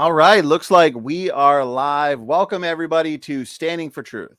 All right, looks like we are live. Welcome everybody to Standing for Truth.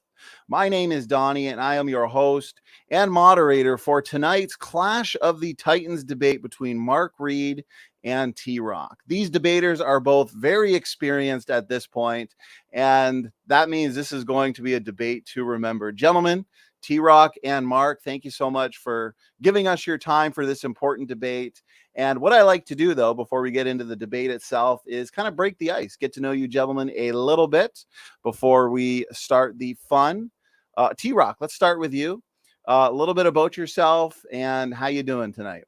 My name is Donnie and I am your host and moderator for tonight's Clash of the Titans debate between Mark Reid and TRock. These debaters are both very experienced at this point, and that means this is going to be a debate to remember. Gentlemen, TRock and Mark, thank you so much for giving us your time for this important debate. And what I like to do, though, before we get into the debate itself, is kind of break the ice, get to know you gentlemen a little bit before we start the fun. TRock, let's start with you. A little bit about yourself and how you doing tonight.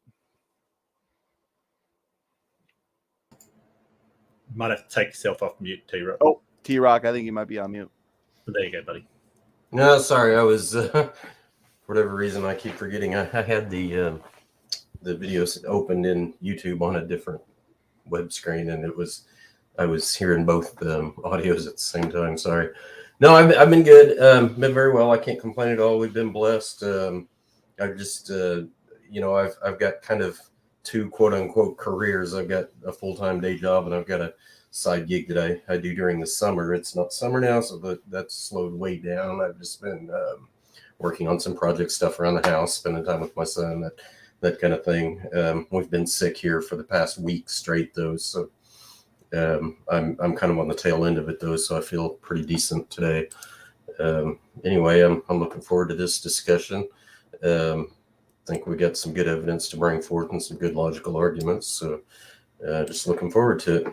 Might have to take yourself off mute, TRock. Oh, TRock, I think you might be on mute. There you go, buddy. No, sorry, I was for whatever reason I keep forgetting. I had the videos opened in YouTube on a different web screen, and I was hearing both audios at the same time. Sorry. No, I've been good. Been very well. I can't complain at all. We've been blessed. I've just I've got kind of two quote unquote careers. I've got a full-time day job, and I've got a side gig that I do during the summer. It's not summer now, so that's slowed way down. I've just been working on some project stuff around the house, spending time with my son, that kind of thing. We've been sick here for the past week straight, though, so I'm kind of on the tail end of it, though, so I feel pretty decent today. Anyway, I'm looking forward to this discussion. I think we got some good evidence to bring forth and some good logical arguments, so just looking forward to it.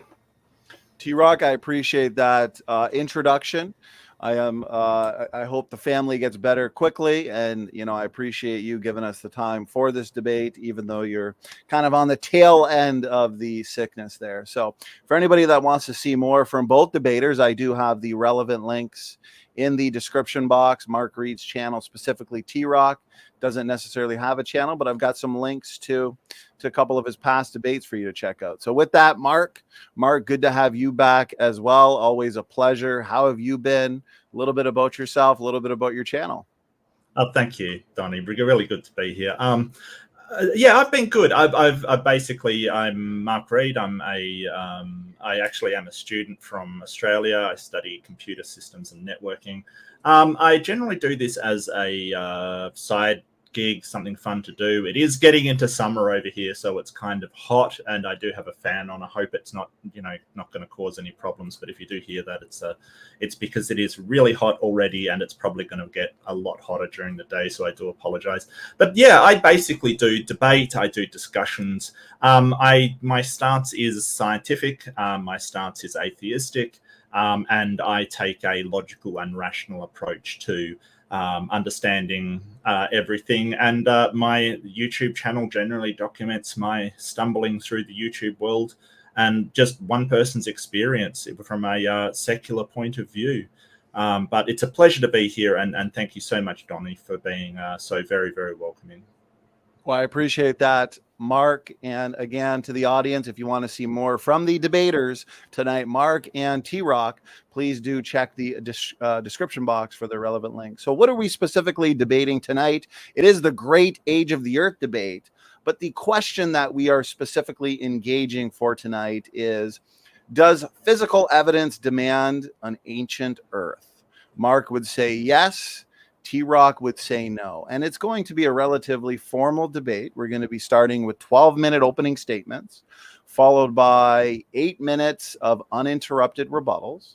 TRock, I appreciate that introduction. I hope the family gets better quickly, and I appreciate you giving us the time for this debate, even though you're kind of on the tail end of the sickness there. So, for anybody that wants to see more from both debaters, I do have the relevant links in the description box. Mark Reid's channel, specifically TRock, doesn't necessarily have a channel, but I've got some links to a couple of his past debates for you to check out. So with that, Mark, good to have you back as well. Always a pleasure. How have you been? A little bit about yourself, a little bit about your channel. Oh, thank you, Donnie. Really good to be here. Yeah, I've been good. I'm Mark Reid. I actually am a student from Australia. I study computer systems and networking. I generally do this as a side gig, something fun to do. It is getting into summer over here, so it's kind of hot, and I do have a fan on. I hope it's not going to cause any problems, but if you do hear that, it's because it is really hot already, and it's probably going to get a lot hotter during the day, so I do apologize. But yeah, I basically do debate. I do discussions. My stance is scientific. My stance is atheistic, and I take a logical and rational approach to understanding everything, and my YouTube channel generally documents my stumbling through the YouTube world and just one person's experience from a secular point of view. But it's a pleasure to be here, and thank you so much, Donnie, for being so very, very welcoming. Well, I appreciate that, Mark. And again, to the audience, if you want to see more from the debaters tonight, Mark and TRock, please do check the description box for the relevant links. So what are we specifically debating tonight? It is the Great Age of the Earth debate. But the question that we are specifically engaging for tonight is, does physical evidence demand an ancient Earth? Mark would say yes. TRock would say no. And it's going to be a relatively formal debate. We're going to be starting with 12-minute opening statements, followed by 8 minutes of uninterrupted rebuttals.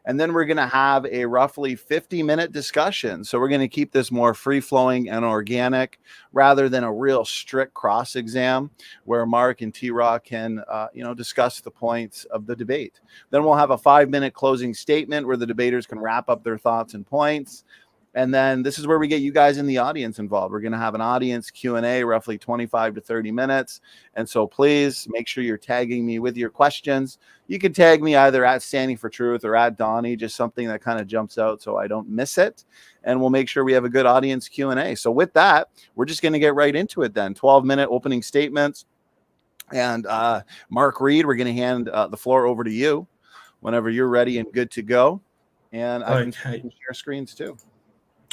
And then we're going to have a roughly 50-minute discussion. So we're going to keep this more free-flowing and organic rather than a real strict cross-exam where Mark and TRock can discuss the points of the debate. Then we'll have a 5-minute closing statement where the debaters can wrap up their thoughts and points. And then this is where we get you guys in the audience involved. We're going to have an audience Q&A, roughly 25 to 30 minutes. And so please make sure you're tagging me with your questions. You can tag me either at Standing for Truth or at Donnie, just something that kind of jumps out so I don't miss it. And we'll make sure we have a good audience Q&A. So with that, we're just going to get right into it then. 12-minute opening statements. And Mark Reid, we're going to hand the floor over to you whenever you're ready and good to go. And I can share screens too.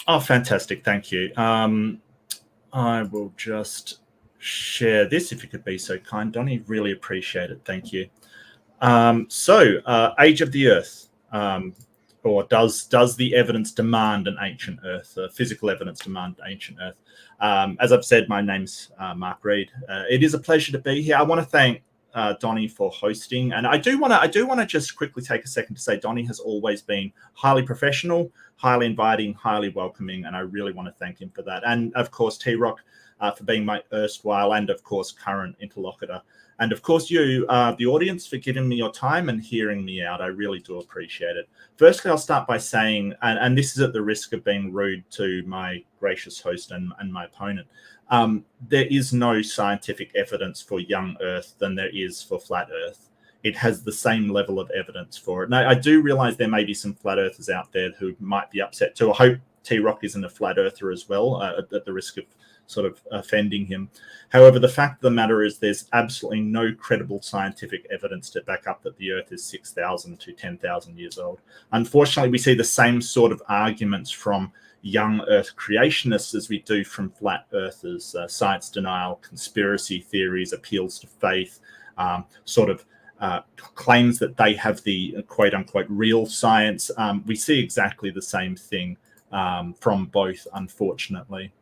Oh, fantastic. Thank you. I will just share this if you could be so kind, Donnie. Really appreciate it. Thank you. Age of the Earth, or does the evidence demand an ancient Earth? Physical evidence demand an ancient Earth? As I've said, my name's Mark Reid. It is a pleasure to be here. I want to thank Donnie for hosting, and I do want to just quickly take a second to say Donnie has always been highly professional, highly inviting, highly welcoming, and I really want to thank him for that. And of course, TRock for being my erstwhile and of course current interlocutor. And of course, you, the audience, for giving me your time and hearing me out. I really do appreciate it. Firstly, I'll start by saying, and this is at the risk of being rude to my gracious host and my opponent, there is no scientific evidence for young Earth than there is for flat Earth. It has the same level of evidence for it. Now, I do realize there may be some flat Earthers out there who might be upset too. I hope TRock isn't a flat Earther as well, at the risk of sort of offending him. However, the fact of the matter is there's absolutely no credible scientific evidence to back up that the Earth is 6,000 to 10,000 years old. Unfortunately, we see the same sort of arguments from young Earth creationists as we do from flat Earthers, science denial, conspiracy theories, appeals to faith, claims that they have the quote-unquote real science. We see exactly the same thing from both, unfortunately.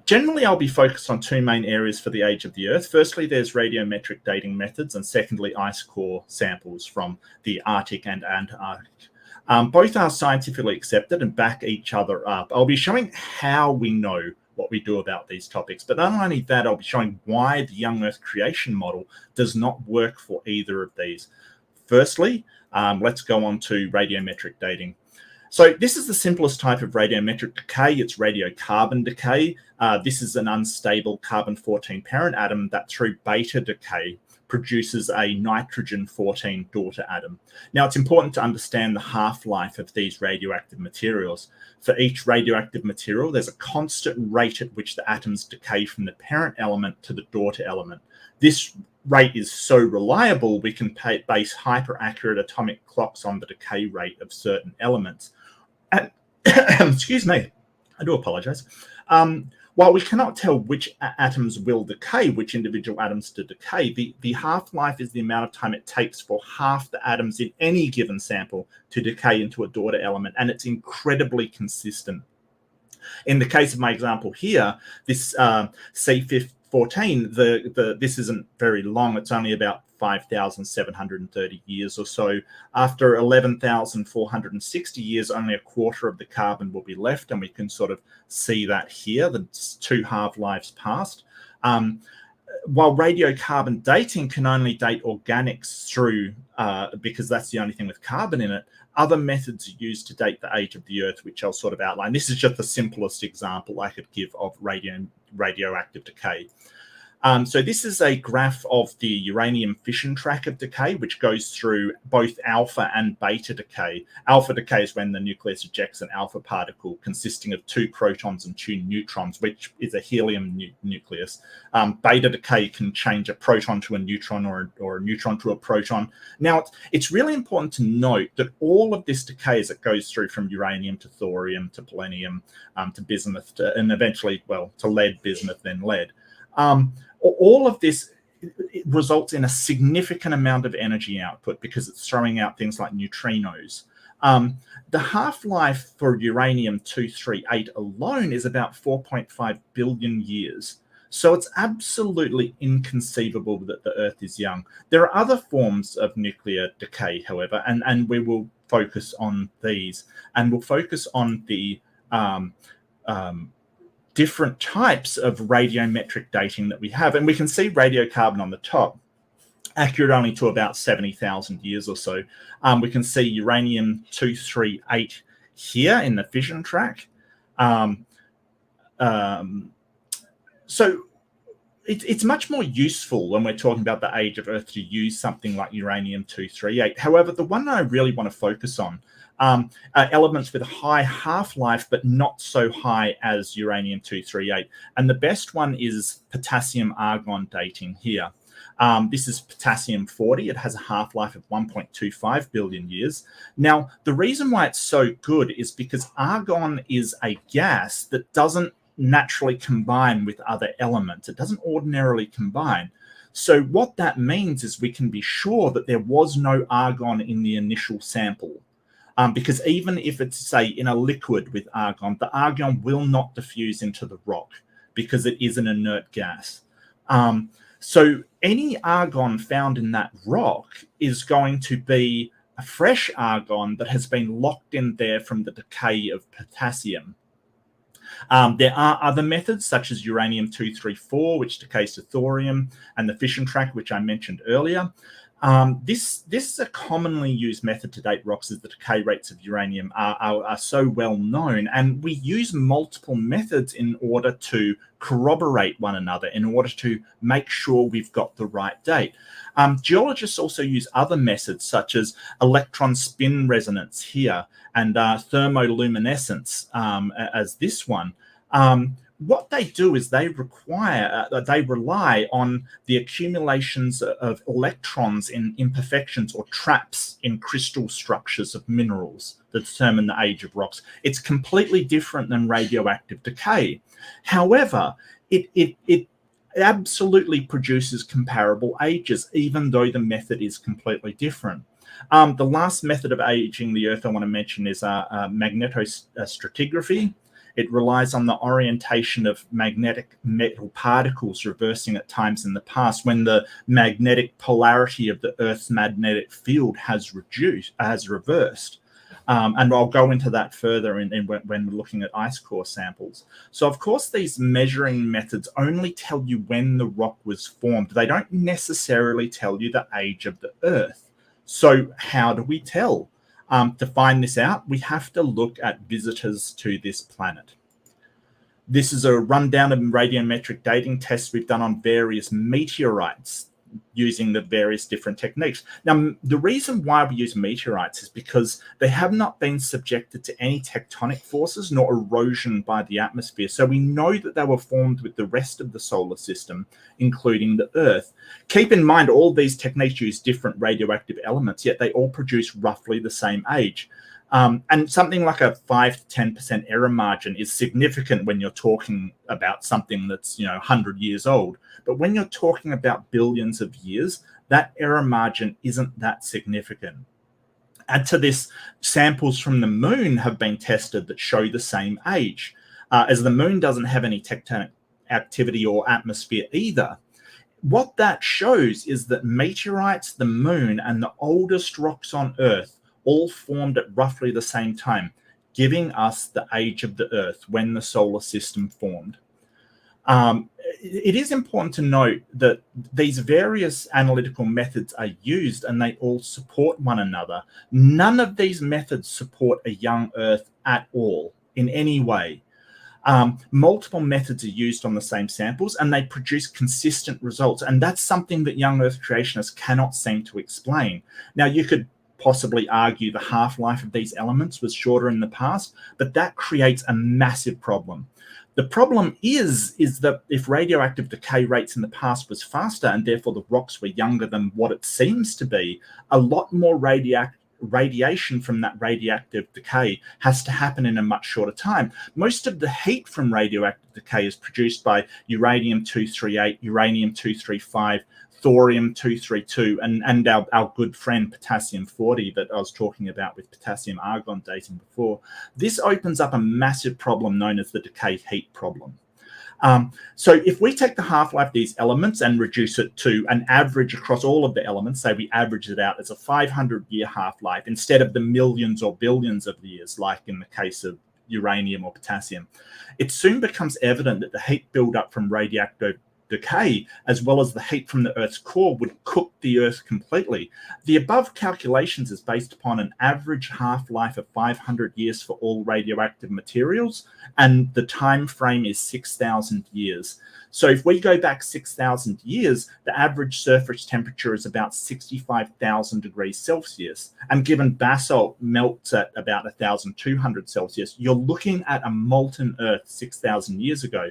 Generally, I'll be focused on two main areas for the age of the Earth. Firstly, there's radiometric dating methods, and secondly, ice core samples from the Arctic and Antarctic. Both are scientifically accepted and back each other up. I'll be showing how we know what we do about these topics, but not only that, I'll be showing why the young Earth creation model does not work for either of these. Firstly, let's go on to radiometric dating. So this is the simplest type of radiometric decay. It's radiocarbon decay. This is an unstable carbon-14 parent atom that through beta decay produces a nitrogen-14 daughter atom. Now, it's important to understand the half-life of these radioactive materials. For each radioactive material, there's a constant rate at which the atoms decay from the parent element to the daughter element. This rate is so reliable, we can base hyper-accurate atomic clocks on the decay rate of certain elements. And excuse me, I do apologize. While we cannot tell which atoms will decay, which individual atoms to decay, the half-life is the amount of time it takes for half the atoms in any given sample to decay into a daughter element, and it's incredibly consistent. In the case of my example here, this C14, this isn't very long. It's only about 5,730 years or so. After 11,460 years, only a quarter of the carbon will be left, and we can sort of see that here, the two half-lives passed. While radiocarbon dating can only date organics through, because that's the only thing with carbon in it, other methods are used to date the age of the Earth, which I'll sort of outline. This is just the simplest example I could give of radioactive decay. So this is a graph of the uranium fission track of decay, which goes through both alpha and beta decay. Alpha decay is when the nucleus ejects an alpha particle consisting of 2 protons and 2 neutrons, which is a helium nucleus. Beta decay can change a proton to a neutron or a neutron to a proton. Now, it's really important to note that all of this decay as it goes through from uranium to thorium to polonium to bismuth and eventually, well, to lead, bismuth, then lead. All of this results in a significant amount of energy output because it's throwing out things like neutrinos. The half-life for uranium-238 alone is about 4.5 billion years. So it's absolutely inconceivable that the Earth is young. There are other forms of nuclear decay, however, and we will focus on these. And we'll focus on the different types of radiometric dating that we have. And we can see radiocarbon on the top, accurate only to about 70,000 years or so. We can see uranium-238 here in the fission track. So it's much more useful when we're talking about the age of Earth to use something like uranium-238. However, the one I really want to focus on are elements with a high half-life, but not so high as uranium-238. And the best one is potassium-argon dating here. This is potassium-40. It has a half-life of 1.25 billion years. Now, the reason why it's so good is because argon is a gas that doesn't naturally combine with other elements. It doesn't ordinarily combine. So what that means is we can be sure that there was no argon in the initial sample. Because even if it's, say, in a liquid with argon, the argon will not diffuse into the rock because it is an inert gas. So any argon found in that rock is going to be a fresh argon that has been locked in there from the decay of potassium. There are other methods such as uranium-234, which decays to thorium, and the fission track, which I mentioned earlier. This is a commonly used method to date rocks, as the decay rates of uranium are so well known, and we use multiple methods in order to corroborate one another, in order to make sure we've got the right date. Geologists also use other methods such as electron spin resonance here and thermoluminescence as this one. What they do is they rely on the accumulations of electrons in imperfections or traps in crystal structures of minerals that determine the age of rocks. It's completely different than radioactive decay. However, it absolutely produces comparable ages, even though the method is completely different. The last method of aging the Earth I want to mention is magnetostratigraphy. It relies on the orientation of magnetic metal particles reversing at times in the past when the magnetic polarity of the Earth's magnetic field has reversed. And I'll go into that further when we're looking at ice core samples. So, of course, these measuring methods only tell you when the rock was formed. They don't necessarily tell you the age of the Earth. So how do we tell? To find this out, we have to look at visitors to this planet. This is a rundown of radiometric dating tests we've done on various meteorites using the various different techniques. Now, the reason why we use meteorites is because they have not been subjected to any tectonic forces nor erosion by the atmosphere. So we know that they were formed with the rest of the solar system, including the Earth. Keep in mind, all these techniques use different radioactive elements, yet they all produce roughly the same age. And something like a 5 to 10% error margin is significant when you're talking about something that's 100 years old. But when you're talking about billions of years, that error margin isn't that significant. Add to this, samples from the moon have been tested that show the same age, as the moon doesn't have any tectonic activity or atmosphere either. What that shows is that meteorites, the moon, and the oldest rocks on Earth all formed at roughly the same time, giving us the age of the Earth when the solar system formed. It is important to note that these various analytical methods are used and they all support one another. None of these methods support a young Earth at all in any way. Multiple methods are used on the same samples and they produce consistent results. And that's something that young Earth creationists cannot seem to explain. Now, you could possibly argue the half-life of these elements was shorter in the past, but that creates a massive problem. The problem is that if radioactive decay rates in the past was faster and therefore the rocks were younger than what it seems to be, a lot more radiation from that radioactive decay has to happen in a much shorter time. Most of the heat from radioactive decay is produced by uranium-238, uranium-235, thorium-232, and our good friend potassium-40 that I was talking about with potassium-argon dating before. This opens up a massive problem known as the decay heat problem. So if we take the half-life of these elements and reduce it to an average across all of the elements, say we average it out as a 500-year half-life instead of the millions or billions of years like in the case of uranium or potassium, it soon becomes evident that the heat buildup from radioactive decay, as well as the heat from the Earth's core, would cook the Earth completely. The above calculations is based upon an average half-life of 500 years for all radioactive materials, and the time frame is 6,000 years. So if we go back 6,000 years, the average surface temperature is about 65,000 degrees Celsius. And given basalt melts at about 1,200 Celsius, you're looking at a molten Earth 6,000 years ago.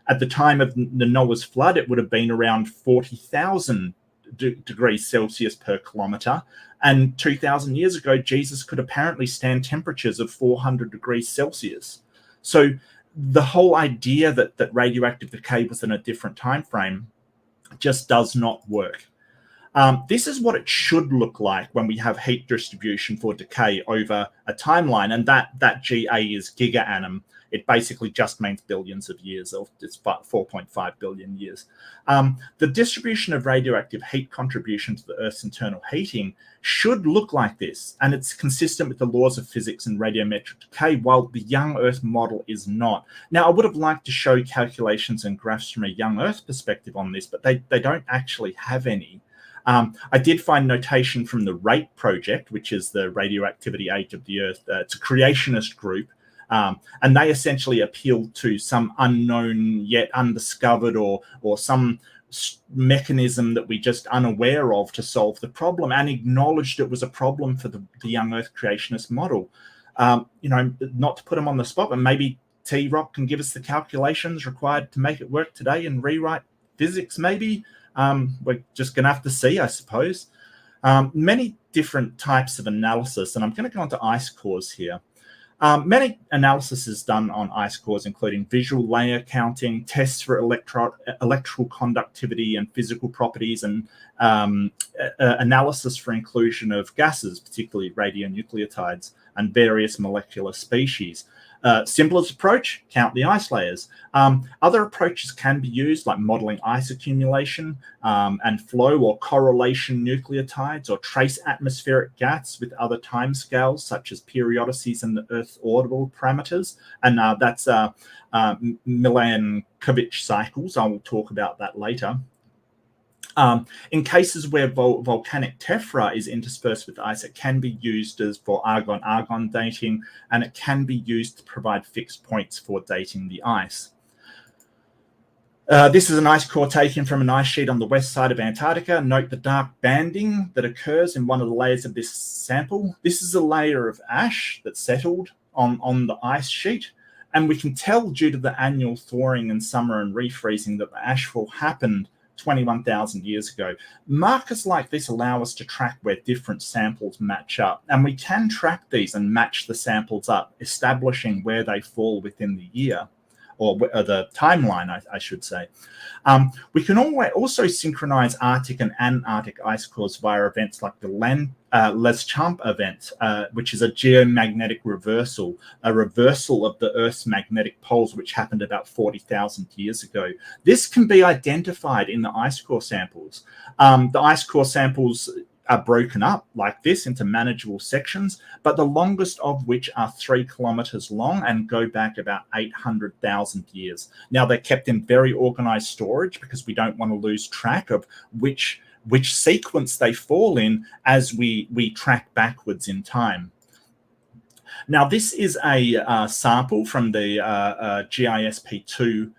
At the time of the Noah's flood, it would have been around 40,000 degrees Celsius per kilometer. And 2,000 years ago, Jesus could apparently stand temperatures of 400 degrees Celsius. So the whole idea that radioactive decay was in a different time frame just does not work. This is what it should look like when we have heat distribution for decay over a timeline, and that GA is giga-annum. It basically just means billions of years, or it's about 4.5 billion years. The distribution of radioactive heat contribution to the Earth's internal heating should look like this, and it's consistent with the laws of physics and radiometric decay, while the young Earth model is not. Now, I would have liked to show calculations and graphs from a young Earth perspective on this, but they don't actually have any. I did find notation from the Reid project, which is the radioactivity age of the Earth. It's a creationist group, and they essentially appealed to some unknown yet undiscovered or some mechanism that we just unaware of to solve the problem, and acknowledged it was a problem for the young Earth creationist model. Not to put them on the spot, but maybe TRock can give us the calculations required to make it work today and rewrite physics, maybe. We're just going to have to see, I suppose. Many different types of analysis, and I'm going to go on to ice cores here. Many analysis is done on ice cores, including visual layer counting, tests for electrical conductivity and physical properties, and analysis for inclusion of gases, particularly radionucleotides, and various molecular species. Simplest approach, count the ice layers. Other approaches can be used, like modeling ice accumulation and flow, or correlation nucleotides, or trace atmospheric gas with other timescales, such as periodicities and the Earth's orbital parameters. And that's Milankovitch cycles. I will talk about that later. In cases where volcanic tephra is interspersed with ice, it can be used for argon-argon dating, and it can be used to provide fixed points for dating the ice. This is an ice core taken from an ice sheet on the west side of Antarctica. Note the dark banding that occurs in one of the layers of this sample. This is a layer of ash that settled on the ice sheet, and we can tell due to the annual thawing in summer and refreezing that the ashfall happened 21,000 years ago. Markers like this allow us to track where different samples match up, and we can track these and match the samples up, establishing where they fall within the year, or the timeline, I should say. We can also synchronize Arctic and Antarctic ice cores via events like the Les Champ event, which is a geomagnetic reversal, a reversal of the Earth's magnetic poles, which happened about 40,000 years ago. This can be identified in the ice core samples. The ice core samples are broken up like this into manageable sections, but the longest of which are 3 kilometers long and go back about 800,000 years. Now, they're kept in very organized storage because we don't want to lose track of which sequence they fall in as we track backwards in time. Now, this is a sample from the GISP2,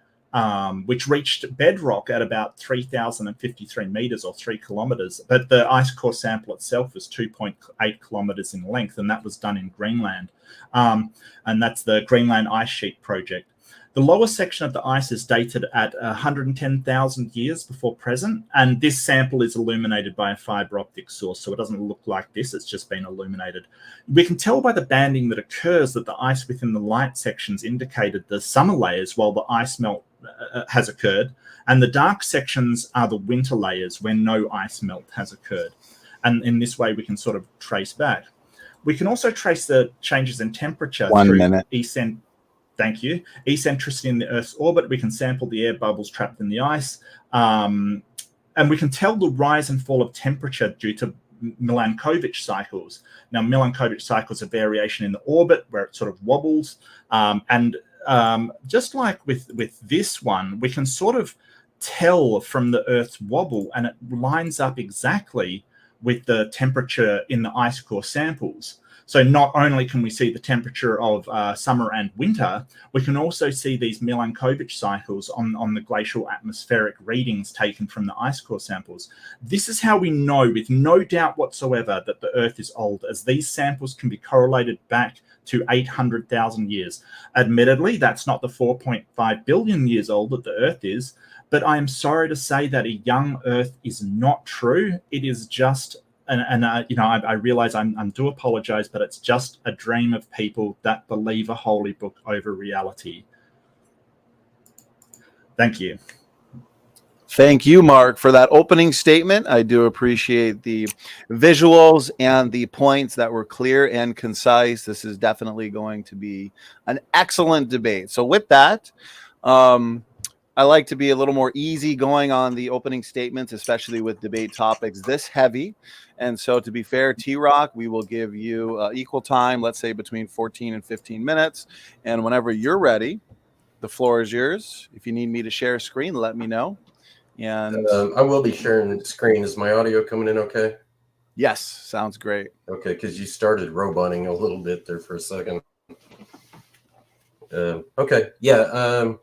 which reached bedrock at about 3,053 meters, or 3 kilometers. But the ice core sample itself was 2.8 kilometers in length, and that was done in Greenland. And that's the Greenland Ice Sheet Project. The lower section of the ice is dated at 110,000 years before present, and this sample is illuminated by a fiber optic source, so it doesn't look like this, it's just been illuminated. We can tell by the banding that occurs that the ice within the light sections indicated the summer layers, while the ice melt has occurred, and the dark sections are the winter layers where no ice melt has occurred. And in this way, we can sort of trace back. We can also trace the changes in temperature through eccentricity in the Earth's orbit. We can sample the air bubbles trapped in the ice, and we can tell the rise and fall of temperature due to Milankovitch cycles. Now, Milankovitch cycles are variation in the orbit where it sort of wobbles, and just like with this one, we can sort of tell from the Earth's wobble, and it lines up exactly with the temperature in the ice core samples. So not only can we see the temperature of summer and winter, we can also see these Milankovitch cycles on the glacial atmospheric readings taken from the ice core samples. This is how we know with no doubt whatsoever that the Earth is old, as these samples can be correlated back to 800,000 years. Admittedly, that's not the 4.5 billion years old that the Earth is, but I am sorry to say that a young Earth is not true. It is just I realize I do apologize, but it's just a dream of people that believe a holy book over reality. Thank you. Thank you, Mark, for that opening statement. I do appreciate the visuals and the points that were clear and concise. This is definitely going to be an excellent debate. So with that, I like to be a little more easy going on the opening statements, especially with debate topics this heavy. And so to be fair, TRock, we will give you equal time, let's say between 14 and 15 minutes. And whenever you're ready, the floor is yours. If you need me to share a screen, let me know. And I will be sharing the screen. Is my audio coming in okay? yes, sounds great. Okay, because you started roboting a little bit there for a second. Okay, yeah.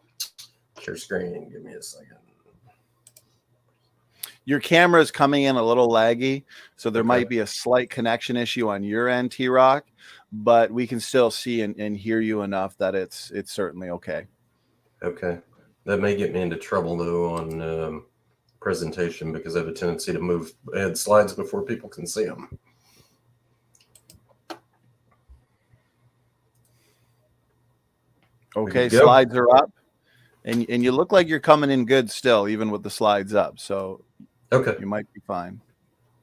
Share screen. Give me a second. Your camera is coming in a little laggy, so there might be a slight connection issue on your end, TRock, but we can still see and hear you enough that it's certainly okay. Okay. That may get me into trouble, though, on presentation, because I have a tendency to add slides before people can see them. Okay, slides are up. And you look like you're coming in good still, even with the slides up. So okay, you might be fine.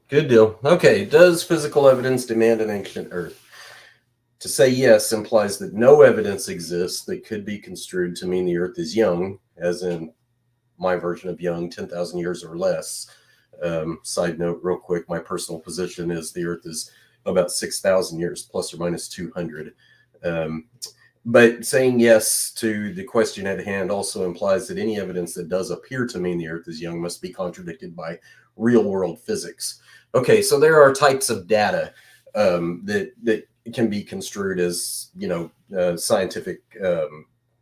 Good deal. Okay, does physical evidence demand an ancient Earth? To say yes implies that no evidence exists that could be construed to mean the Earth is young, as in my version of young, 10,000 years or less. Side note, real quick, my personal position is the Earth is about 6,000 years, plus or minus 200. But saying yes to the question at hand also implies that any evidence that does appear to mean the Earth is young must be contradicted by real-world physics. Okay, so there are types of data that can be construed as, scientific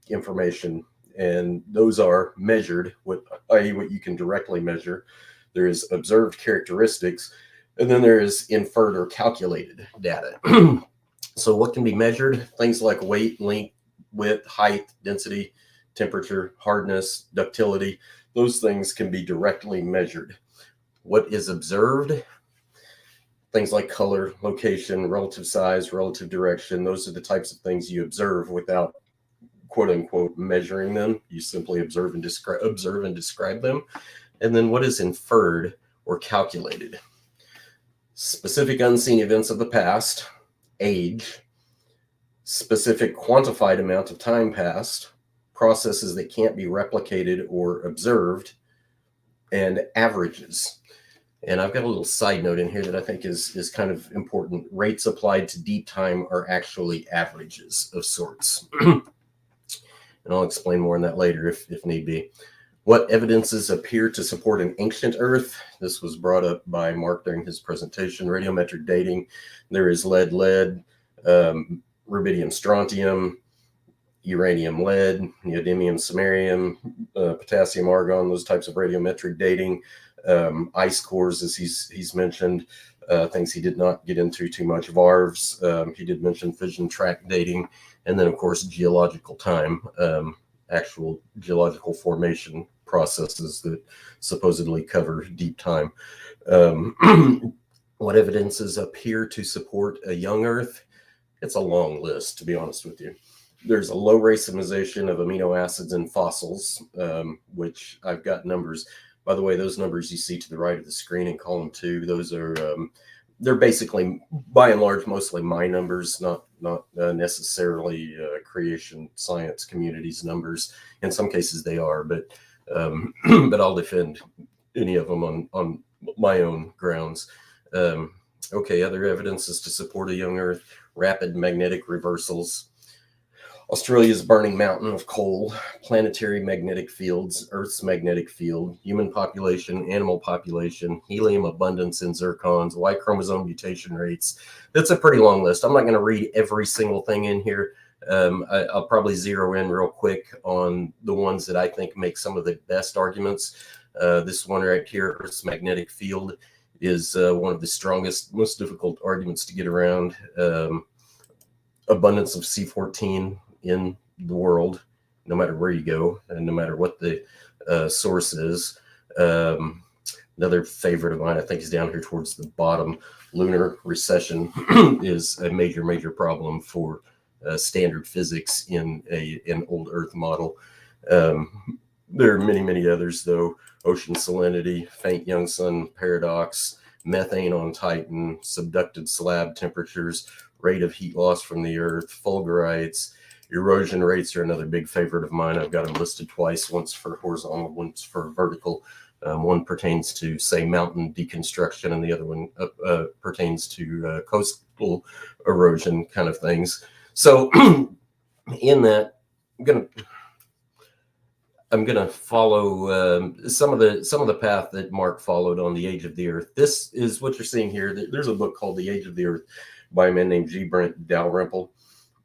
information, and those are measured, i.e. what you can directly measure. There is observed characteristics, and then there is inferred or calculated data. So what can be measured? Things like weight, length, width, height, density, temperature, hardness, ductility. Those things can be directly measured. What is observed? Things like color, location, relative size, relative direction. Those are the types of things you observe without, quote unquote, measuring them. You simply observe and describe them. And then what is inferred or calculated? Specific unseen events of the past, age, specific quantified amount of time passed, processes that can't be replicated or observed, and averages. And I've got a little side note in here that I think is kind of important. Rates applied to deep time are actually averages of sorts. And I'll explain more on that later if need be. What evidences appear to support an ancient Earth? This was brought up by Mark during his presentation. Radiometric dating. There is lead, rubidium, strontium, uranium, lead, neodymium, samarium, potassium, argon, those types of radiometric dating. Ice cores, as he's mentioned, things he did not get into too much. VARVs, he did mention fission track dating, and then of course geological time, actual geological formation processes that supposedly cover deep time. What evidences appear to support a young Earth? It's a long list, to be honest with you. There's a low racemization of amino acids in fossils, which I've got numbers. By the way, those numbers you see to the right of the screen in column 2, those are they're basically, by and large, mostly my numbers, not necessarily creation science community's numbers. In some cases they are, but I'll defend any of them on my own grounds. Okay, other evidences to support a young Earth: rapid magnetic reversals, Australia's burning mountain of coal, planetary magnetic fields, Earth's magnetic field, human population, animal population, helium abundance in zircons, Y chromosome mutation rates. That's a pretty long list. I'm not going to read every single thing in here. I'll probably zero in real quick on the ones that I think make some of the best arguments. This one right here, Earth's magnetic field, is one of the strongest, most difficult arguments to get around. Abundance of C14 in the world, no matter where you go and no matter what the source is. Another favorite of mine, I think, is down here towards the bottom. Lunar recession is a major problem for standard physics in an old Earth model. There are many, many others, though. Ocean salinity, faint young sun paradox, methane on Titan, subducted slab temperatures, rate of heat loss from the Earth, fulgurites, erosion rates are another big favorite of mine. I've got them listed twice, once for horizontal, once for vertical. One pertains to, say, mountain deconstruction, and the other one pertains to coastal erosion kind of things. So in that, I'm gonna follow some of the path that Mark followed on the Age of the Earth. This is what you're seeing here. There's a book called The Age of the Earth by a man named G. Brent Dalrymple.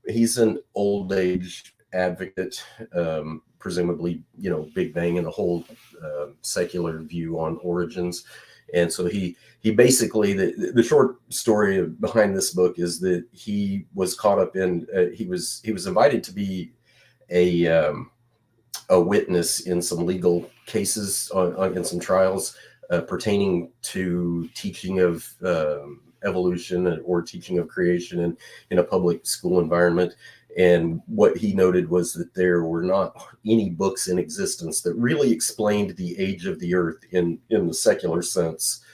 He's an old age advocate, presumably, Big Bang and the whole secular view on origins. And so he basically, the short story behind this book is that he was caught up in, he was invited to be a witness in some legal cases in some trials pertaining to teaching of evolution or teaching of creation in a public school environment. And what he noted was that there were not any books in existence that really explained the age of the Earth in the secular sense,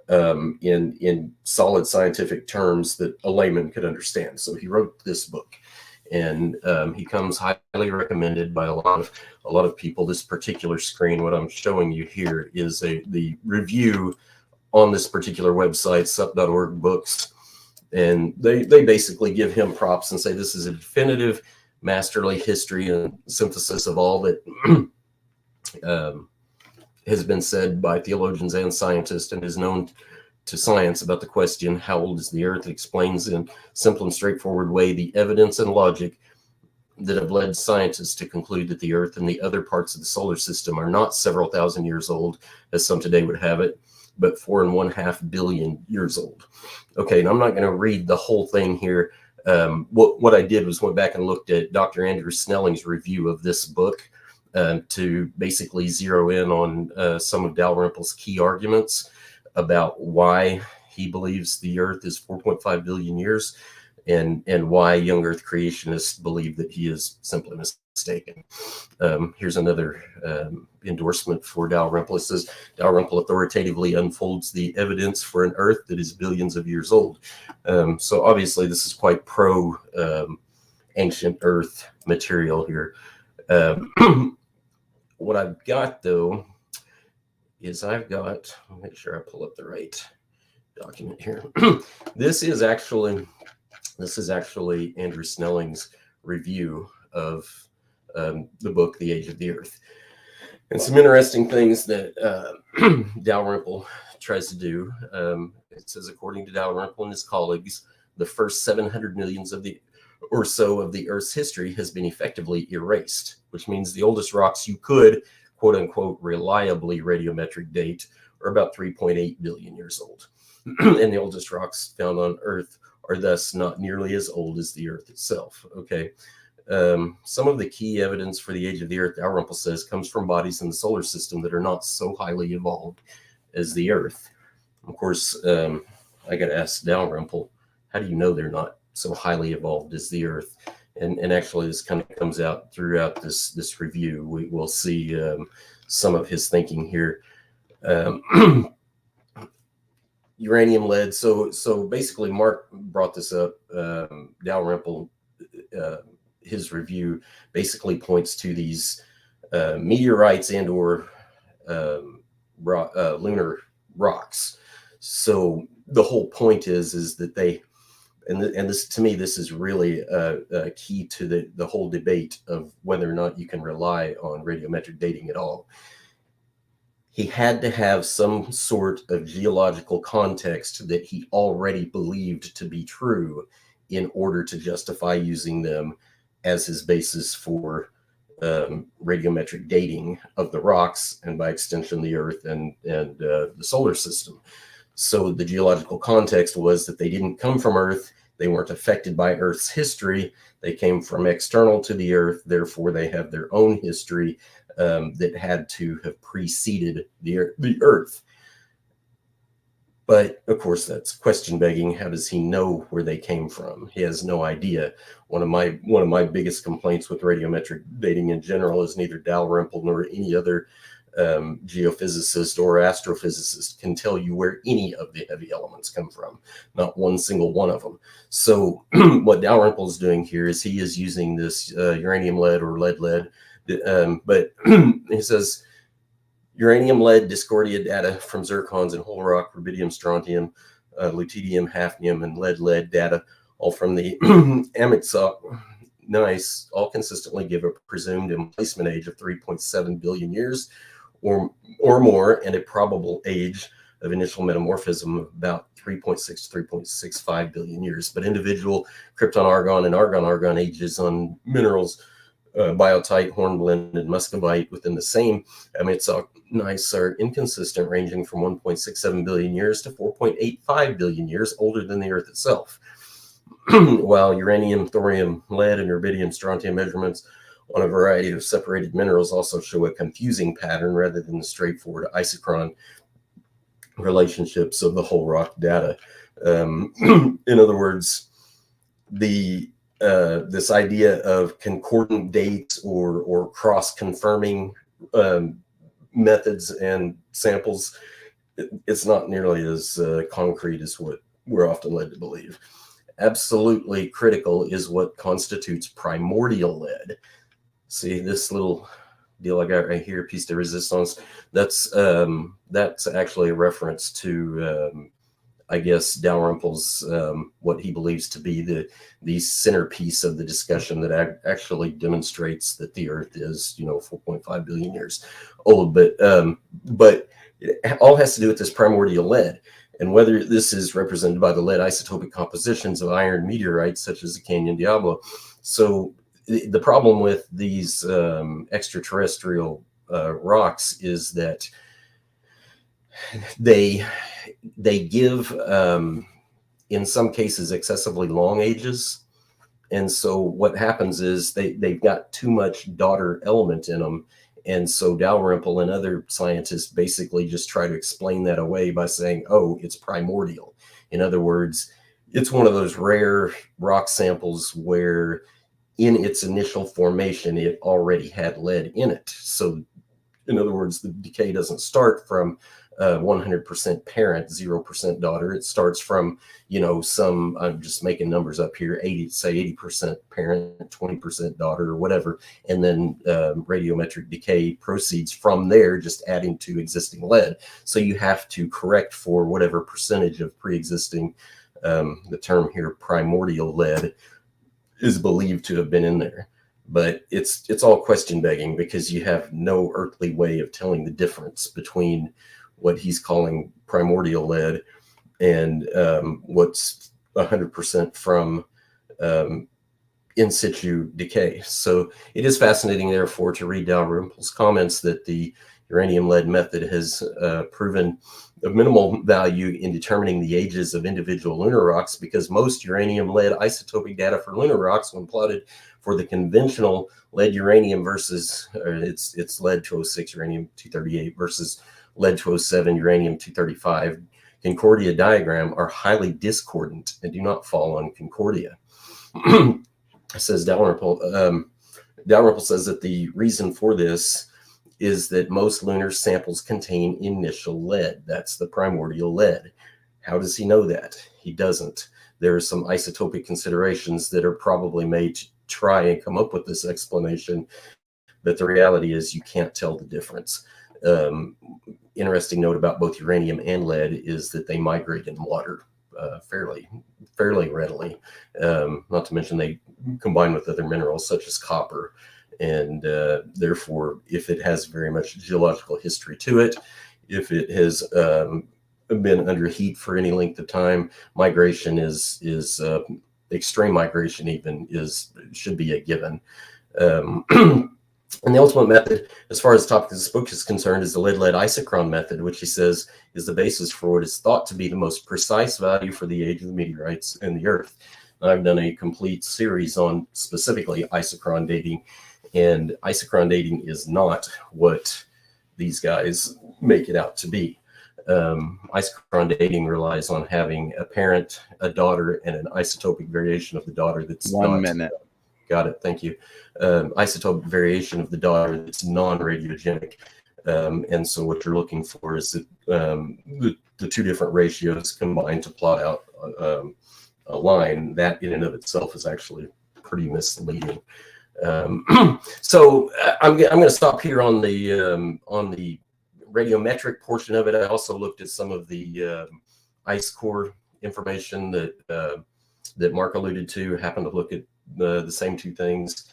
in solid scientific terms that a layman could understand. So he wrote this book, and he comes highly recommended by a lot of people. This particular screen, what I'm showing you here, is the review on this particular website, sup.org books. And they basically give him props and say this is a definitive, masterly history and synthesis of all that has been said by theologians and scientists and is known to science about the question, how old is the Earth? It explains in simple and straightforward way the evidence and logic that have led scientists to conclude that the Earth and the other parts of the solar system are not several thousand years old, as some today would have it, but 4.5 billion years old. Okay, and I'm not going to read the whole thing here. What I did was went back and looked at Dr. Andrew Snelling's review of this book to basically zero in on some of Dalrymple's key arguments about why he believes the Earth is 4.5 billion years, and why young Earth creationists believe that he is simply mistaken. Here's another endorsement for Dalrymple. It says, Dalrymple authoritatively unfolds the evidence for an Earth that is billions of years old. So obviously this is quite pro ancient Earth material here. What I've got, though, is I'll make sure I pull up the right document here. This is actually Andrew Snelling's review of the book, The Age of the Earth. And some interesting things that Dalrymple tries to do. It says, according to Dalrymple and his colleagues, the first 700 millions or so of the Earth's history has been effectively erased, which means the oldest rocks you could, quote unquote, reliably radiometric date are about 3.8 billion years old. And the oldest rocks found on Earth are thus not nearly as old as the Earth itself. Okay. Some of the key evidence for the age of the Earth, Dalrymple says, comes from bodies in the solar system that are not so highly evolved as the Earth. Of course, I got to ask Dalrymple, how do you know they're not so highly evolved as the Earth? And actually, this kind of comes out throughout this review. We will see some of his thinking here. Uranium, lead. So basically, Mark brought this up. Dalrymple, his review basically points to these meteorites and or lunar rocks. So the whole point is that they, and this, to me, this is really a key to the whole debate of whether or not you can rely on radiometric dating at all. He had to have some sort of geological context that he already believed to be true in order to justify using them as his basis for radiometric dating of the rocks, and by extension the Earth and the solar system. So the geological context was that they didn't come from Earth, they weren't affected by Earth's history, they came from external to the Earth, therefore they have their own history that had to have preceded the Earth. But of course, that's question begging. How does he know where they came from? He has no idea. One of my biggest complaints with radiometric dating in general is neither Dalrymple nor any other geophysicist or astrophysicist can tell you where any of the heavy elements come from. Not one single one of them. So what Dalrymple is doing here is he is using this uranium lead or lead, but he says uranium lead Discordia data from zircons and whole rock, rubidium, strontium, lutetium, hafnium, and lead data, all from the Amitsoq gneiss, all consistently give a presumed emplacement age of 3.7 billion years or more, and a probable age of initial metamorphism of about 3.6 to 3.65 billion years. But individual krypton-argon and argon-argon ages on minerals, biotite, hornblende, and muscovite within the same Amitsoq gneiss are inconsistent, ranging from 1.67 billion years to 4.85 billion years older than the Earth itself. While uranium, thorium, lead, and rubidium, strontium measurements on a variety of separated minerals also show a confusing pattern rather than the straightforward isochron relationships of the whole rock data. In other words, this idea of concordant dates or cross-confirming methods and samples, it's not nearly as concrete as what we're often led to believe. Absolutely critical is what constitutes primordial lead. See this little deal I got right here, piece de resistance. That's actually a reference to I guess Dalrymple's what he believes to be the centerpiece of the discussion that actually demonstrates that the Earth is 4.5 billion years old. But it all has to do with this primordial lead, and whether this is represented by the lead isotopic compositions of iron meteorites such as the Canyon Diablo. So the problem with these extraterrestrial rocks is that they give, in some cases, excessively long ages. And so what happens is they've got too much daughter element in them. And so Dalrymple and other scientists basically just try to explain that away by saying, oh, it's primordial. In other words, it's one of those rare rock samples where in its initial formation, it already had lead in it. So in other words, the decay doesn't start from 100% parent, 0% daughter. It starts from, some, I'm just making numbers up here, 80% parent, 20% daughter or whatever. And then radiometric decay proceeds from there, just adding to existing lead. So you have to correct for whatever percentage of pre-existing, the term here, primordial lead, is believed to have been in there. But it's all question begging because you have no earthly way of telling the difference between what he's calling primordial lead and what's 100% from in situ decay. So it is fascinating, therefore, to read Dalrymple's comments that the uranium lead method has proven of minimal value in determining the ages of individual lunar rocks, because most uranium lead isotopic data for lunar rocks, when plotted for the conventional lead uranium versus it's lead 206 uranium 238 versus lead 207 uranium 235 Concordia diagram, are highly discordant and do not fall on Concordia. Says Dalrymple. Dalrymple says that the reason for this is that most lunar samples contain initial lead. That's the primordial lead. How does he know that? He doesn't. There are some isotopic considerations that are probably made to try and come up with this explanation, but the reality is you can't tell the difference. Interesting note about both uranium and lead is that they migrate in water fairly readily. Not to mention they combine with other minerals such as copper. And therefore, if it has very much geological history to it, if it has been under heat for any length of time, migration is extreme migration even should be a given. And the ultimate method, as far as the topic of this book is concerned, is the lead-lead isochron method, which he says is the basis for what is thought to be the most precise value for the age of the meteorites and the Earth. And I've done a complete series on specifically isochron dating, and isochron dating is not what these guys make it out to be. Isochron dating relies on having a parent, a daughter, and an isotopic variation of the daughter that's 1 minute. Got it. Thank you. Isotopic variation of the daughter that's non-radiogenic. And so what you're looking for is that, the two different ratios combined to plot out a line that in and of itself is actually pretty misleading. So I'm going to stop here on the radiometric portion of it. I also looked at some of the ice core information that Mark alluded to. Happened to look at the same two things.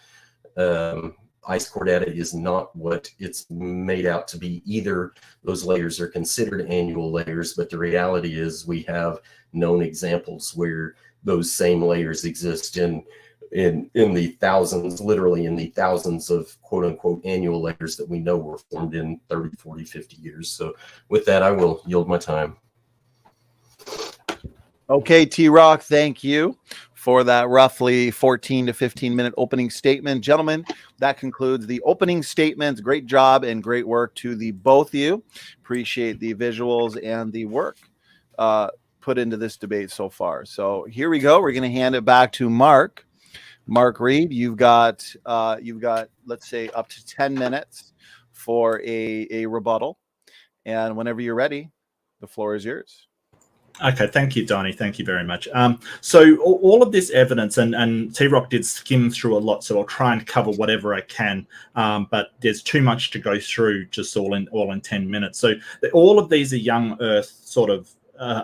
Ice core data is not what it's made out to be either. Those layers are considered annual layers, but the reality is we have known examples where those same layers exist in the thousands, literally in the thousands of quote unquote annual layers that we know were formed in 30, 40, 50 years. So with that, I will yield my time. Okay, TRock, thank you for that roughly 14 to 15 minute opening statement. Gentlemen, that concludes the opening statements. Great job and great work to the both of you. Appreciate the visuals and the work put into this debate so far. So here we go. We're going to hand it back to Mark. Mark Reid, you've got let's say up to 10 minutes for a rebuttal. And whenever you're ready, the floor is yours. Okay, thank you, Donnie. Thank you very much. So all of this evidence, and TRock did skim through a lot, so I'll try and cover whatever I can. But there's too much to go through just all in 10 minutes. So all of these are young Earth sort of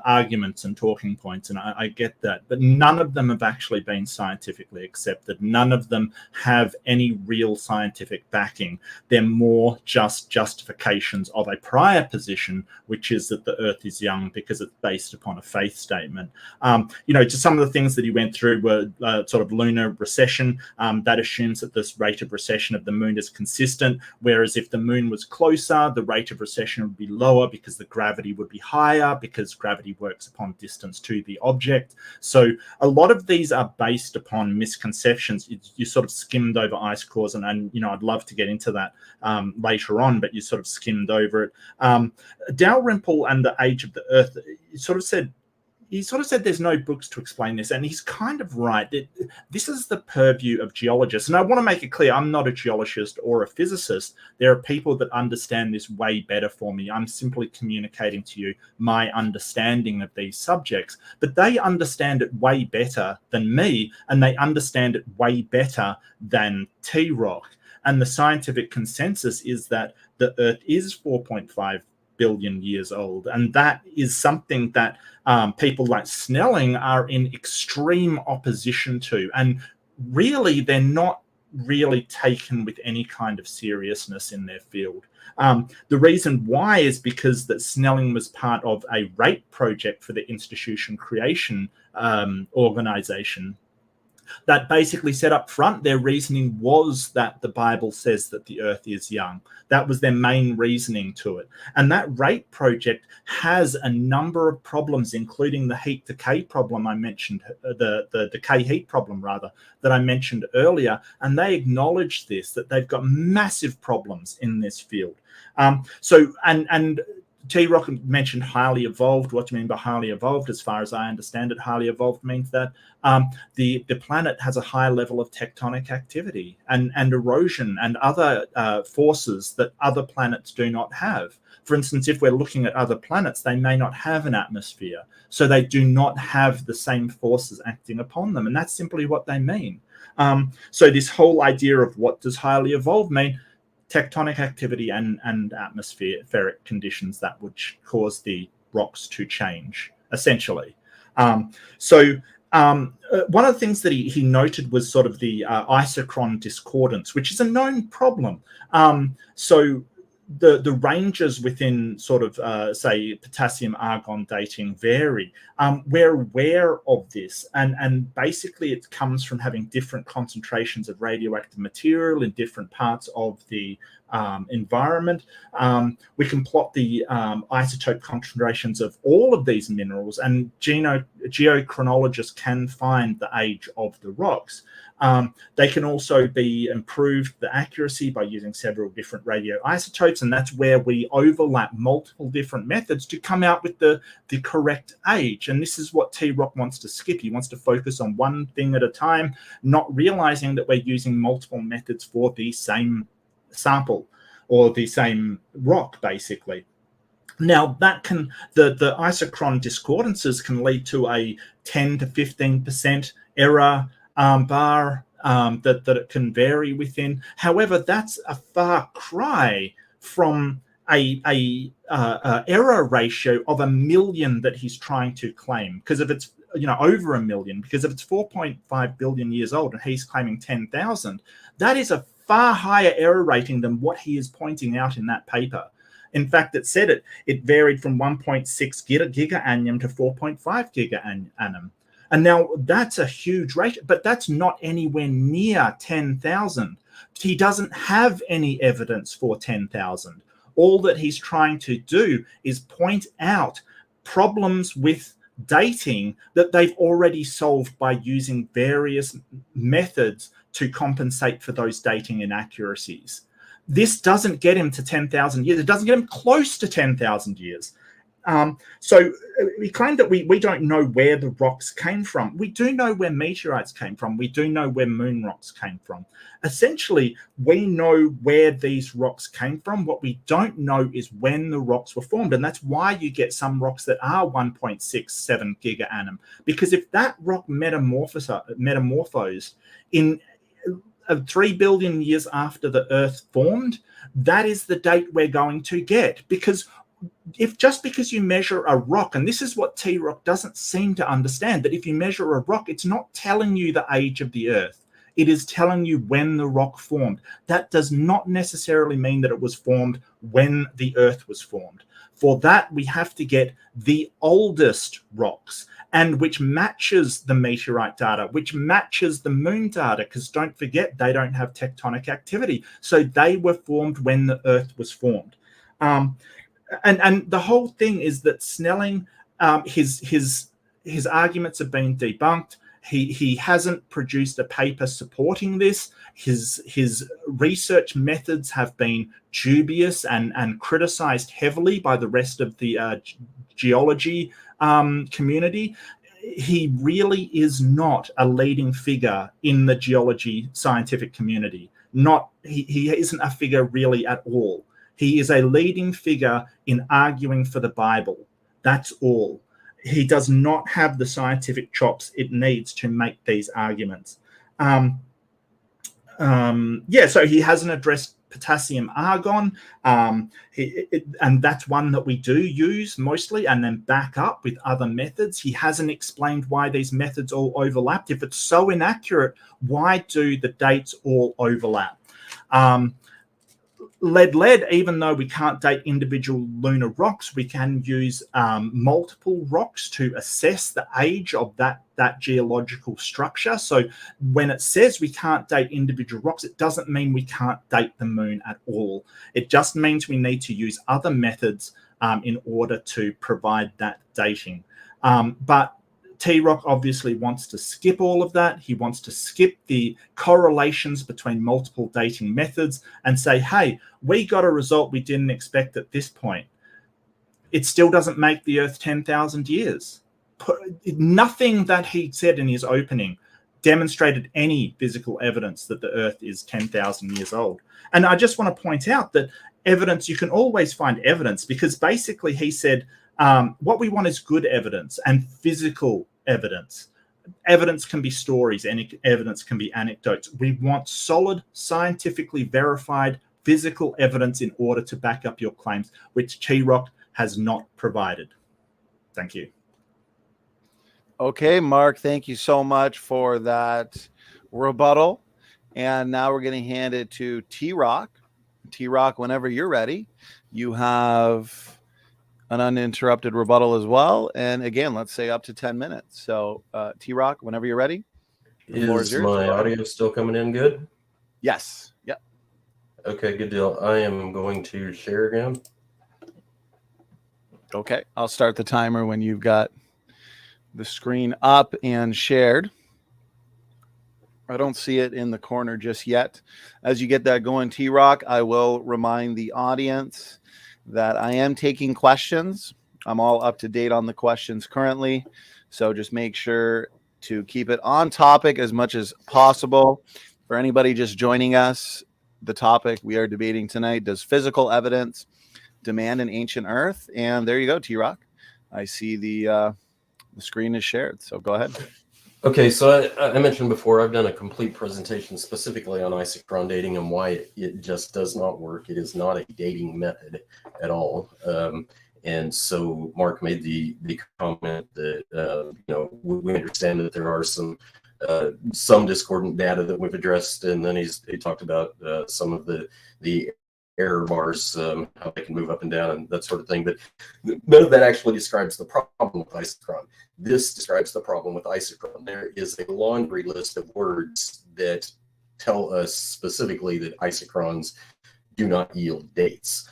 arguments and talking points, and I get that, but none of them have actually been scientifically accepted. None of them have any real scientific backing. They're more just justifications of a prior position, which is that the Earth is young because it's based upon a faith statement. Just some of the things that he went through were sort of lunar recession. That assumes that this rate of recession of the moon is consistent, whereas if the moon was closer, the rate of recession would be lower because the gravity would be higher, because gravity works upon distance to the object. So a lot of these are based upon misconceptions. You sort of skimmed over ice cores, and I'd love to get into that later on, but you sort of skimmed over it. Dalrymple and the Age of the Earth, he sort of said there's no books to explain this, and he's kind of right. This is the purview of geologists, and I want to make it clear, I'm not a geologist or a physicist. There are people that understand this way better for me. I'm simply communicating to you my understanding of these subjects, but they understand it way better than me, and they understand it way better than TRock. And the scientific consensus is that the Earth is 4.5 billion years old, and that is something that people like Snelling are in extreme opposition to, and really they're not really taken with any kind of seriousness in their field. The reason why is because that Snelling was part of a rate project for the Institution Creation organization that basically said up front their reasoning was that the Bible says that the Earth is young. That was their main reasoning to it. And that rate project has a number of problems, including the heat decay problem I mentioned, the decay heat problem rather, that I mentioned earlier. And they acknowledge this, that they've got massive problems in this field. And TRock mentioned highly evolved. What do you mean by highly evolved? As far as I understand it, highly evolved means that the planet has a high level of tectonic activity and erosion and other forces that other planets do not have. For instance, if we're looking at other planets, they may not have an atmosphere, so they do not have the same forces acting upon them, and that's simply what they mean. So this whole idea of what does highly evolved mean? Tectonic activity and atmospheric conditions that would cause the rocks to change, essentially. One of the things that he noted was sort of the isochron discordance, which is a known problem. So the ranges within sort of, say, potassium argon dating vary. We're aware of this, and basically it comes from having different concentrations of radioactive material in different parts of the environment. We can plot the isotope concentrations of all of these minerals, and geochronologists can find the age of the rocks. They can also be improved, the accuracy, by using several different radioisotopes, and that's where we overlap multiple different methods to come out with the correct age. And this is what TRock wants to skip. He wants to focus on one thing at a time, not realizing that we're using multiple methods for the same sample or the same rock, basically. Now, that can, the isochron discordances can lead to a 10 to 15% error bar that it can vary within. However, that's a far cry from a error ratio of 1 million that he's trying to claim, because if it's over 1 million, because if it's 4.5 billion years old and he's claiming 10,000, that is a far higher error rating than what he is pointing out in that paper. In fact, it said it varied from 1.6 gigaannum to 4.5 gigaannum. And now that's a huge ratio, but that's not anywhere near 10,000. He doesn't have any evidence for 10,000. All that he's trying to do is point out problems with dating that they've already solved by using various methods to compensate for those dating inaccuracies. This doesn't get him to 10,000 years. It doesn't get him close to 10,000 years. So we claim that we don't know where the rocks came from. We do know where meteorites came from. We do know where moon rocks came from. Essentially, we know where these rocks came from. What we don't know is when the rocks were formed. And that's why you get some rocks that are 1.67 gigaannum. Because if that rock metamorphosed in 3 billion years after the Earth formed, that is the date we're going to get. Because just because you measure a rock, and this is what TRock doesn't seem to understand, that if you measure a rock, it's not telling you the age of the Earth. It is telling you when the rock formed. That does not necessarily mean that it was formed when the Earth was formed. For that, we have to get the oldest rocks, and which matches the meteorite data, which matches the moon data, because don't forget, they don't have tectonic activity. So they were formed when the Earth was formed. And the whole thing is that Snelling, his arguments have been debunked. He hasn't produced a paper supporting this. His research methods have been dubious and criticized heavily by the rest of the geology community. He really is not a leading figure in the geology scientific community. He isn't a figure really at all. He is a leading figure in arguing for the Bible. That's all. He does not have the scientific chops it needs to make these arguments. So he hasn't addressed potassium argon, and that's one that we do use mostly and then back up with other methods. He hasn't explained why these methods all overlapped. If it's so inaccurate, why do the dates all overlap? Lead, even though we can't date individual lunar rocks, we can use multiple rocks to assess the age of that geological structure. So when it says we can't date individual rocks, it doesn't mean we can't date the moon at all. It just means we need to use other methods in order to provide that dating. But TRock obviously wants to skip all of that. He wants to skip the correlations between multiple dating methods and say, hey, we got a result we didn't expect at this point. It still doesn't make the Earth 10,000 years. Nothing that he said in his opening demonstrated any physical evidence that the Earth is 10,000 years old. And I just want to point out that evidence, you can always find evidence, because basically he said, what we want is good evidence and physical evidence. Evidence can be stories, and evidence can be anecdotes. We want solid, scientifically verified physical evidence in order to back up your claims, which TRock has not provided. Thank you. Okay, Mark, thank you so much for that rebuttal. And now we're going to hand it to TRock. TRock, whenever you're ready, you have an uninterrupted rebuttal as well. And again, let's say up to 10 minutes. So TRock, whenever you're ready. Is my audio still coming in good? Yes. Yep. Okay, good deal. I am going to share again. Okay, I'll start the timer when you've got the screen up and shared. I don't see it in the corner just yet. As you get that going, TRock, I will remind the audience that I am taking questions. I'm all up to date on the questions currently. So just make sure to keep it on topic as much as possible. For anybody just joining us, the topic we are debating tonight, does physical evidence demand an ancient Earth? And there you go, TRock. I see the screen is shared. So go ahead. Okay, so I mentioned before, I've done a complete presentation specifically on isochron dating and why it just does not work. It is not a dating method at all. And so Mark made the comment that we understand that there are some discordant data that we've addressed, and then he talked about some of the error bars, how they can move up and down and that sort of thing. But none of that actually describes the problem with isochron. This describes the problem with isochron. There is a laundry list of words that tell us specifically that isochrons do not yield dates.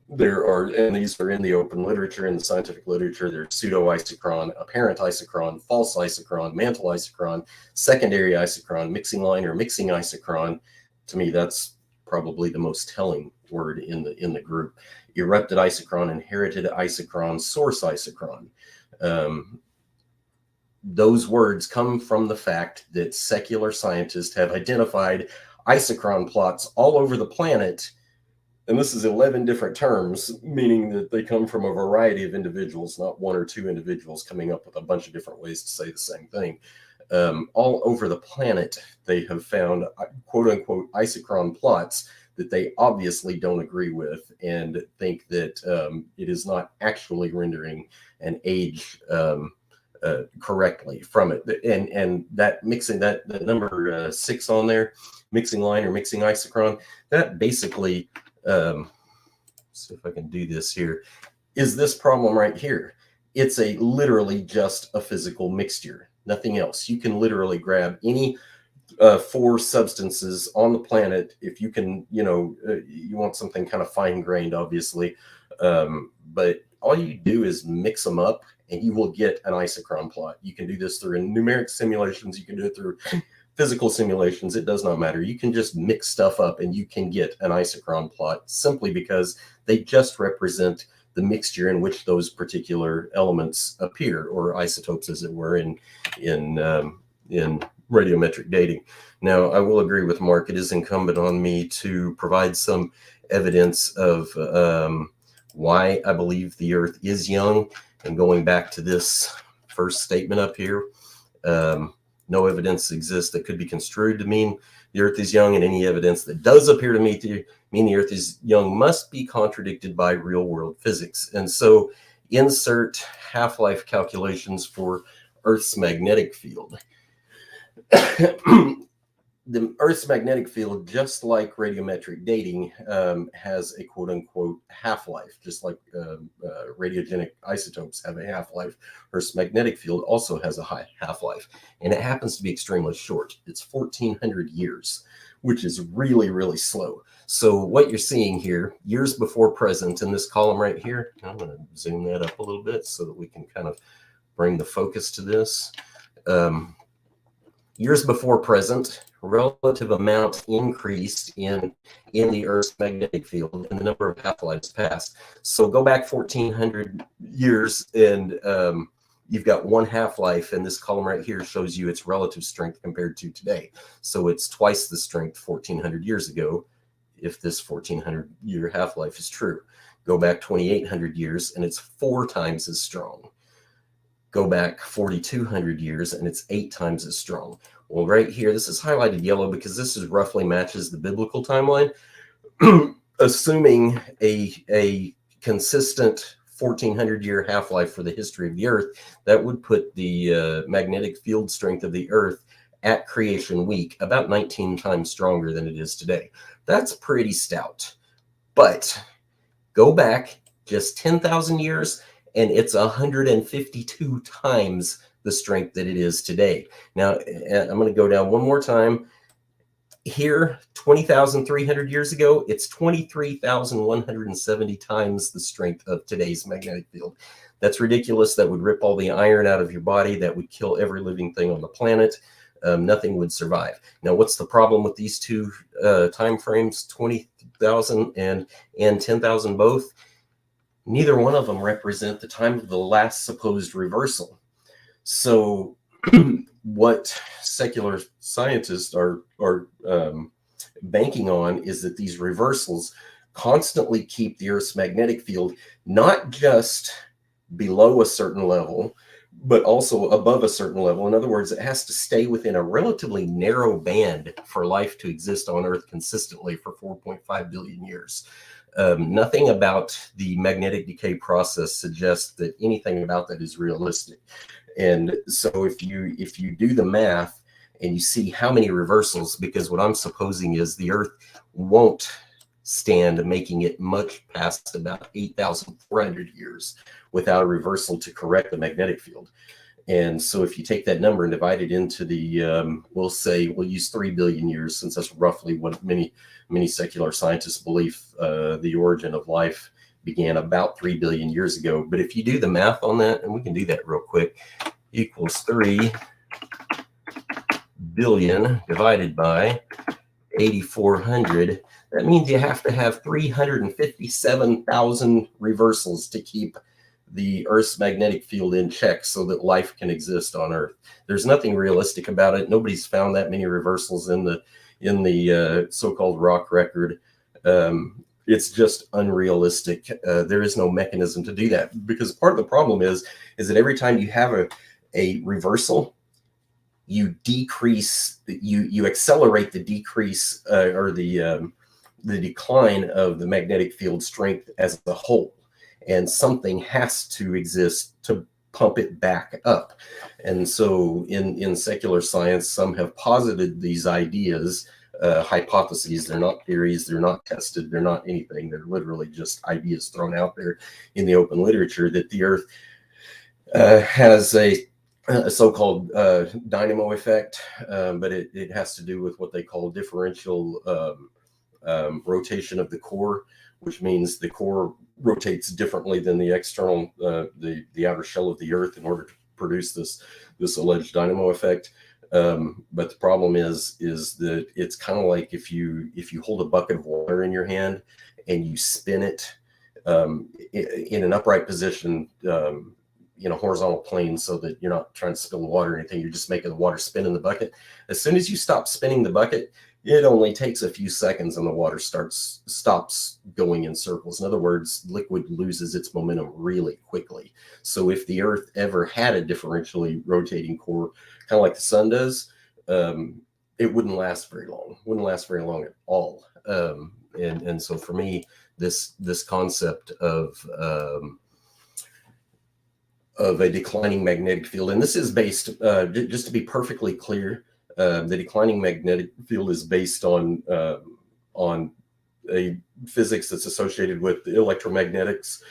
There are, and these are in the open literature, in the scientific literature, there's pseudo-isochron, apparent isochron, false isochron, mantle isochron, secondary isochron, mixing line or mixing isochron. To me, that's probably the most telling word in the group. Erupted isochron, inherited isochron, source isochron. Those words come from the fact that secular scientists have identified isochron plots all over the planet. And this is 11 different terms, meaning that they come from a variety of individuals, not one or two individuals coming up with a bunch of different ways to say the same thing. All over the planet, they have found quote unquote isochron plots that they obviously don't agree with and think that it is not actually rendering an age correctly from it. And that mixing, that number 6 on there, mixing line or mixing isochron, that basically, see if I can do this here, is this problem right here. It's literally just a physical mixture, nothing else. You can literally grab any 4 substances on the planet. If you can, you want something kind of fine grained, obviously, but all you do is mix them up and you will get an isochron plot. You can do this through numeric simulations. You can do it through physical simulations. It does not matter. You can just mix stuff up and you can get an isochron plot simply because they just represent the mixture in which those particular elements appear, or isotopes, as it were, in radiometric dating. Now, I will agree with Mark. It is incumbent on me to provide some evidence of why I believe the Earth is young. And going back to this first statement up here, no evidence exists that could be construed to mean the Earth is young, and any evidence that does appear to me to mean the Earth is young must be contradicted by real-world physics. And so insert half-life calculations for Earth's magnetic field. The Earth's magnetic field, just like radiometric dating, has a quote-unquote half-life, just like radiogenic isotopes have a half-life. Earth's magnetic field also has a high half-life, and it happens to be extremely short. It's 1,400 years, which is really, really slow. So what you're seeing here, years before present, in this column right here, I'm going to zoom that up a little bit so that we can kind of bring the focus to this. Years before present, relative amount increased in the Earth's magnetic field and the number of half-lives passed. So go back 1,400 years and you've got 1 half-life, and this column right here shows you its relative strength compared to today. So it's twice the strength 1,400 years ago, if this 1,400-year half-life is true. Go back 2,800 years and it's 4 times as strong. Go back 4,200 years and it's 8 times as strong. Well, right here, this is highlighted yellow because this is roughly matches the biblical timeline. Assuming a consistent 1,400-year half-life for the history of the Earth, that would put the magnetic field strength of the Earth at creation week about 19 times stronger than it is today. That's pretty stout. But go back just 10,000 years, and it's 152 times the strength that it is today. Now, I'm going to go down one more time. Here, 20,300 years ago, it's 23,170 times the strength of today's magnetic field. That's ridiculous. That would rip all the iron out of your body. That would kill every living thing on the planet. nothing would survive. Now, what's the problem with these two time frames, 20,000 and 10,000 both? Neither one of them represent the time of the last supposed reversal. So what secular scientists are banking on is that these reversals constantly keep the Earth's magnetic field not just below a certain level, but also above a certain level. In other words, it has to stay within a relatively narrow band for life to exist on Earth consistently for 4.5 billion years. Nothing about the magnetic decay process suggests that anything about that is realistic. And so if you do the math and you see how many reversals, because what I'm supposing is the Earth won't stand making it much past about 8,400 years without a reversal to correct the magnetic field. And so if you take that number and divide it into the, we'll use 3 billion years, since that's roughly what many secular scientists believe the origin of life began about 3 billion years ago. But if you do the math on that, and we can do that real quick, equals 3 billion divided by 8,400. That means you have to have 357,000 reversals to keep the Earth's magnetic field in check so that life can exist on Earth. There's nothing realistic about it. Nobody's found that many reversals in the so-called rock record. It's just unrealistic. There is no mechanism to do that, because part of the problem is that every time you have a reversal, you decrease, you accelerate the decrease or the decline of the magnetic field strength as a whole, and something has to exist to pump it back up. And so in secular science, some have posited these ideas, hypotheses. They're not theories, they're not tested, they're not anything. They're literally just ideas thrown out there in the open literature, that the Earth has a so-called dynamo effect, but it has to do with what they call differential rotation of the core, which means the core rotates differently than the external, the outer shell of the Earth, in order to produce this alleged dynamo effect. But the problem is that it's kind of like if you hold a bucket of water in your hand and you spin it in an upright position, in a horizontal plane, so that you're not trying to spill the water or anything. You're just making the water spin in the bucket. As soon as you stop spinning the bucket, it only takes a few seconds and the water stops going in circles. In other words, liquid loses its momentum really quickly. So if the Earth ever had a differentially rotating core, kind of like the sun does, it wouldn't last very long. Wouldn't last very long at all. And so for me, this concept of a declining magnetic field, and this is based, just to be perfectly clear, the declining magnetic field is based on a physics that's associated with electromagnetics.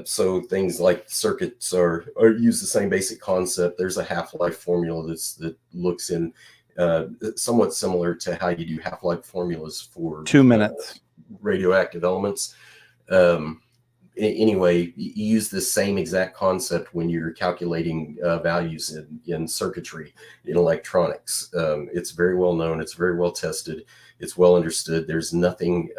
So things like circuits are use the same basic concept. There's a half-life formula that looks in somewhat similar to how you do half-life formulas for 2 minutes radioactive elements. Anyway, you use the same exact concept when you're calculating values in circuitry, in electronics. It's very well known. It's very well tested. It's well understood. There's nothing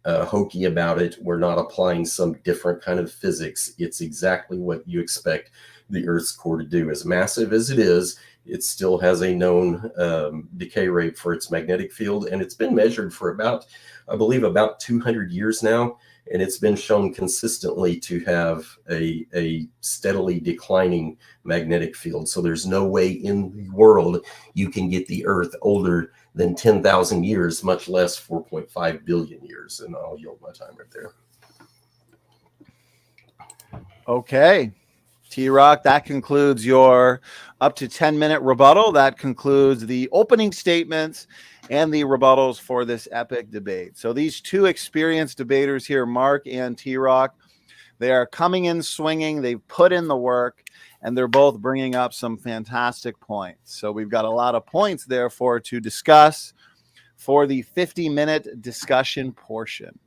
hokey about it. We're not applying some different kind of physics. It's exactly what you expect the Earth's core to do. As massive as it is, it still has a known decay rate for its magnetic field, and it's been measured for about, I believe, about 200 years now. And it's been shown consistently to have a steadily declining magnetic field. So there's no way in the world you can get the Earth older than 10,000 years, much less 4.5 billion years. And I'll yield my time right there. Okay. TRock, that concludes your up to 10-minute rebuttal. That concludes the opening statements and the rebuttals for this epic debate. So these two experienced debaters here, Mark and TRock, they are coming in swinging. They've put in the work, and they're both bringing up some fantastic points. So we've got a lot of points, therefore, to discuss for the 50-minute discussion portion.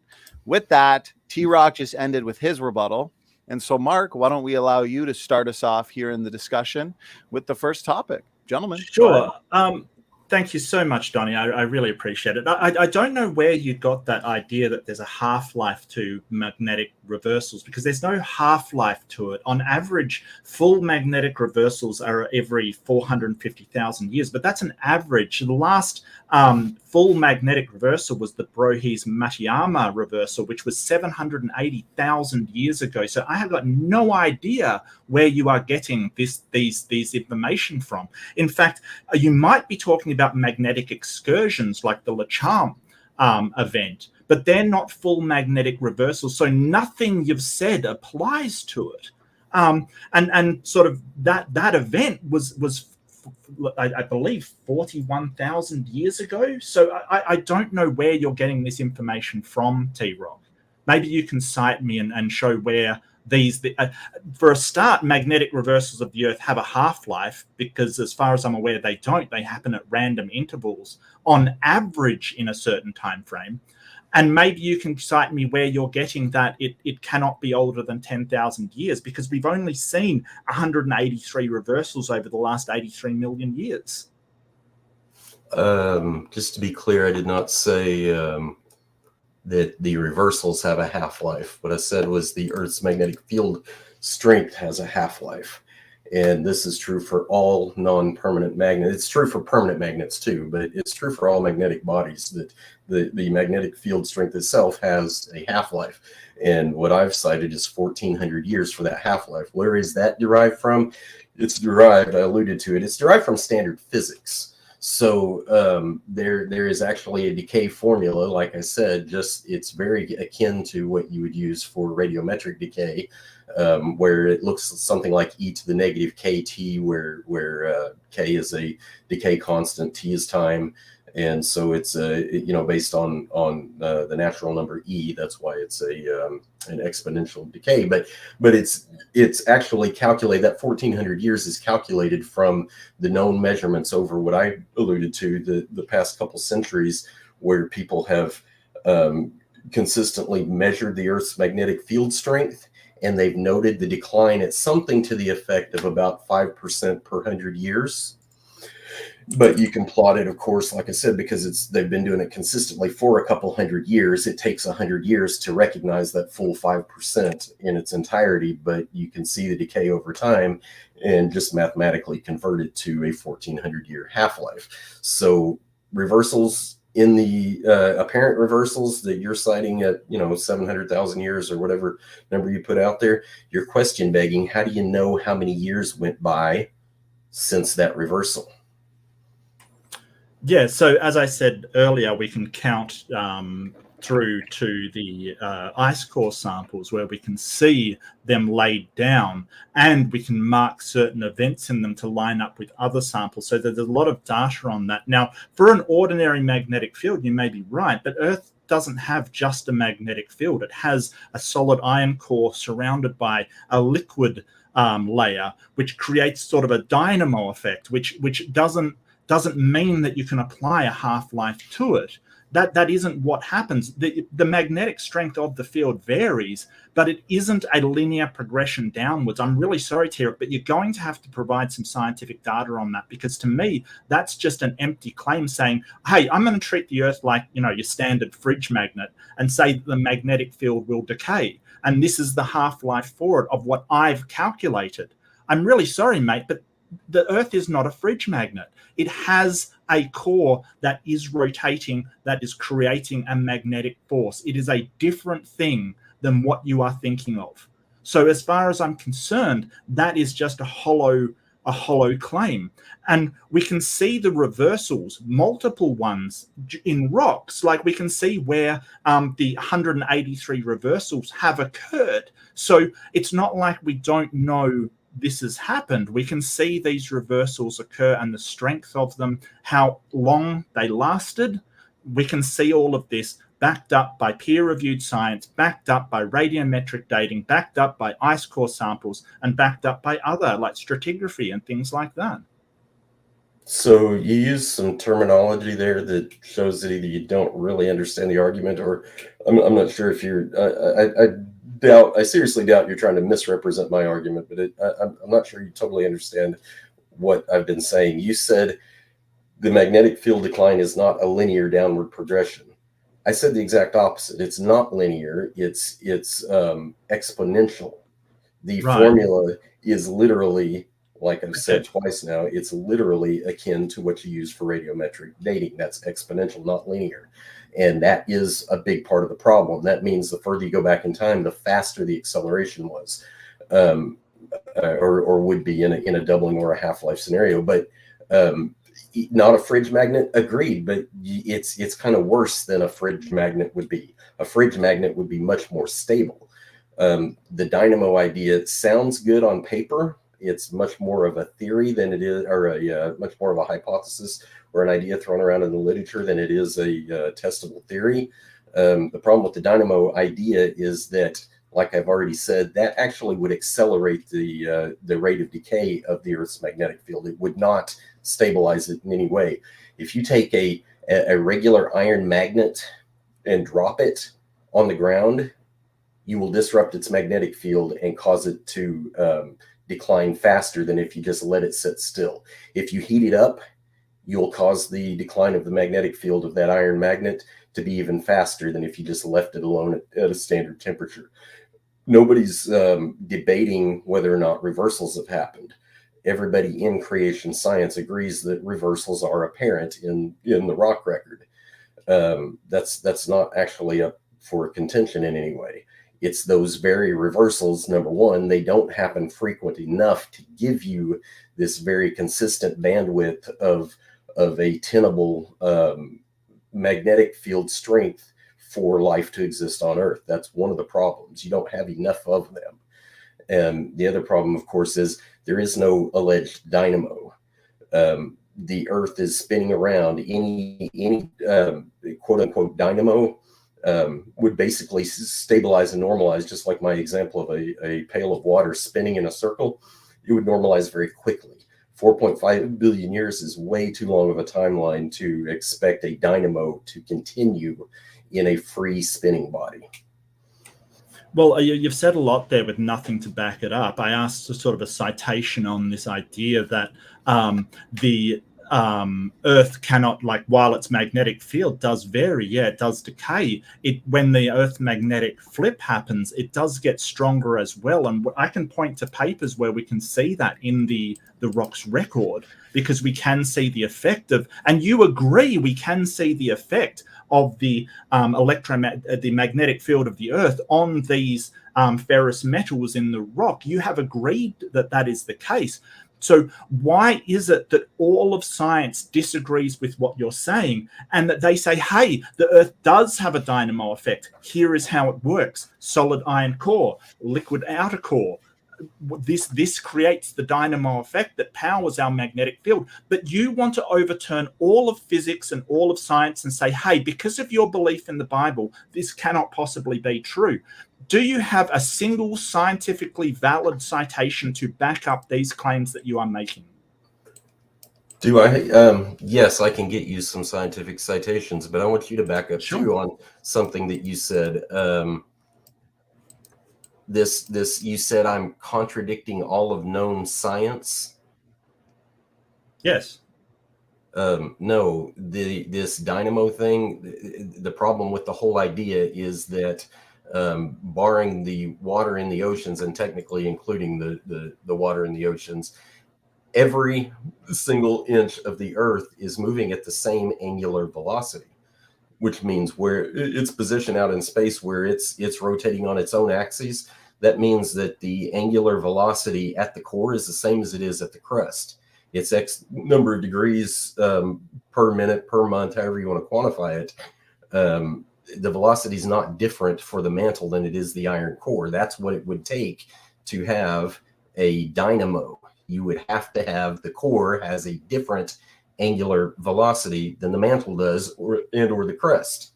With that, TRock just ended with his rebuttal. And so, Mark, why don't we allow you to start us off here in the discussion with the first topic? Gentlemen, go ahead. Sure. Thank you so much, Donnie. I really appreciate it. I don't know where you got that idea that there's a half-life to magnetic reversals, because there's no half-life to it. On average, full magnetic reversals are every 450,000 years, but that's an average. The last full magnetic reversal was the Brohi's Matayama reversal, which was 780,000 years ago. So I have got no idea where you are getting these information from. In fact, you might be talking about magnetic excursions like the Lacham event, but they're not full magnetic reversals. So nothing you've said applies to it. And sort of that event was I believe 41,000 years ago. So I don't know where you're getting this information from, TRock. Maybe you can cite me and show where for a start, magnetic reversals of the Earth have a half-life, because as far as I'm aware, they don't. They happen at random intervals, on average in a certain time frame. And maybe you can cite me where you're getting that it cannot be older than 10,000 years, because we've only seen 183 reversals over the last 83 million years. Just to be clear, I did not say that the reversals have a half-life. What I said was the Earth's magnetic field strength has a half-life. And this is true for all non-permanent magnets. It's true for permanent magnets too, but it's true for all magnetic bodies that the magnetic field strength itself has a half-life. And what I've cited is 1,400 years for that half-life. Where is that derived from? It's derived, I alluded to it, it's derived from standard physics. So there is actually a decay formula, like I said, it's very akin to what you would use for radiometric decay, where it looks something like e to the negative kt, where k is a decay constant, t is time, and so it's based on the natural number e. That's why it's an exponential decay. But it's actually calculated. That 1,400 years is calculated from the known measurements over what I alluded to the past couple centuries, where people have consistently measured the Earth's magnetic field strength, and they've noted the decline at something to the effect of about 5% per 100 years. But you can plot it, of course, like I said, because they've been doing it consistently for a couple hundred years. It takes 100 years to recognize that full 5% in its entirety, but you can see the decay over time and just mathematically convert it to a 1,400-year half-life. So reversals in the apparent reversals that you're citing at 700,000 years or whatever number you put out there, you're question begging. How do you know how many years went by since that reversal? Yeah, so as I said earlier, we can count through to the ice core samples, where we can see them laid down, and we can mark certain events in them to line up with other samples. So there's a lot of data on that. Now, for an ordinary magnetic field, you may be right, but Earth doesn't have just a magnetic field. It has a solid iron core surrounded by a liquid layer, which creates sort of a dynamo effect, which doesn't mean that you can apply a half-life to it. That isn't what happens. The magnetic strength of the field varies, but it isn't a linear progression downwards. I'm really sorry, TRock, but you're going to have to provide some scientific data on that, because to me, that's just an empty claim saying, hey, I'm going to treat the Earth like, your standard fridge magnet and say that the magnetic field will decay. And this is the half-life for it of what I've calculated. I'm really sorry, mate, but the Earth is not a fridge magnet. It has a core that is rotating, that is creating a magnetic force. It is a different thing than what you are thinking of. So as far as I'm concerned, that is just a hollow claim. And we can see the reversals, multiple ones in rocks. Like we can see where the 183 reversals have occurred. So it's not like we don't know this has happened. We can see these reversals occur and the strength of them, how long they lasted. We can see all of this backed up by peer-reviewed science, backed up by radiometric dating, backed up by ice core samples, and backed up by other like stratigraphy and things like that. So you use some terminology there that shows that either you don't really understand the argument, or I'm not sure if you're I seriously doubt you're trying to misrepresent my argument, but I'm not sure you totally understand what I've been saying. You said the magnetic field decline is not a linear downward progression. I said the exact opposite. It's not linear. It's exponential. The formula is literally, like I've said twice now, it's literally akin to what you use for radiometric dating. That's exponential, not linear. And that is a big part of the problem. That means the further you go back in time, the faster the acceleration was, or would be in a doubling or a half-life scenario. But not a fridge magnet, agreed, but it's kind of worse than a fridge magnet would be. A fridge magnet would be much more stable. The dynamo idea sounds good on paper. It's much more of a theory than it is, or much more of a hypothesis or an idea thrown around in the literature than it is a testable theory. The problem with the dynamo idea is that, like I've already said, that actually would accelerate the rate of decay of the Earth's magnetic field. It would not stabilize it in any way. If you take a regular iron magnet and drop it on the ground, you will disrupt its magnetic field and cause it to decline faster than if you just let it sit still. If you heat it up, you'll cause the decline of the magnetic field of that iron magnet to be even faster than if you just left it alone at a standard temperature. Nobody's debating whether or not reversals have happened. Everybody in creation science agrees that reversals are apparent in the rock record. That's not actually up for contention in any way. It's those very reversals. Number one, they don't happen frequent enough to give you this very consistent bandwidth of a tenable magnetic field strength for life to exist on Earth. That's one of the problems. You don't have enough of them. And the other problem, of course, is there is no alleged dynamo. The Earth is spinning around. Any quote unquote dynamo would basically stabilize and normalize, just like my example of a pail of water spinning in a circle. It would normalize very quickly. 4.5 billion years is way too long of a timeline to expect a dynamo to continue in a free spinning body. Well, you've said a lot there with nothing to back it up. I asked sort of a citation on this idea that the Earth cannot, like, while its magnetic field does vary, it does decay. When the Earth magnetic flip happens, it does get stronger as well. And I can point to papers where we can see that in the rock's record, because we can see the effect of, and you agree, we can see the effect of the the magnetic field of the Earth on these ferrous metals in the rock. You have agreed that that is the case. So why is it that all of science disagrees with what you're saying, and that they say, hey, the Earth does have a dynamo effect. Here is how it works. Solid iron core, liquid outer core. This creates the dynamo effect that powers our magnetic field. But you want to overturn all of physics and all of science and say, hey, because of your belief in the Bible, this cannot possibly be true. Do you have a single scientifically valid citation to back up these claims that you are making? Do I? Yes, I can get you some scientific citations, but I want you to back up too on something that you said. You said I'm contradicting all of known science. Yes. No, this dynamo thing, the problem with the whole idea is that barring the water in the oceans, and technically including the water in the oceans, every single inch of the Earth is moving at the same angular velocity, which means where its position out in space, where it's rotating on its own axis, that means that the angular velocity at the core is the same as it is at the crust. It's X number of degrees per minute, per month, however you want to quantify it. The velocity is not different for the mantle than it is the iron core. That's what it would take to have a dynamo. You would have to have the core has a different angular velocity than the mantle does, or the crust.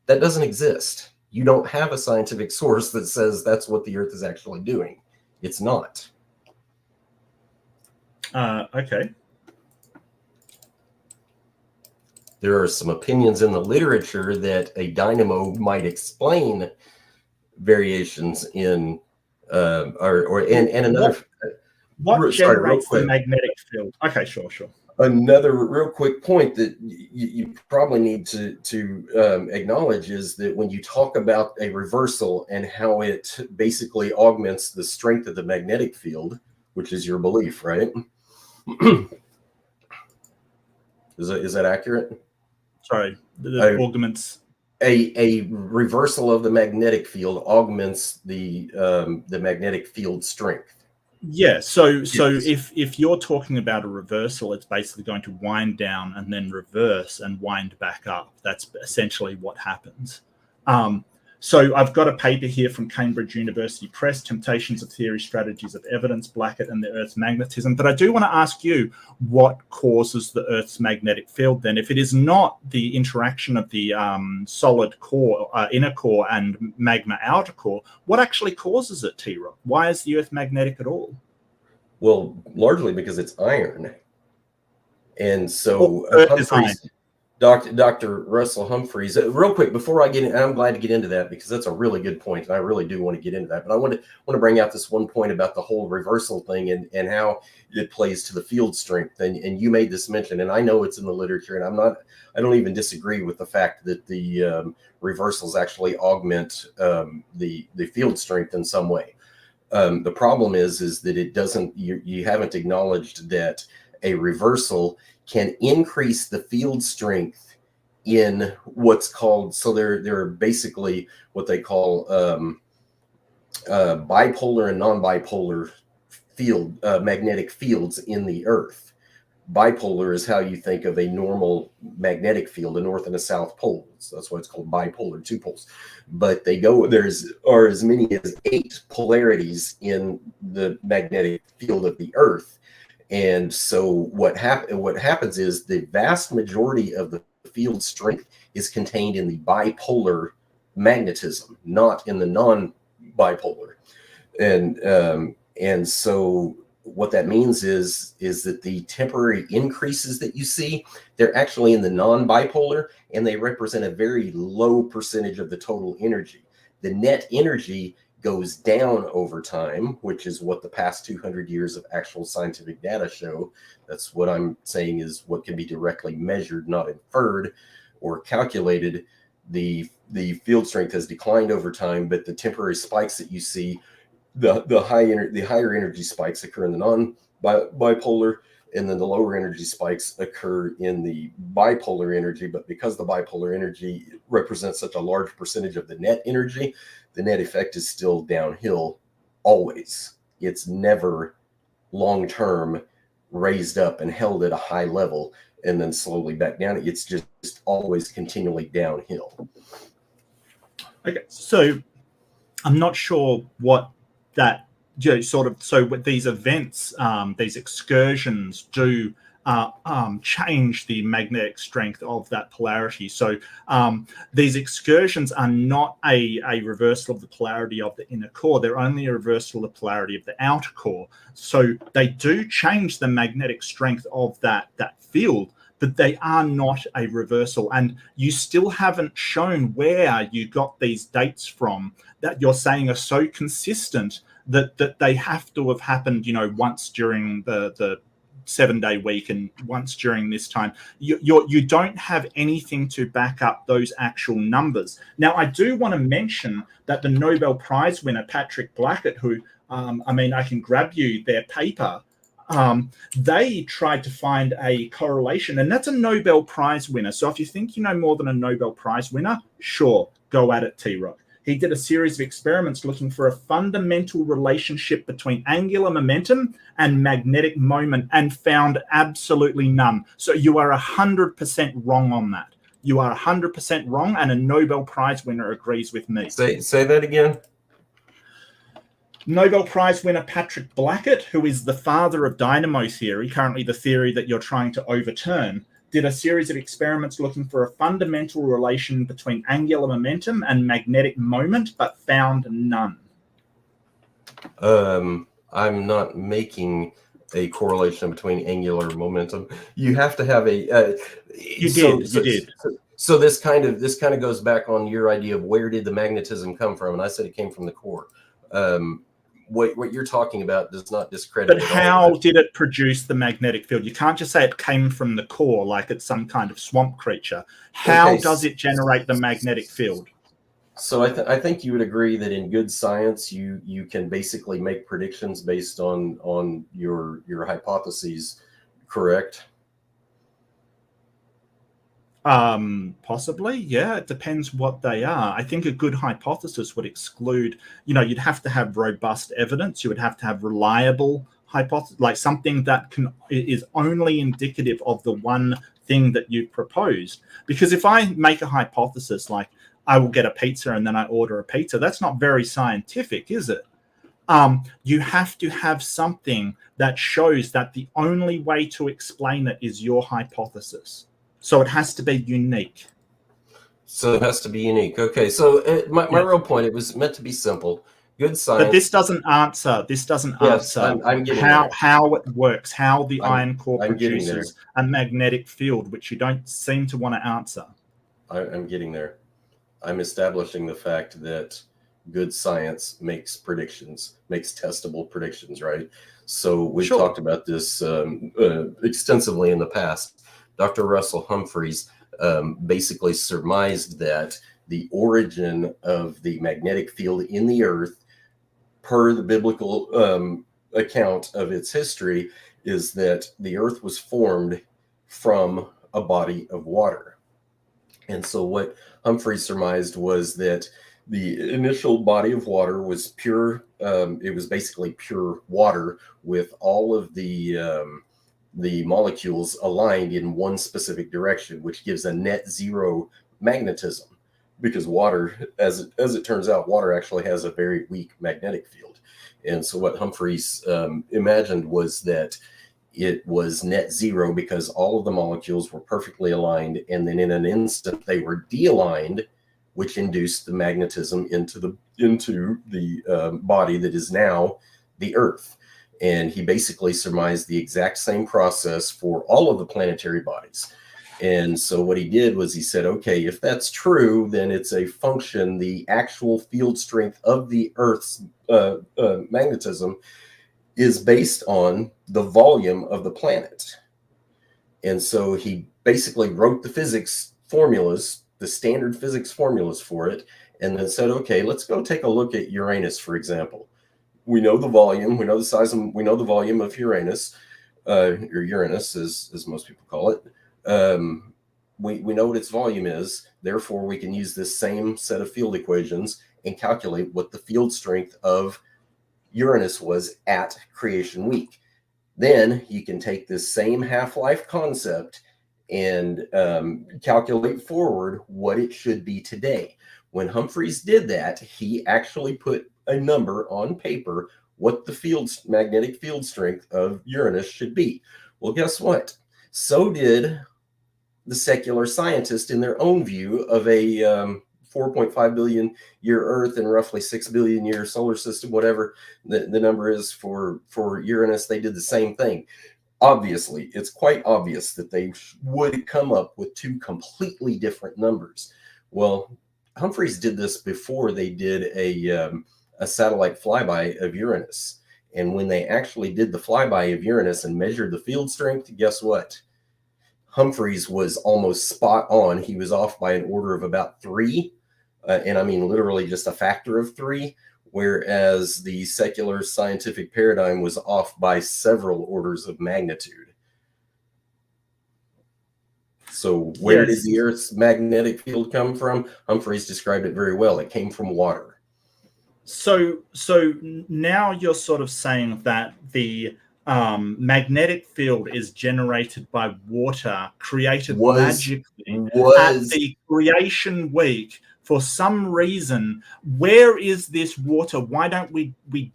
That doesn't exist. You don't have a scientific source that says that's what the Earth is actually doing. It's not. Okay. There are some opinions in the literature that a dynamo might explain variations in, and another. What Sorry, real generates the quick. magnetic field? Okay, sure. Another real quick point that you probably need to acknowledge is that when you talk about a reversal and how it basically augments the strength of the magnetic field, which is your belief, right? Is that accurate? Sorry, the augments. A reversal of the magnetic field augments the magnetic field strength. Yeah, so Yes. if you're talking about a reversal, it's basically going to wind down and then reverse and wind back up. That's essentially what happens. So I've got a paper here from Cambridge University Press, Temptations of Theory, Strategies of Evidence, Blackett and the Earth's Magnetism. But I do want to ask you, what causes the Earth's magnetic field then? If it is not the interaction of the solid core, inner core, and magma outer core, what actually causes it, TRock? Why is the Earth magnetic at all? Well, largely because it's iron. And so Earth is iron. Dr. Russell Humphreys, real quick before I get in, I'm glad to get into that because that's a really good point, and I really do want to get into that. But I want to bring out this one point about the whole reversal thing and how it plays to the field strength. And you made this mention, and I know it's in the literature, and I don't even disagree with the fact that the reversals actually augment the field strength in some way. The problem is that it doesn't. You haven't acknowledged that a reversal can increase the field strength in what's called, so they're basically what they call bipolar and non-bipolar field magnetic fields in the Earth. Bipolar is how you think of a normal magnetic field, a north and a south pole. So that's why it's called bipolar, 2 poles. But there's as many as 8 polarities in the magnetic field of the Earth. And so what happens is the vast majority of the field strength is contained in the bipolar magnetism, not in the non-bipolar. And so what that means is that the temporary increases that you see, they're actually in the non-bipolar, and they represent a very low percentage of the total energy. The net energy goes down over time, which is what the past 200 years of actual scientific data show. That's what I'm saying is what can be directly measured, not inferred or calculated. The field strength has declined over time, but the temporary spikes that you see, the higher energy spikes occur in the non-bipolar, and then the lower energy spikes occur in the bipolar energy. But because the bipolar energy represents such a large percentage of the net energy, the net effect is still downhill always. It's never long-term raised up and held at a high level and then slowly back down. It's just always continually downhill. Okay, so I'm not sure what that so with these events, these excursions do change the magnetic strength of that polarity. So these excursions are not a reversal of the polarity of the inner core. They're only a reversal of the polarity of the outer core. So they do change the magnetic strength of that field, but they are not a reversal. And you still haven't shown where you got these dates from that you're saying are so consistent that they have to have happened, once during the 7-day week and once during this time. You don't have anything to back up those actual numbers. Now, I do want to mention that the Nobel Prize winner, Patrick Blackett, who, I can grab you their paper, they tried to find a correlation, and that's a Nobel Prize winner. So if you think you know more than a Nobel Prize winner, sure, go at it, TRock. He did a series of experiments looking for a fundamental relationship between angular momentum and magnetic moment and found absolutely none. So you are 100% wrong on that. You are 100% wrong, and a Nobel Prize winner agrees with me. Say that again. Nobel Prize winner Patrick Blackett, who is the father of dynamo theory, currently the theory that you're trying to overturn, did a series of experiments looking for a fundamental relation between angular momentum and magnetic moment, but found none. I'm not making a correlation between angular momentum. You have to have a. You did. So this kind of goes back on your idea of where did the magnetism come from, and I said it came from the core. what you're talking about does not discredit. But how did it produce the magnetic field? You can't just say it came from the core like it's some kind of swamp creature. How does it generate the magnetic field? So I think you would agree that in good science, you can basically make predictions based on your hypotheses, correct? Possibly, yeah. It depends what they are. I think a good hypothesis would exclude, you'd have to have robust evidence. You would have to have reliable hypothesis, like something that is only indicative of the one thing that you've proposed. Because if I make a hypothesis like I will get a pizza and then I order a pizza, that's not very scientific, is it? You have to have something that shows that the only way to explain it is your hypothesis. So it has to be unique. So it has to be unique. Okay. So my real point, it was meant to be simple. Good science. But this doesn't answer. I'm getting how it works, how the iron core I'm produces a magnetic field, which you don't seem to want to answer. I'm getting there. I'm establishing the fact that good science makes predictions, makes testable predictions, right? So we've talked about this extensively in the past. Dr. Russell Humphreys basically surmised that the origin of the magnetic field in the earth, per the biblical account of its history, is that the earth was formed from a body of water. And so what Humphreys surmised was that the initial body of water was pure. It was basically pure water with all of the molecules aligned in one specific direction, which gives a net zero magnetism, because water, as it turns out, water actually has a very weak magnetic field. And so what Humphreys imagined was that it was net zero because all of the molecules were perfectly aligned, and then in an instant they were de-aligned, which induced the magnetism into the body that is now the Earth. And he basically surmised the exact same process for all of the planetary bodies. And so what he did was he said, okay, if that's true, then it's a function, the actual field strength of the Earth's magnetism is based on the volume of the planet. And so he basically wrote the physics formulas, the standard physics formulas for it, and then said, okay, let's go take a look at Uranus, for example. We know the volume, we know the size, we know the volume of Uranus, or Uranus, as most people call it. We know what its volume is. Therefore, we can use this same set of field equations and calculate what the field strength of Uranus was at creation week. Then you can take this same half-life concept and calculate forward what it should be today. When Humphreys did that, he actually put a number on paper what the magnetic field strength of Uranus should be. Well, guess what? So did the secular scientists in their own view of a 4.5 billion year Earth and roughly 6 billion year solar system, whatever the number is for Uranus. They did the same thing. Obviously, it's quite obvious that they would come up with two completely different numbers. Well, Humphreys did this before they did a satellite flyby of Uranus. And when they actually did the flyby of Uranus and measured the field strength, guess what? Humphreys was almost spot on. He was off by an order of about 3. And I mean, literally just a factor of 3, whereas the secular scientific paradigm was off by several orders of magnitude. So where did the Earth's magnetic field come from? Humphreys described it very well. It came from water. So now you're sort of saying that the magnetic field is generated by water, created magically at the creation week. For some reason, where is this water? Why don't we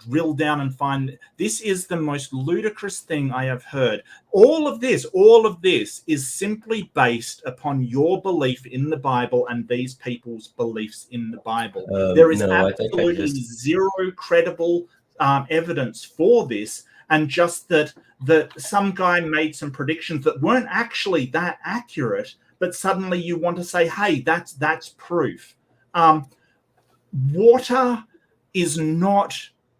drill down and find? This is the most ludicrous thing I have heard. All of this is simply based upon your belief in the Bible and these people's beliefs in the Bible. There is absolutely zero credible evidence for this, and just that some guy made some predictions that weren't actually that accurate, but suddenly you want to say, hey, that's proof. Water is not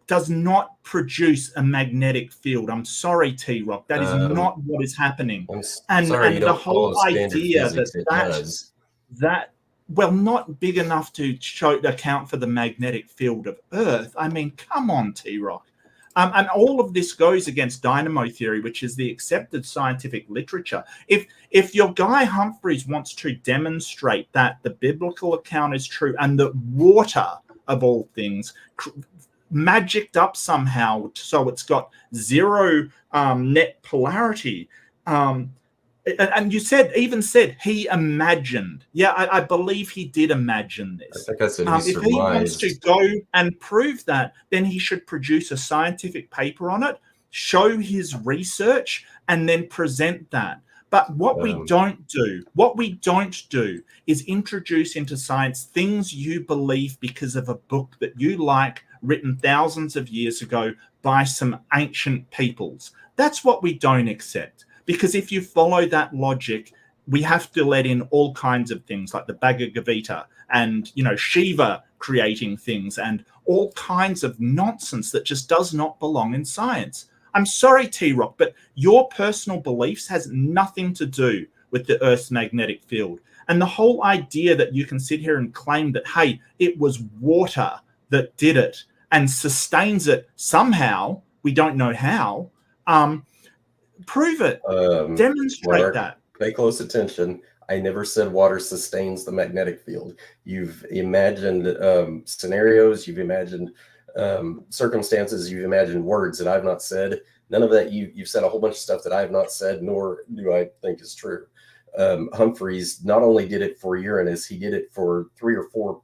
does not produce a magnetic field. I'm sorry, TRock. That is not what is happening. I'm sorry, you the don't whole follow standard idea physics. It does. that well, not big enough to account for the magnetic field of Earth. I mean, come on, TRock. And all of this goes against dynamo theory, which is the accepted scientific literature. If your guy Humphreys wants to demonstrate that the biblical account is true and that water, of all things, magicked up somehow so it's got zero net polarity, and you said he imagined. Yeah, I believe he did imagine this. I think I said if he wants to go and prove that, then he should produce a scientific paper on it, show his research, and then present that. But what we don't do is introduce into science things you believe because of a book that you like, written thousands of years ago by some ancient peoples. That's what we don't accept. Because if you follow that logic, we have to let in all kinds of things like the Bhagavad Gita and, Shiva creating things and all kinds of nonsense that just does not belong in science. I'm sorry, TRock, but your personal beliefs has nothing to do with the Earth's magnetic field. And the whole idea that you can sit here and claim that, hey, it was water that did it and sustains it somehow, we don't know how, prove it. Demonstrate that. Pay close attention. I never said water sustains the magnetic field. You've imagined scenarios. You've imagined circumstances. You've imagined words that I've not said. None of that. You've said a whole bunch of stuff that I have not said, nor do I think is true. Humphreys not only did it for Uranus, he did it for 3 or 4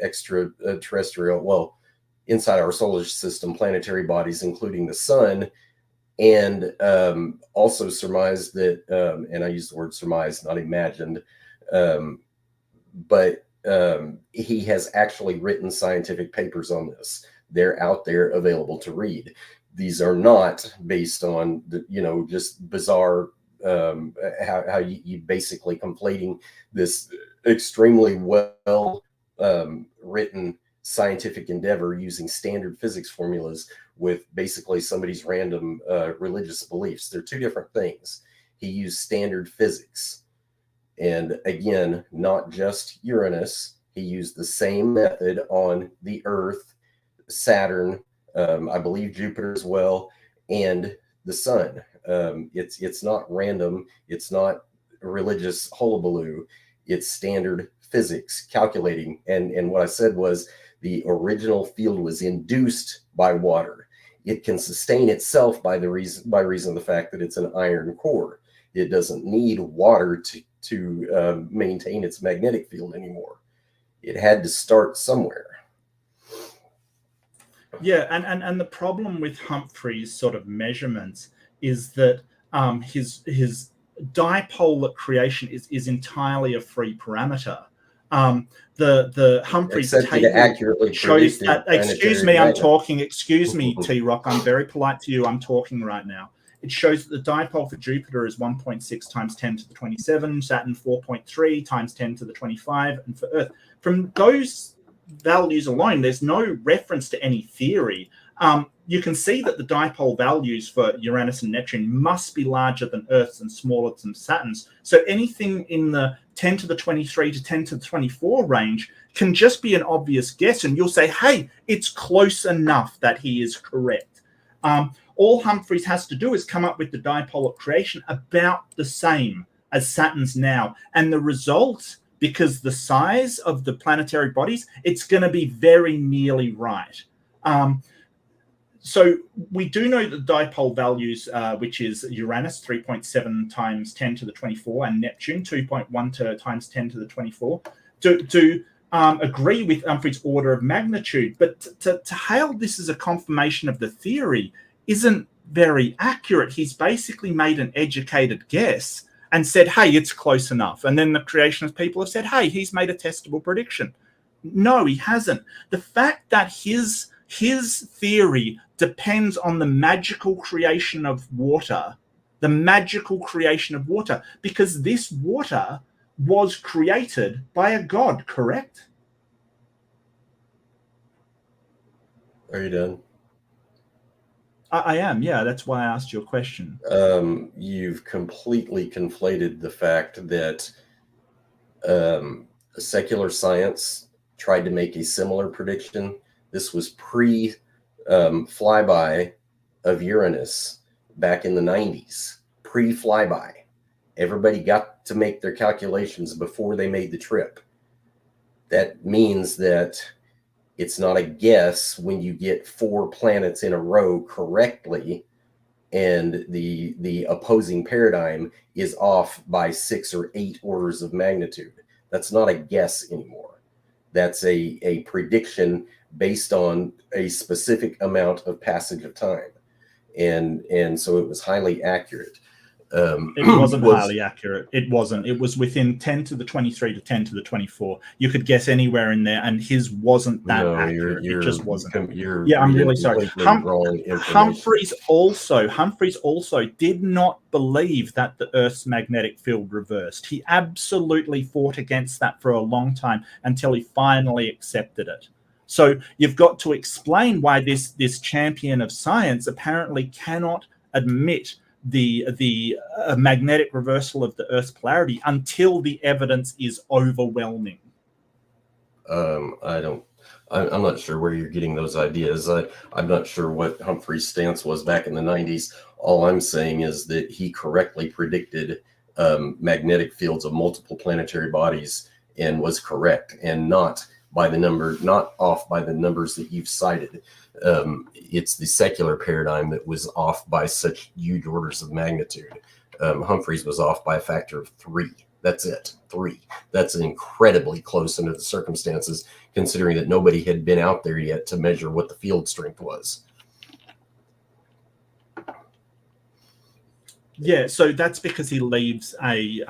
extraterrestrial, inside our solar system, planetary bodies, including the sun. And also surmised that, and I use the word surmise, not imagined, but he has actually written scientific papers on this. They're out there available to read. These are not based on, just bizarre, how you basically conflating this extremely well written scientific endeavor using standard physics formulas with basically somebody's random religious beliefs. They're two different things. He used standard physics. And again, not just Uranus. He used the same method on the Earth, Saturn, I believe Jupiter as well, and the sun. It's not random. It's not religious hullabaloo. It's standard physics, calculating. And what I said was the original field was induced by water. It can sustain itself by reason of the fact that it's an iron core. It doesn't need water to maintain its magnetic field anymore. It had to start somewhere. Yeah, and the problem with Humphreys' sort of measurements is that his dipole creation is entirely a free parameter. The Humphreys table shows that. Excuse me, I'm talking. Excuse me, TRock. I'm very polite to you. I'm talking right now. It shows that the dipole for Jupiter is 1.6 times 10 to the 27, Saturn 4.3 times 10 to the 25, and for Earth. From those values alone, there's no reference to any theory. You can see that the dipole values for Uranus and Neptune must be larger than Earth's and smaller than Saturn's. So anything in the 10 to the 23 to 10 to the 24 range can just be an obvious guess. And you'll say, hey, it's close enough that he is correct. All Humphreys has to do is come up with the dipole of creation about the same as Saturn's now. And the result, because the size of the planetary bodies, it's going to be very nearly right. So we do know the dipole values, which is Uranus 3.7 times 10 to the 24 and Neptune 2.1 times 10 to the 24, to agree with Humphreys' order of magnitude. But to hail this as a confirmation of the theory isn't very accurate. He's basically made an educated guess and said, hey, it's close enough. And then the creationist people have said, hey, he's made a testable prediction. No, he hasn't. The fact that his theory depends on the magical creation of water, because this water was created by a god, correct? Are you done? I am. Yeah, that's why I asked you a question. You've completely conflated the fact that secular science tried to make a similar prediction. This was pre flyby of Uranus back in the 90s, pre flyby. Everybody got to make their calculations before they made the trip. That means that it's not a guess when you get 4 planets in a row correctly and the opposing paradigm is off by 6 or 8 orders of magnitude. That's not a guess anymore. That's a prediction based on a specific amount of passage of time. And so it was highly accurate. It wasn't highly accurate. It wasn't. It was within 10 to the 23 to 10 to the 24. You could guess anywhere in there, and his wasn't that accurate. It just wasn't. I'm really sorry. Humphreys also did not believe that the Earth's magnetic field reversed. He absolutely fought against that for a long time until he finally accepted it. So you've got to explain why this champion of science apparently cannot admit the magnetic reversal of the Earth's polarity until the evidence is overwhelming. I'm not sure where you're getting those ideas. I'm not sure what Humphrey's stance was back in the 90s. All I'm saying is that he correctly predicted magnetic fields of multiple planetary bodies and was correct, and not off by the numbers that you've cited. It's the secular paradigm that was off by such huge orders of magnitude. Humphreys was off by a factor of 3. That's it, 3. That's incredibly close under the circumstances, considering that nobody had been out there yet to measure what the field strength was. Yeah, so that's because he leaves a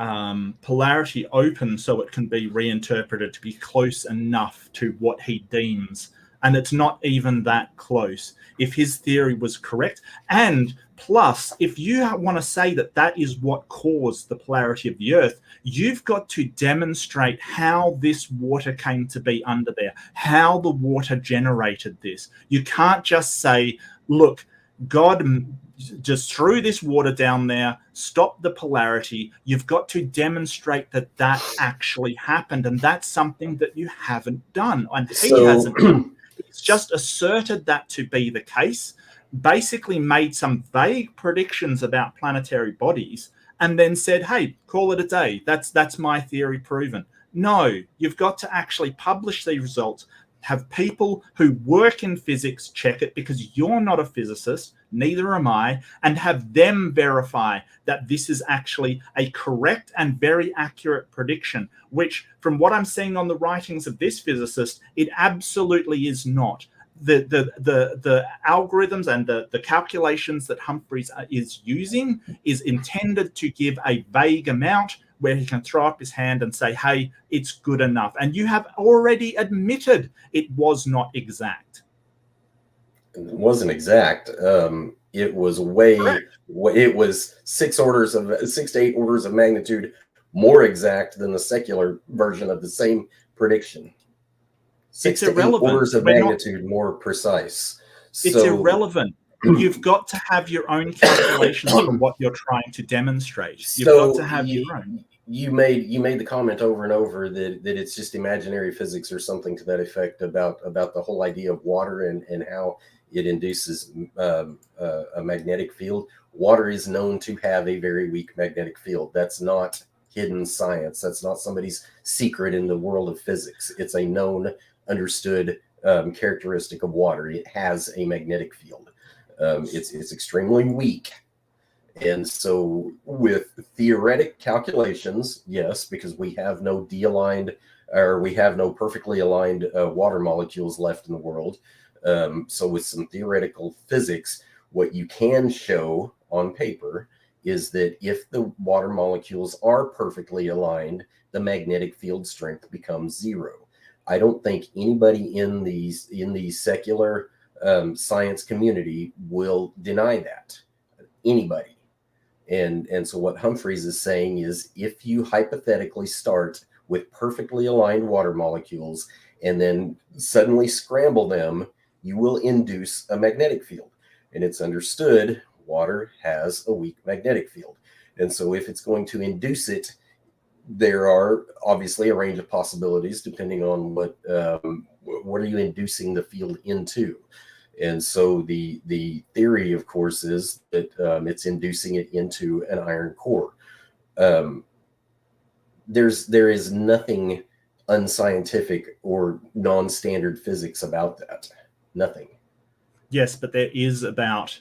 polarity open so it can be reinterpreted to be close enough to what he deems. And it's not even that close if his theory was correct. And plus, if you want to say that that is what caused the polarity of the Earth, you've got to demonstrate how this water came to be under there, how the water generated this. You can't just say, look, God just threw this water down there, stop the polarity. You've got to demonstrate that that actually happened. And that's something that you haven't done. And he hasn't done. It's just asserted that to be the case, basically made some vague predictions about planetary bodies, and then said, hey, call it a day. That's my theory proven. No, you've got to actually publish these results, have people who work in physics check it, because you're not a physicist, neither am I, and have them verify that this is actually a correct and very accurate prediction, which, from what I'm seeing on the writings of this physicist, it absolutely is not. The algorithms and the calculations that Humphreys is using is intended to give a vague amount where he can throw up his hand and say, hey, it's good enough. And you have already admitted it was not exact. It wasn't exact. It was it was 6 to 8 orders of magnitude more exact than the secular version of the same prediction. 6 to 8 orders of magnitude more precise. It's irrelevant. You've got to have your own calculations for what you're trying to demonstrate. You've got to have your own. You made the comment over and over that it's just imaginary physics or something to that effect about the whole idea of water and how it induces a magnetic field. Water is known to have a very weak magnetic field. That's not hidden science. That's not somebody's secret in the world of physics. It's a known, understood characteristic of water. It has a magnetic field. It's extremely weak. And so with theoretic calculations, yes, because we have no we have no perfectly aligned water molecules left in the world. So with some theoretical physics, what you can show on paper is that if the water molecules are perfectly aligned, the magnetic field strength becomes 0. I don't think anybody in the secular science community will deny that. Anybody. And so what Humphreys is saying is, if you hypothetically start with perfectly aligned water molecules and then suddenly scramble them, you will induce a magnetic field. and it's understood water has a weak magnetic field. And so if it's going to induce it, there are obviously a range of possibilities depending on what are you inducing the field into. And so the theory, of course, is that it's inducing it into an iron core. There is nothing unscientific or non-standard physics about that. Nothing. Yes, but there is about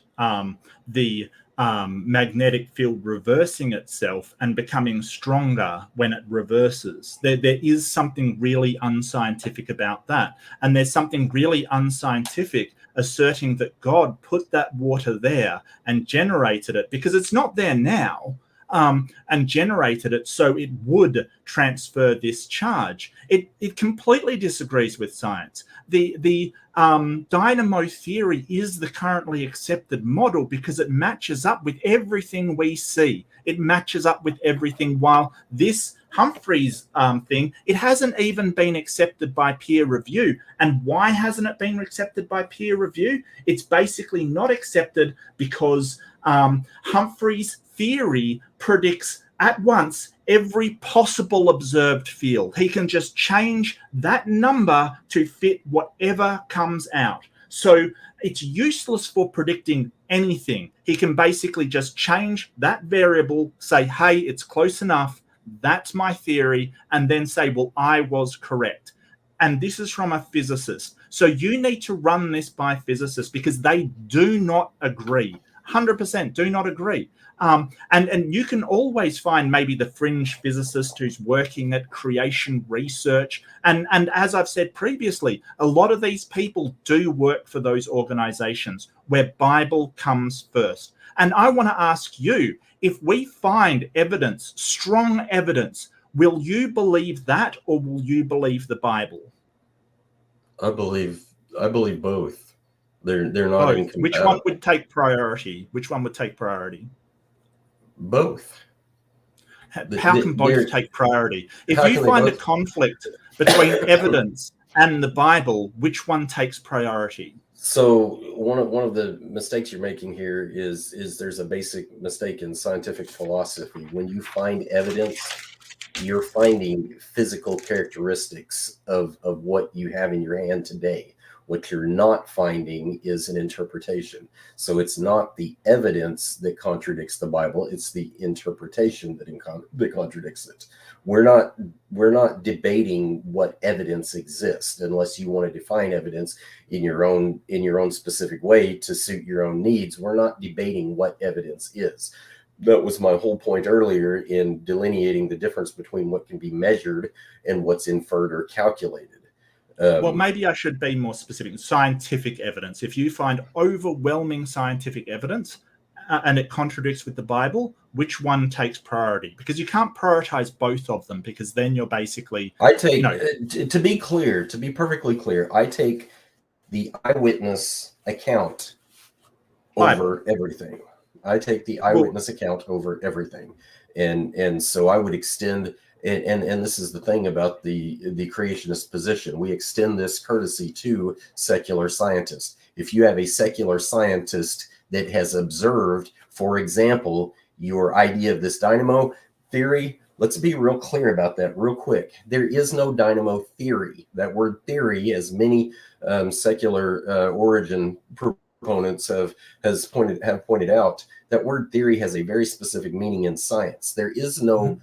the magnetic field reversing itself and becoming stronger when it reverses. There is something really unscientific about that. And there's something really unscientific asserting that God put that water there and generated it, because it's not there now, and generated it so it would transfer this charge. It completely disagrees with science. The dynamo theory is the currently accepted model because it matches up with everything we see. It matches up with everything, while this Humphreys thing, it hasn't even been accepted by peer review. And why hasn't it been accepted by peer review? It's basically not accepted because Humphreys' theory predicts at once every possible observed field. He can just change that number to fit whatever comes out. So it's useless for predicting anything. He can basically just change that variable, say, hey, it's close enough, that's my theory, and then say, well, I was correct. And this is from a physicist. So you need to run this by physicists because they do not agree. 100% do not agree. And you can always find maybe the fringe physicist who's working at creation research. And as I've said previously, a lot of these people do work for those organizations where Bible comes first. And I want to ask you, if we find evidence, strong evidence, will you believe that or will you believe the Bible? I believe both. They're not both. incompatible. Which one would take priority? Which one would take priority? Both. How can both take priority? If you find a conflict between evidence and the Bible, which one takes priority? So one of the mistakes you're making here is there's a basic mistake in scientific philosophy. When you find evidence, you're finding physical characteristics of what you have in your hand today. What you're not finding is an interpretation. So it's not the evidence that contradicts the Bible, it's the interpretation that contradicts it. We're not debating what evidence exists, unless you want to define evidence in your own specific way to suit your own needs. We're not debating what evidence is. That was my whole point earlier in delineating the difference between what can be measured and what's inferred or calculated. Well, maybe I should be more specific. Scientific evidence. If you find overwhelming scientific evidence and it contradicts with the Bible, which one takes priority? Because you can't prioritize both of them, because then you're basically... I take, to be perfectly clear, I take the eyewitness account over everything. I take the eyewitness account over everything. And so I would extend... And this is the thing about the creationist position. We extend this courtesy to secular scientists. If you have a secular scientist that has observed, for example, your idea of this dynamo theory, let's be real clear about that real quick. There is no dynamo theory. That word theory, as many secular origin proponents have pointed out, that word theory has a very specific meaning in science. There is no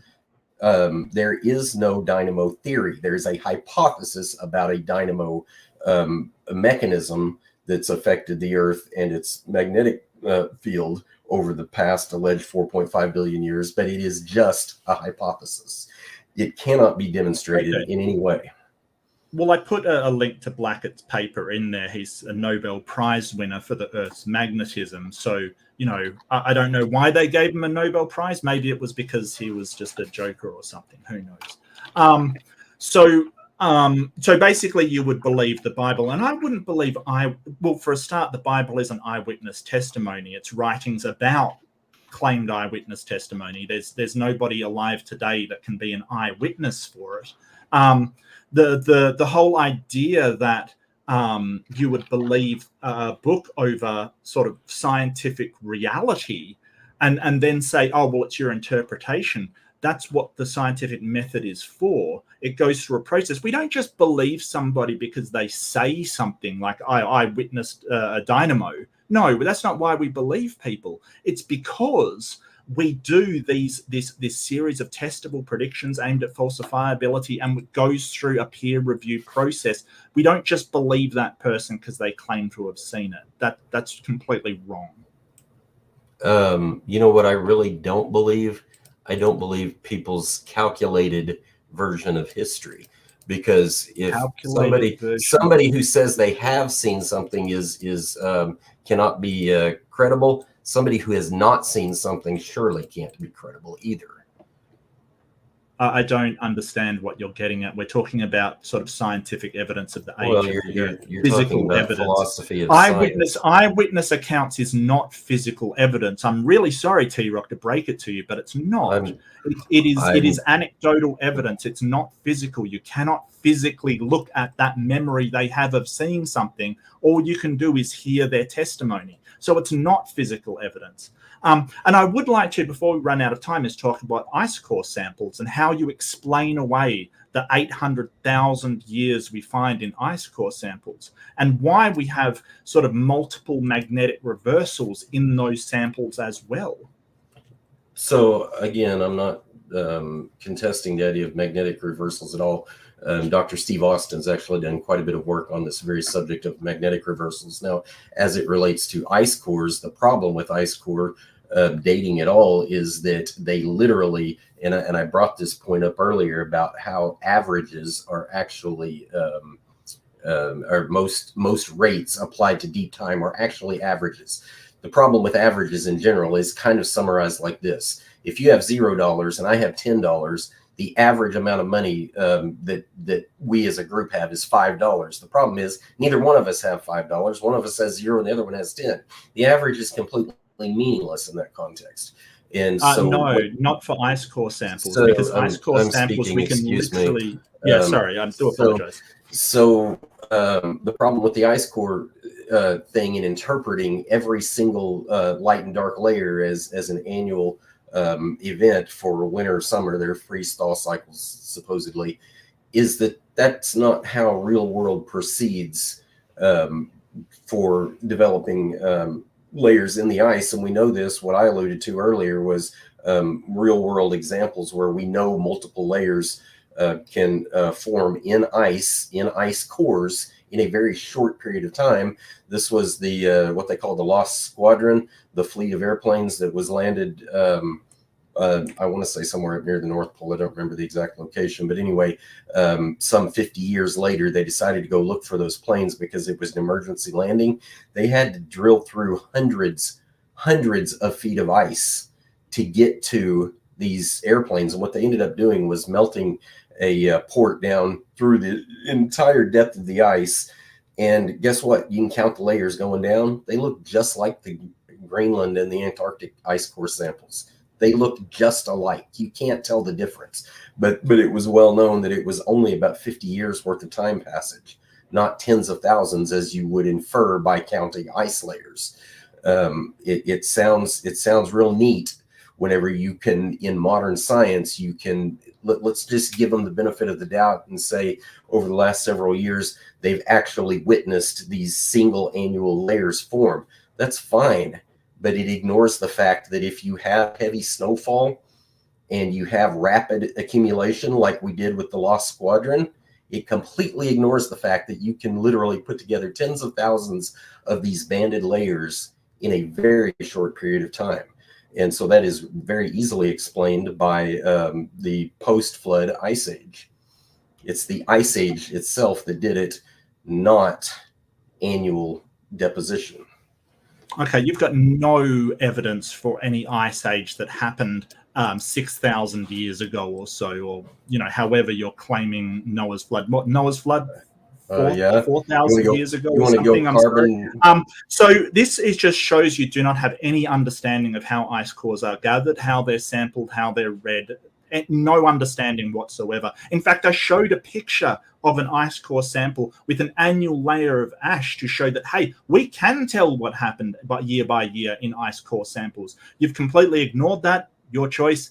dynamo theory. There's a hypothesis about a dynamo mechanism that's affected the Earth and its magnetic field over the past alleged 4.5 billion years, but it is just a hypothesis. It cannot be demonstrated in any way. Well, I put a link to Blackett's paper in there. He's a Nobel Prize winner for the Earth's magnetism. So, I don't know why they gave him a Nobel Prize. Maybe it was because he was just a joker or something. Who knows? So basically you would believe the Bible. And I wouldn't believe well, for a start, the Bible is an eyewitness testimony. It's writings about claimed eyewitness testimony. There's nobody alive today that can be an eyewitness for it. The whole idea that you would believe a book over sort of scientific reality and then say, oh, well, it's your interpretation. That's what the scientific method is for. It goes through a process. We don't just believe somebody because they say something like, I witnessed a dynamo. No, that's not why we believe people. It's because we do this series of testable predictions aimed at falsifiability, and it goes through a peer review process. We don't just believe that person because they claim to have seen it. That's completely wrong. You know what I really don't believe? I don't believe people's calculated version of history, because if somebody who says they have seen something is cannot be credible, somebody who has not seen something surely can't be credible either. I don't understand what you're getting at. We're talking about sort of scientific evidence of the age. Well, you're talking about evidence. Philosophy of science. Eyewitness accounts is not physical evidence. I'm really sorry, TRock, to break it to you, but it's not. It is anecdotal evidence. It's not physical. You cannot physically look at that memory they have of seeing something. All you can do is hear their testimony. So it's not physical evidence. And I would like to, before we run out of time, is talk about ice core samples and how you explain away the 800,000 years we find in ice core samples, and why we have sort of multiple magnetic reversals in those samples as well. So again, I'm not contesting the idea of magnetic reversals at all. Dr. Steve Austin's actually done quite a bit of work on this very subject of magnetic reversals. Now, as it relates to ice cores, the problem with ice core dating at all is that they literally, and I brought this point up earlier about how averages are actually, or most rates applied to deep time are actually averages. The problem with averages in general is kind of summarized like this. If you have $0 and I have $10, the average amount of money that we as a group have is $5. The problem is neither one of us have $5. One of us has 0 and the other one has 10. The average is completely meaningsless in that context. And so no, not for ice core samples, because ice core samples we can literally. Yeah, sorry, I do apologize. So the problem with the ice core thing in interpreting every single light and dark layer as an annual event for winter or summer, their freeze-thaw cycles supposedly, is that that's not how real world proceeds for developing layers in the ice. And we know this. What I alluded to earlier was real world examples where we know multiple layers can form in ice cores in a very short period of time. This was the what they call the Lost Squadron, the fleet of airplanes that was landed, I want to say somewhere up near the North Pole. I don't remember the exact location, but anyway, some 50 years later, they decided to go look for those planes because it was an emergency landing. They had to drill through hundreds of feet of ice to get to these airplanes. And what they ended up doing was melting a port down through the entire depth of the ice. And guess what? You can count the layers going down. They look just like the Greenland and the Antarctic ice core samples. They look just alike. You can't tell the difference. But it was well known that it was only about 50 years worth of time passage, not tens of thousands as you would infer by counting ice layers. It sounds real neat whenever you can, in modern science, you can, let's just give them the benefit of the doubt and say over the last several years, they've actually witnessed these single annual layers form. That's fine, but it ignores the fact that if you have heavy snowfall and you have rapid accumulation like we did with the Lost Squadron, it completely ignores the fact that you can literally put together tens of thousands of these banded layers in a very short period of time. And so that is very easily explained by the post-flood ice age. It's the ice age itself that did it, not annual deposition. Okay, you've got no evidence for any ice age that happened 6,000 years ago or so, or however you're claiming Noah's flood. What, Noah's flood? 4,000 years ago or something. So this just shows you do not have any understanding of how ice cores are gathered, how they're sampled, how they're read, no understanding whatsoever. In fact, I showed a picture of an ice core sample with an annual layer of ash to show that, hey, we can tell what happened by year in ice core samples. You've completely ignored that. Your choice.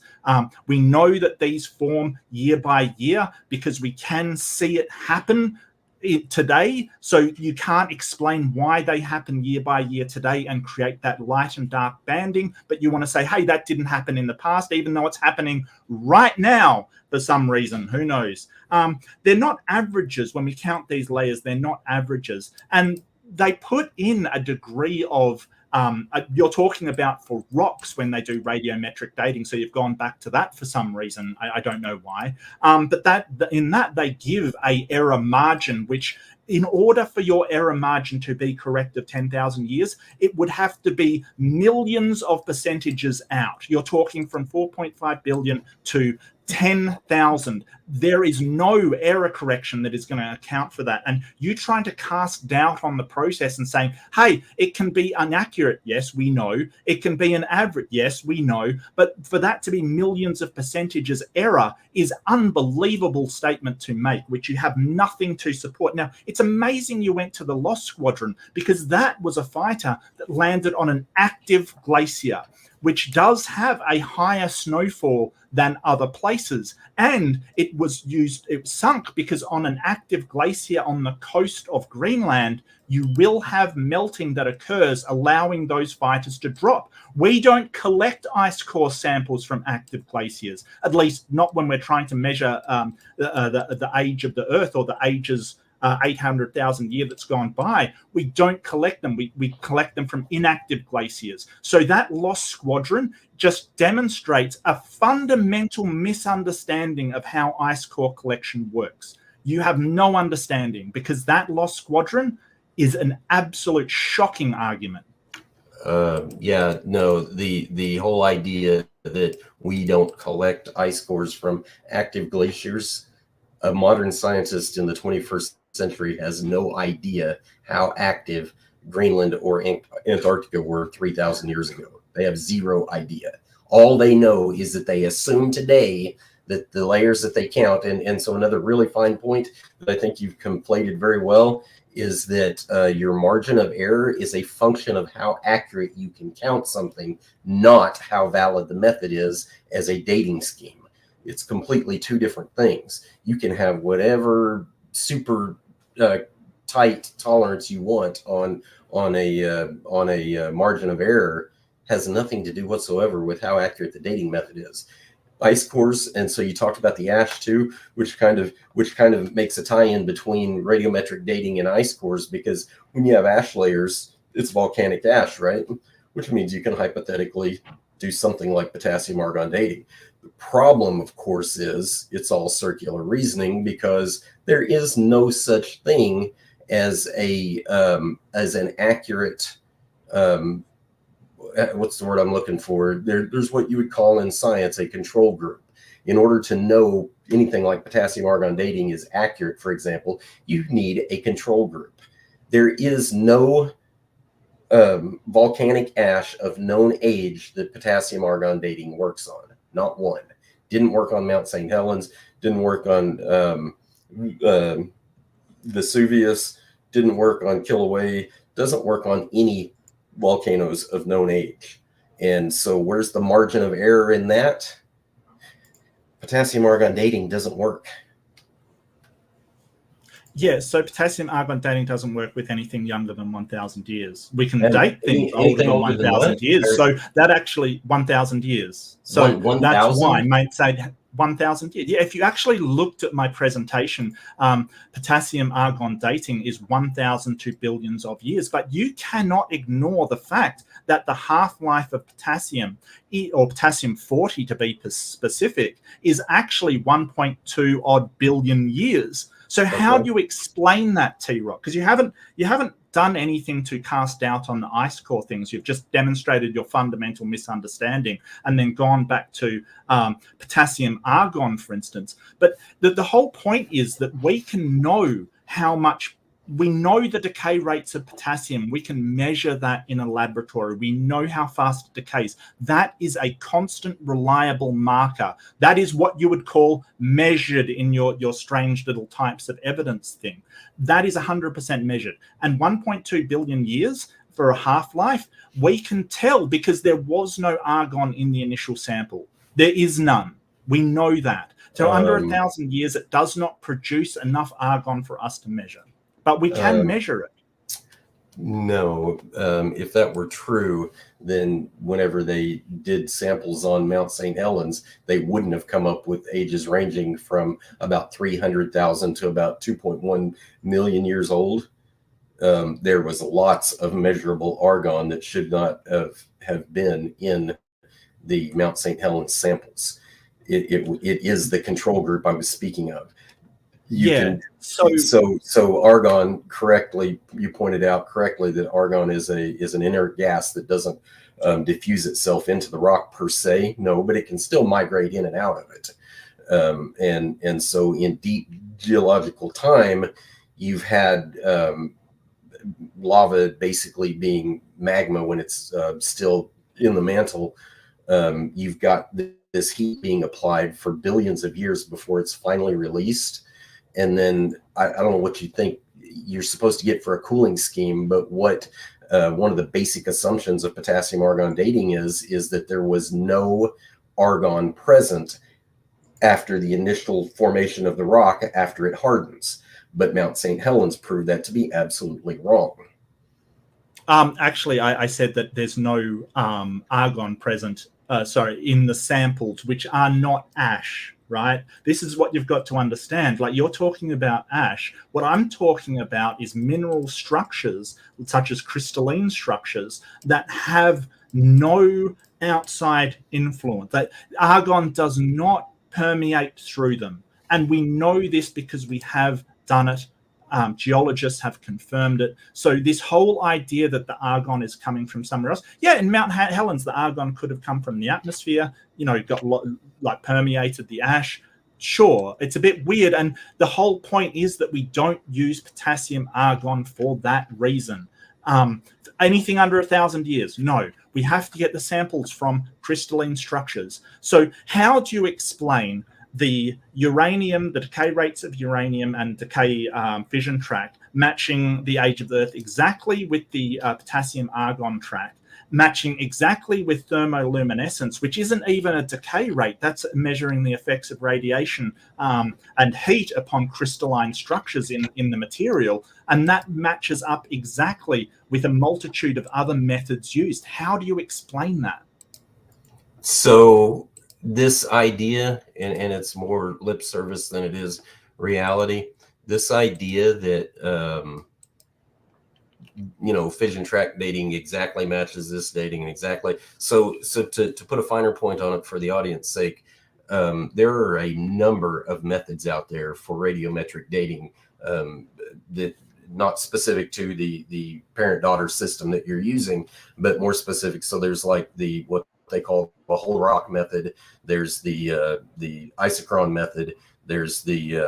We know that these form year by year because we can see it happen today. So you can't explain why they happen year by year today and create that light and dark banding. But you want to say, hey, that didn't happen in the past, even though it's happening right now for some reason. Who knows? They're not averages. When we count these layers, they're not averages. And they put in a degree of you're talking about for rocks when they do radiometric dating. So you've gone back to that for some reason. I don't know why. But in that they give a error margin, which in order for your error margin to be correct of 10,000 years, it would have to be millions of percentages out. You're talking from 4.5 billion to 10,000. There is no error correction that is going to account for that. And you trying to cast doubt on the process and saying, hey, it can be inaccurate. Yes, we know. It can be an average. Yes, we know. But for that to be millions of percentages error is unbelievable statement to make, which you have nothing to support. Now, it's amazing you went to the Lost Squadron, because that was a fighter that landed on an active glacier, which does have a higher snowfall than other places. And it sunk because on an active glacier on the coast of Greenland, you will have melting that occurs, allowing those fighters to drop. We don't collect ice core samples from active glaciers, at least not when we're trying to measure the age of the Earth or the ages 800,000 year that's gone by. We don't collect them. We collect them from inactive glaciers. So that Lost Squadron just demonstrates a fundamental misunderstanding of how ice core collection works. You have no understanding, because that Lost Squadron is an absolute shocking argument. Yeah, no, the whole idea that we don't collect ice cores from active glaciers, a modern scientist in the 21st century has no idea how active Greenland or Antarctica were 3,000 years ago. They have zero idea. All they know is that they assume today that the layers that they count, and so another really fine point that I think you've conflated very well is that your margin of error is a function of how accurate you can count something, not how valid the method is as a dating scheme. It's completely two different things. You can have whatever super tight tolerance you want on a margin of error. Has nothing to do whatsoever with how accurate the dating method is. Ice cores, and so you talked about the ash too, which kind of makes a tie-in between radiometric dating and ice cores, because when you have ash layers, it's volcanic ash, right? Which means you can hypothetically do something like potassium argon dating. The problem, of course, is it's all circular reasoning, because there is no such thing as an accurate what's the word I'm looking for? There's what you would call in science a control group. In order to know anything like potassium argon dating is accurate, for example, you need a control group. There is no volcanic ash of known age that potassium argon dating works on. Not one. Didn't work on Mount St. Helens. Didn't work on Vesuvius. Didn't work on Kilauea. Doesn't work on any volcanoes of known age. And so where's the margin of error in that? Potassium argon dating doesn't work. Yeah, so potassium argon dating doesn't work with anything younger than 1,000 years. We can date things older than 1,000 years. So that actually 1,000 years. So 1, that's why I might say 1,000 years. Yeah, if you actually looked at my presentation, potassium argon dating is 1,000 to billions of years. But you cannot ignore the fact that the half-life of potassium, or potassium 40 to be specific, is actually 1.2 odd billion years. So how do you explain that, TRock? Because you haven't done anything to cast doubt on the ice core things. You've just demonstrated your fundamental misunderstanding and then gone back to potassium argon, for instance. But the whole point is that we can know how much we know the decay rates of potassium. We can measure that in a laboratory. We know how fast it decays. That is a constant, reliable marker. That is what you would call measured in your strange little types of evidence thing. That is 100% measured. And 1.2 billion years for a half-life, we can tell because there was no argon in the initial sample. There is none. We know that. So under 1,000 years, it does not produce enough argon for us to measure. But we can measure it. No, if that were true, then whenever they did samples on Mount St. Helens, they wouldn't have come up with ages ranging from about 300,000 to about 2.1 million years old. There was lots of measurable argon that should not have been in the Mount St. Helens samples. It is the control group I was speaking of. So argon, correctly, you pointed out correctly that argon is an inert gas that doesn't diffuse itself into the rock per se. No, but it can still migrate in and out of it. And so in deep geological time, you've had lava basically being magma when it's still in the mantle. You've got this heat being applied for billions of years before it's finally released. And then I don't know what you think you're supposed to get for a cooling scheme, but what one of the basic assumptions of potassium argon dating is that there was no argon present after the initial formation of the rock after it hardens. But Mount St. Helens proved that to be absolutely wrong. Actually, I said that there's no argon present, in the samples, which are not ash, right? This is what you've got to understand. Like, you're talking about ash. What I'm talking about is mineral structures, such as crystalline structures, that have no outside influence. That argon does not permeate through them. And we know this because we have done it. Geologists have confirmed it. So this whole idea that the argon is coming from somewhere else, in Mount Helens, the argon could have come from the atmosphere, got like permeated the ash. Sure, it's a bit weird. And the whole point is that we don't use potassium argon for that reason. Anything under 1,000 years, no. We have to get the samples from crystalline structures. So how do you explain the uranium, the decay rates of uranium and decay fission track matching the age of the Earth exactly with the potassium argon track, matching exactly with thermoluminescence, which isn't even a decay rate. That's measuring the effects of radiation and heat upon crystalline structures in the material. And that matches up exactly with a multitude of other methods used. How do you explain that? So this idea, and it's more lip service than it is reality, this idea that fission track dating exactly matches this dating and exactly so to put a finer point on it for the audience's sake, there are a number of methods out there for radiometric dating that not specific to the parent-daughter system that you're using, but more specific. So there's like what they call the whole rock method. There's the isochron method. There's the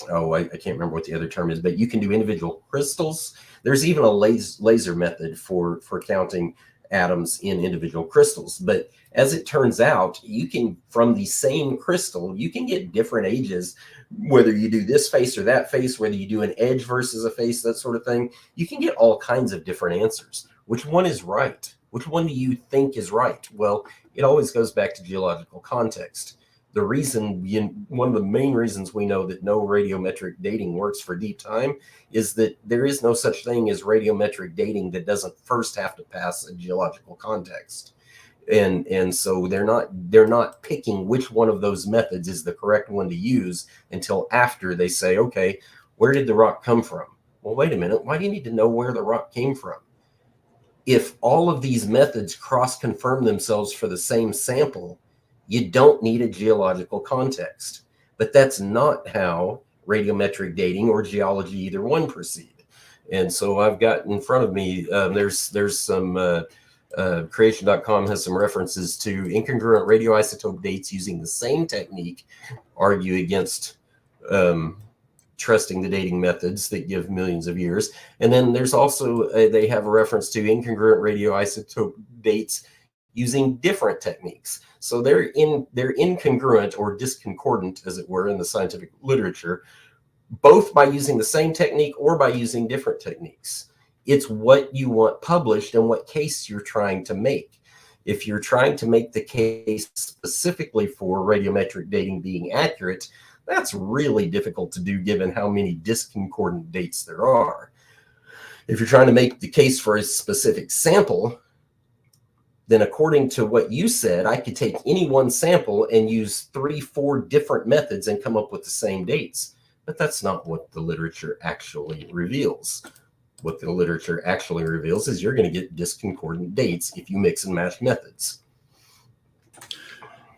I can't remember what the other term is, but you can do individual crystals. There's even a laser method for counting atoms in individual crystals. But as it turns out, you can, from the same crystal, you can get different ages, whether you do this face or that face, whether you do an edge versus a face, that sort of thing. You can get all kinds of different answers. Which one is right? Which one do you think is right? Well, it always goes back to geological context. The reason, one of the main reasons we know that no radiometric dating works for deep time is that there is no such thing as radiometric dating that doesn't first have to pass a geological context. And so they're not picking which one of those methods is the correct one to use until after they say, okay, where did the rock come from? Well, wait a minute. Why do you need to know where the rock came from? If all of these methods cross-confirm themselves for the same sample, you don't need a geological context. But that's not how radiometric dating or geology, either one, proceed. And so I've got in front of me, there's some, creation.com has some references to incongruent radioisotope dates using the same technique argue against trusting the dating methods that give millions of years. And then there's also, they have a reference to incongruent radioisotope dates using different techniques. So they're incongruent or discordant, as it were, in the scientific literature, both by using the same technique or by using different techniques. It's what you want published and what case you're trying to make. If you're trying to make the case specifically for radiometric dating being accurate, that's really difficult to do given how many discordant dates there are. If you're trying to make the case for a specific sample, then according to what you said, I could take any one sample and use 3-4 different methods and come up with the same dates. But that's not what the literature actually reveals. What the literature actually reveals is you're going to get discordant dates if you mix and match methods.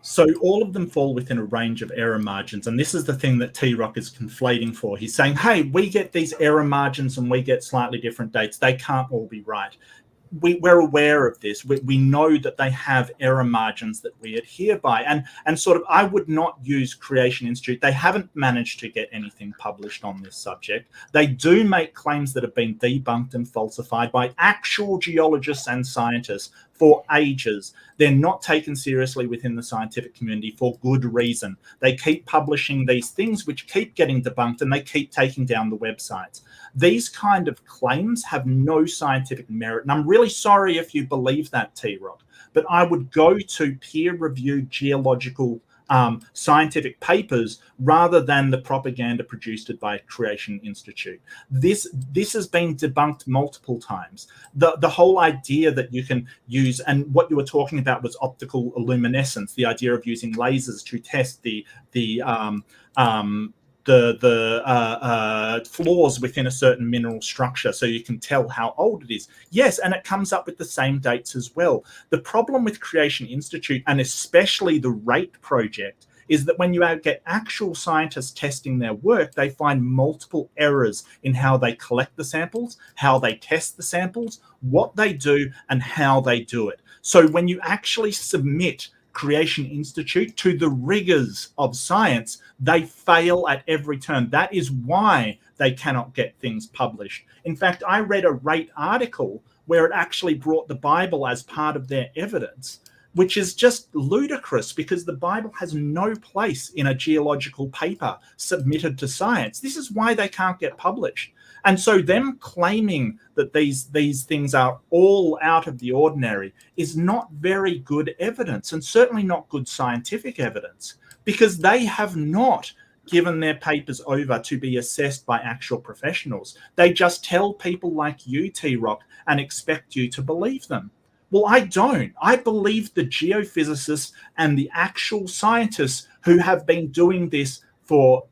So all of them fall within a range of error margins. And this is the thing that TRock is conflating for. He's saying, hey, we get these error margins and we get slightly different dates. They can't all be right. We're aware of this. We know that they have error margins that we adhere by. And sort of, I would not use Creation Institute. They haven't managed to get anything published on this subject. They do make claims that have been debunked and falsified by actual geologists and scientists for ages. They're not taken seriously within the scientific community for good reason. They keep publishing these things which keep getting debunked, and they keep taking down the websites. These kind of claims have no scientific merit. And I'm really sorry if you believe that, TRock, but I would go to peer-reviewed geological scientific papers rather than the propaganda produced by Creation Institute. This has been debunked multiple times. The whole idea that you can use, and what you were talking about was optical luminescence, the idea of using lasers to test the flaws within a certain mineral structure so you can tell how old it is. Yes, and it comes up with the same dates as well. The problem with Creation Institute, and especially the Reid project, is that when you get actual scientists testing their work, they find multiple errors in how they collect the samples, how they test the samples, what they do, and how they do it. So when you actually submit Creation Institute to the rigors of science, they fail at every turn. That is why they cannot get things published. In fact, I read a Reid article where it actually brought the Bible as part of their evidence, which is just ludicrous because the Bible has no place in a geological paper submitted to science. This is why they can't get published. And so them claiming that these things are all out of the ordinary is not very good evidence, and certainly not good scientific evidence, because they have not given their papers over to be assessed by actual professionals. They just tell people like you, TRock, and expect you to believe them. Well, I don't. I believe the geophysicists and the actual scientists who have been doing this for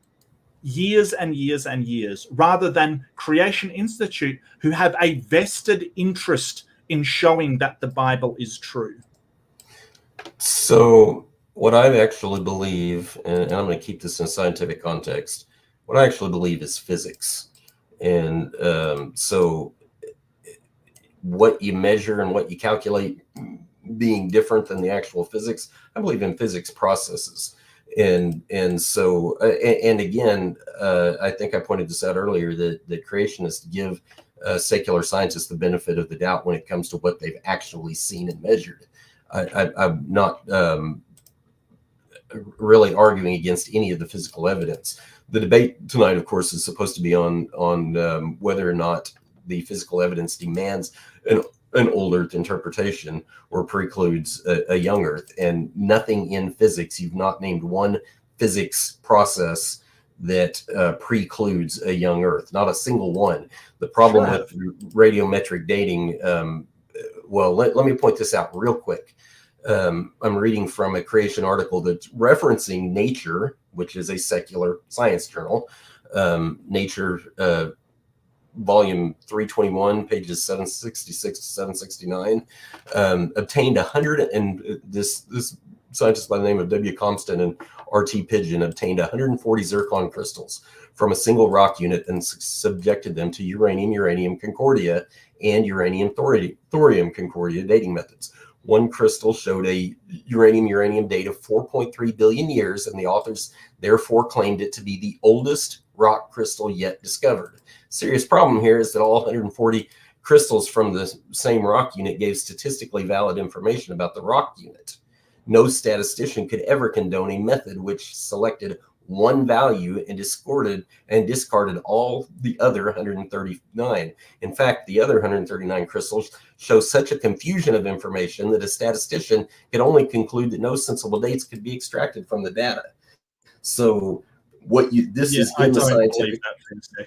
years and years and years, rather than Creation Institute, who have a vested interest in showing that the Bible is true. So what I actually believe, and I'm going to keep this in a scientific context, what I actually believe is physics. And so what you measure and what you calculate being different than the actual physics, I believe in physics processes. And so, and again, I think I pointed this out earlier, that creationists give secular scientists the benefit of the doubt when it comes to what they've actually seen and measured. I'm not really arguing against any of the physical evidence. The debate tonight, of course, is supposed to be on whether or not the physical evidence demands an old Earth interpretation or precludes a young Earth. And nothing in physics, you've not named one physics process that precludes a young Earth, not a single one. The problem with radiometric dating, well, let me point this out real quick. I'm reading from a Creation article that's referencing Nature, which is a secular science journal. Nature, volume 321, pages 766 to 769, obtained 100, and this scientist by the name of W. Comston and R.T. Pigeon obtained 140 zircon crystals from a single rock unit and subjected them to uranium Concordia and uranium thorium Concordia dating methods. one crystal showed a uranium date of 4.3 billion years, and the authors therefore claimed it to be the oldest rock crystal yet discovered. Serious problem here is that all 140 crystals from the same rock unit gave statistically valid information about the rock unit. No statistician could ever condone a method which selected one value and discarded all the other 139. In fact, the other 139 crystals show such a confusion of information that a statistician could only conclude that no sensible dates could be extracted from the data. So this is in the scientific.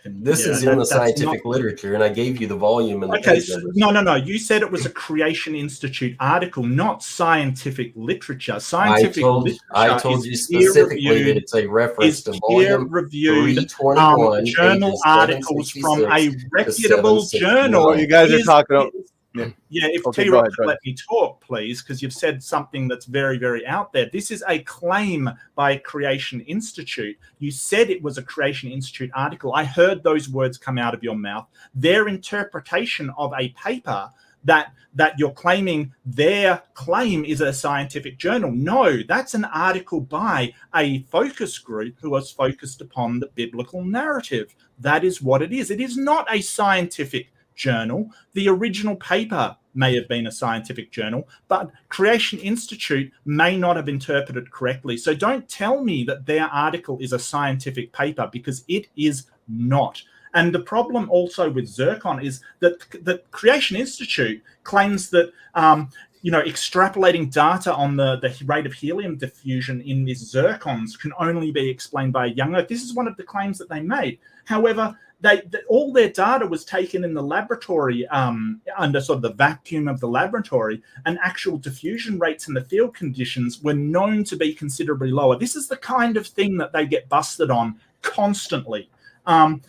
This is in the scientific literature, and I gave you the volume and the page numbers. No. You said it was a Creation Institute article, not scientific literature. Scientific literature. I told you specifically that it's a reference to volume 321, journal articles from a reputable journal. You guys are talking. If TRock let me talk, please, because you've said something that's very, very out there. This is a claim by Creation Institute. You said it was a Creation Institute article. I heard those words come out of your mouth. Their interpretation of a paper that you're claiming their claim is a scientific journal. No, that's an article by a focus group who was focused upon the biblical narrative. That is what it is. It is not a scientific journal. The original paper may have been a scientific journal, but Creation Institute may not have interpreted correctly. So don't tell me that their article is a scientific paper, because it is not. And the problem also with zircon is that the Creation Institute claims that extrapolating data on the rate of helium diffusion in these zircons can only be explained by a young Earth. This is one of the claims that they made. However, all their data was taken in the laboratory under sort of the vacuum of the laboratory, and actual diffusion rates in the field conditions were known to be considerably lower. This is the kind of thing that they get busted on constantly. By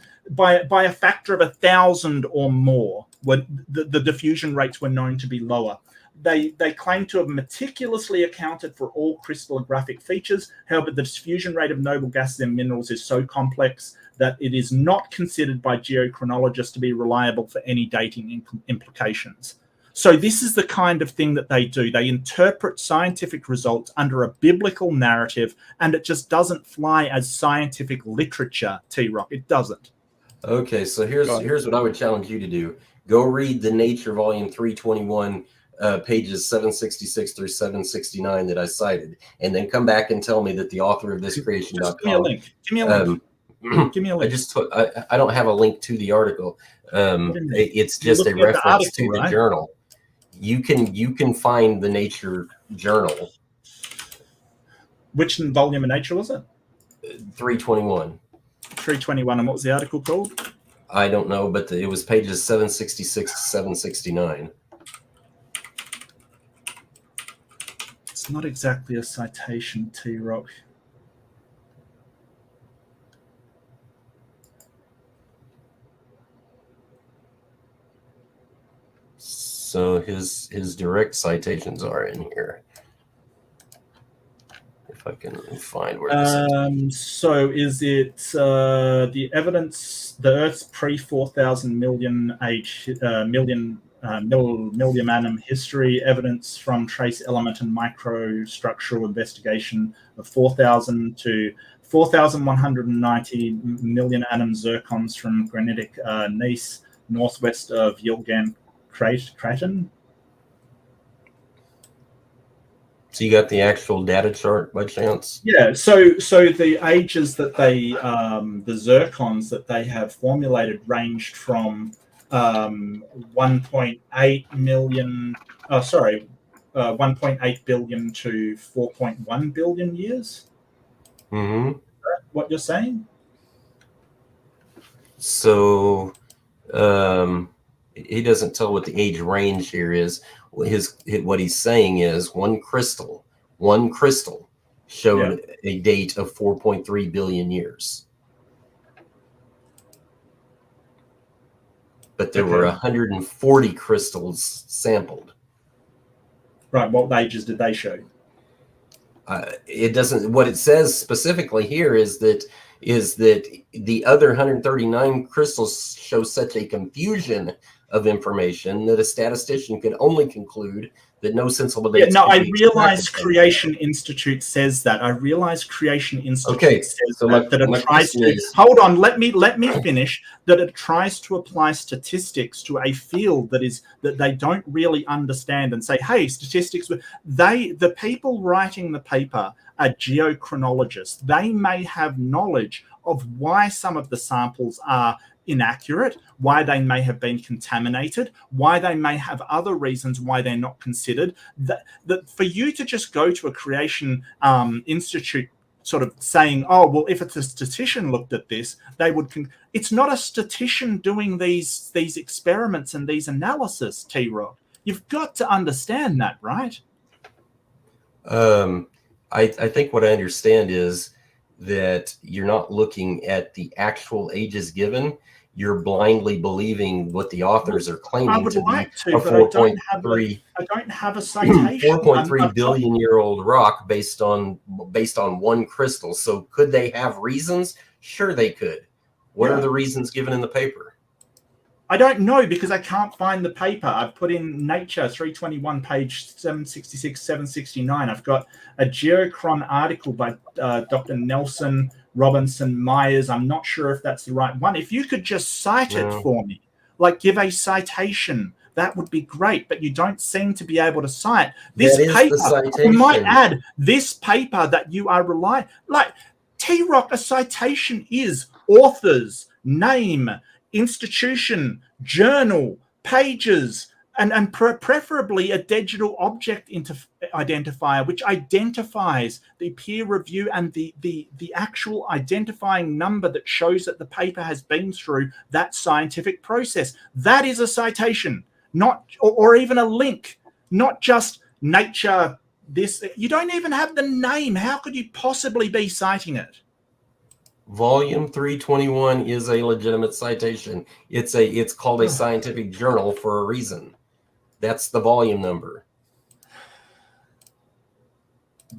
a factor of 1,000 or more, when the diffusion rates were known to be lower. They claim to have meticulously accounted for all crystallographic features. However, the diffusion rate of noble gases and minerals is so complex that it is not considered by geochronologists to be reliable for any dating implications. So this is the kind of thing that they do. They interpret scientific results under a biblical narrative, and it just doesn't fly as scientific literature, TRock. It doesn't. Okay, so here's what I would challenge you to do. Go read the Nature Volume 321, pages 766 through 769 that I cited, and then come back and tell me that the author of this creation.com. Give me a link. Give me a link. Give me a link. I don't have a link to the article. It's just a reference to the journal. You can find the Nature journal. Which volume of Nature was it? 321. 321, and what was the article called? I don't know, but it was pages 766 to 769. It's not exactly a citation, TRock. So his direct citations are in here. If I can find where this is. So is it the evidence, the Earth's pre-4,000 million age, million annum history, evidence from trace element and microstructural investigation of 4,000 to 4,190 million annum zircons from granitic gneiss northwest of Yilgarn Craton. So you got the actual data chart by chance? Yeah. So the ages that they, the zircons that they have formulated ranged from 1.8 million. 1.8 billion to 4.1 billion years. Mm-hmm. Is that what you're saying? So he doesn't tell what the age range here is. What he's saying is one crystal showed a date of 4.3 billion years. But there were 140 crystals sampled. Right. What ages did they show? It doesn't. What it says specifically here is that the other 139 crystals show such a confusion of information that a statistician could only conclude that no sensible Yeah, dates. no, could I be realize extracted from. Creation Institute says that. I realize Creation Institute Okay, says so that it my tries question to is, hold on. Let me finish. That it tries to apply statistics to a field that they don't really understand, and say, hey, statistics. The people writing the paper are geochronologists. They may have knowledge of why some of the samples are inaccurate, why they may have been contaminated, why they may have other reasons why they're not considered. That for you to just go to a Creation Institute sort of saying, oh, well, if it's a statistician looked at this, they would. It's not a statistician doing these experiments and these analysis, TRock. You've got to understand that, right? I think what I understand is that you're not looking at the actual ages given. You're blindly believing what the authors are claiming I would to like be to, a but I don't 4.3 have a citation. 4.3 billion year old rock based on one crystal. So could they have reasons? Sure, they could. What are the reasons given in the paper? I don't know, because I can't find the paper. I've put in Nature 321, page 766, 769. I've got a Geochron article by Dr. Nelson Robinson Myers. I'm not sure if that's the right one. If you could just cite it for me, like give a citation, that would be great. But you don't seem to be able to cite this paper. I might add, this paper that you are relying, like TRock, a citation is authors, name, institution, journal, pages, and preferably a digital object identifier, which identifies the peer review and the actual identifying number that shows that the paper has been through that scientific process. That is a citation, not or even a link, not just Nature. This, you don't even have the name. How could you possibly be citing it? Volume 321 is a legitimate citation. It's called a scientific journal for a reason. That's the volume number.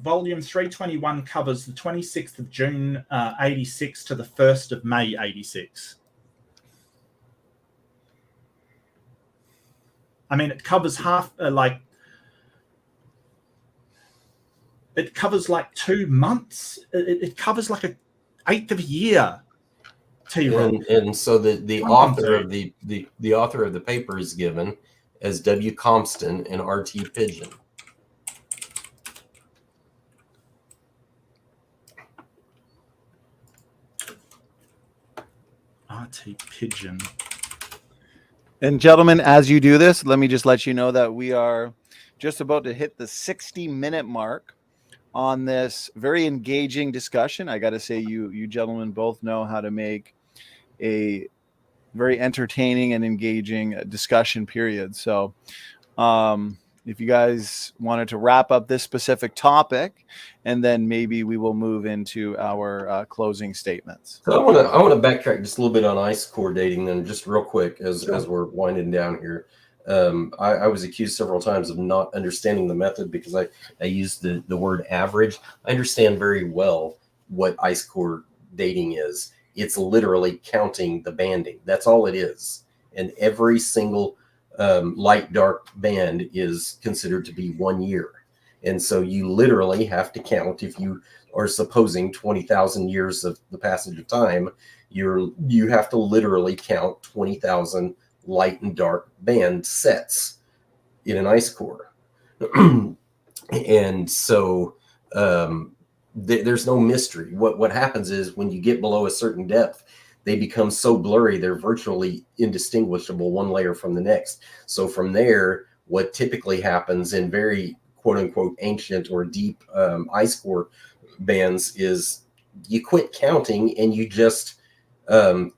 Volume 321 covers the 26th of June 86 to the 1st of May 86. I mean, it covers it covers like 2 months. It covers like an eighth of a year. And so the author of the author of the paper is given as W. Compton and R.T. Pigeon. R.T. Pigeon. And gentlemen, as you do this, let me just let you know that we are just about to hit the 60-minute mark on this very engaging discussion. I got to say, you gentlemen both know how to make a very entertaining and engaging discussion period. So if you guys wanted to wrap up this specific topic, and then maybe we will move into our closing statements. So I want to backtrack just a little bit on ice core dating then, just real quick as we're winding down here. I was accused several times of not understanding the method because I used the word average. I understand very well what ice core dating is. It's literally counting the banding. That's all it is. And every single light dark band is considered to be 1 year. And so you literally have to count, if you are supposing 20,000 years of the passage of time, you have to literally count 20,000 light and dark band sets in an ice core. And so there's no mystery. What happens is when you get below a certain depth, they become so blurry they're virtually indistinguishable one layer from the next. So from there, what typically happens in very quote unquote ancient or deep ice core bands is you quit counting and you just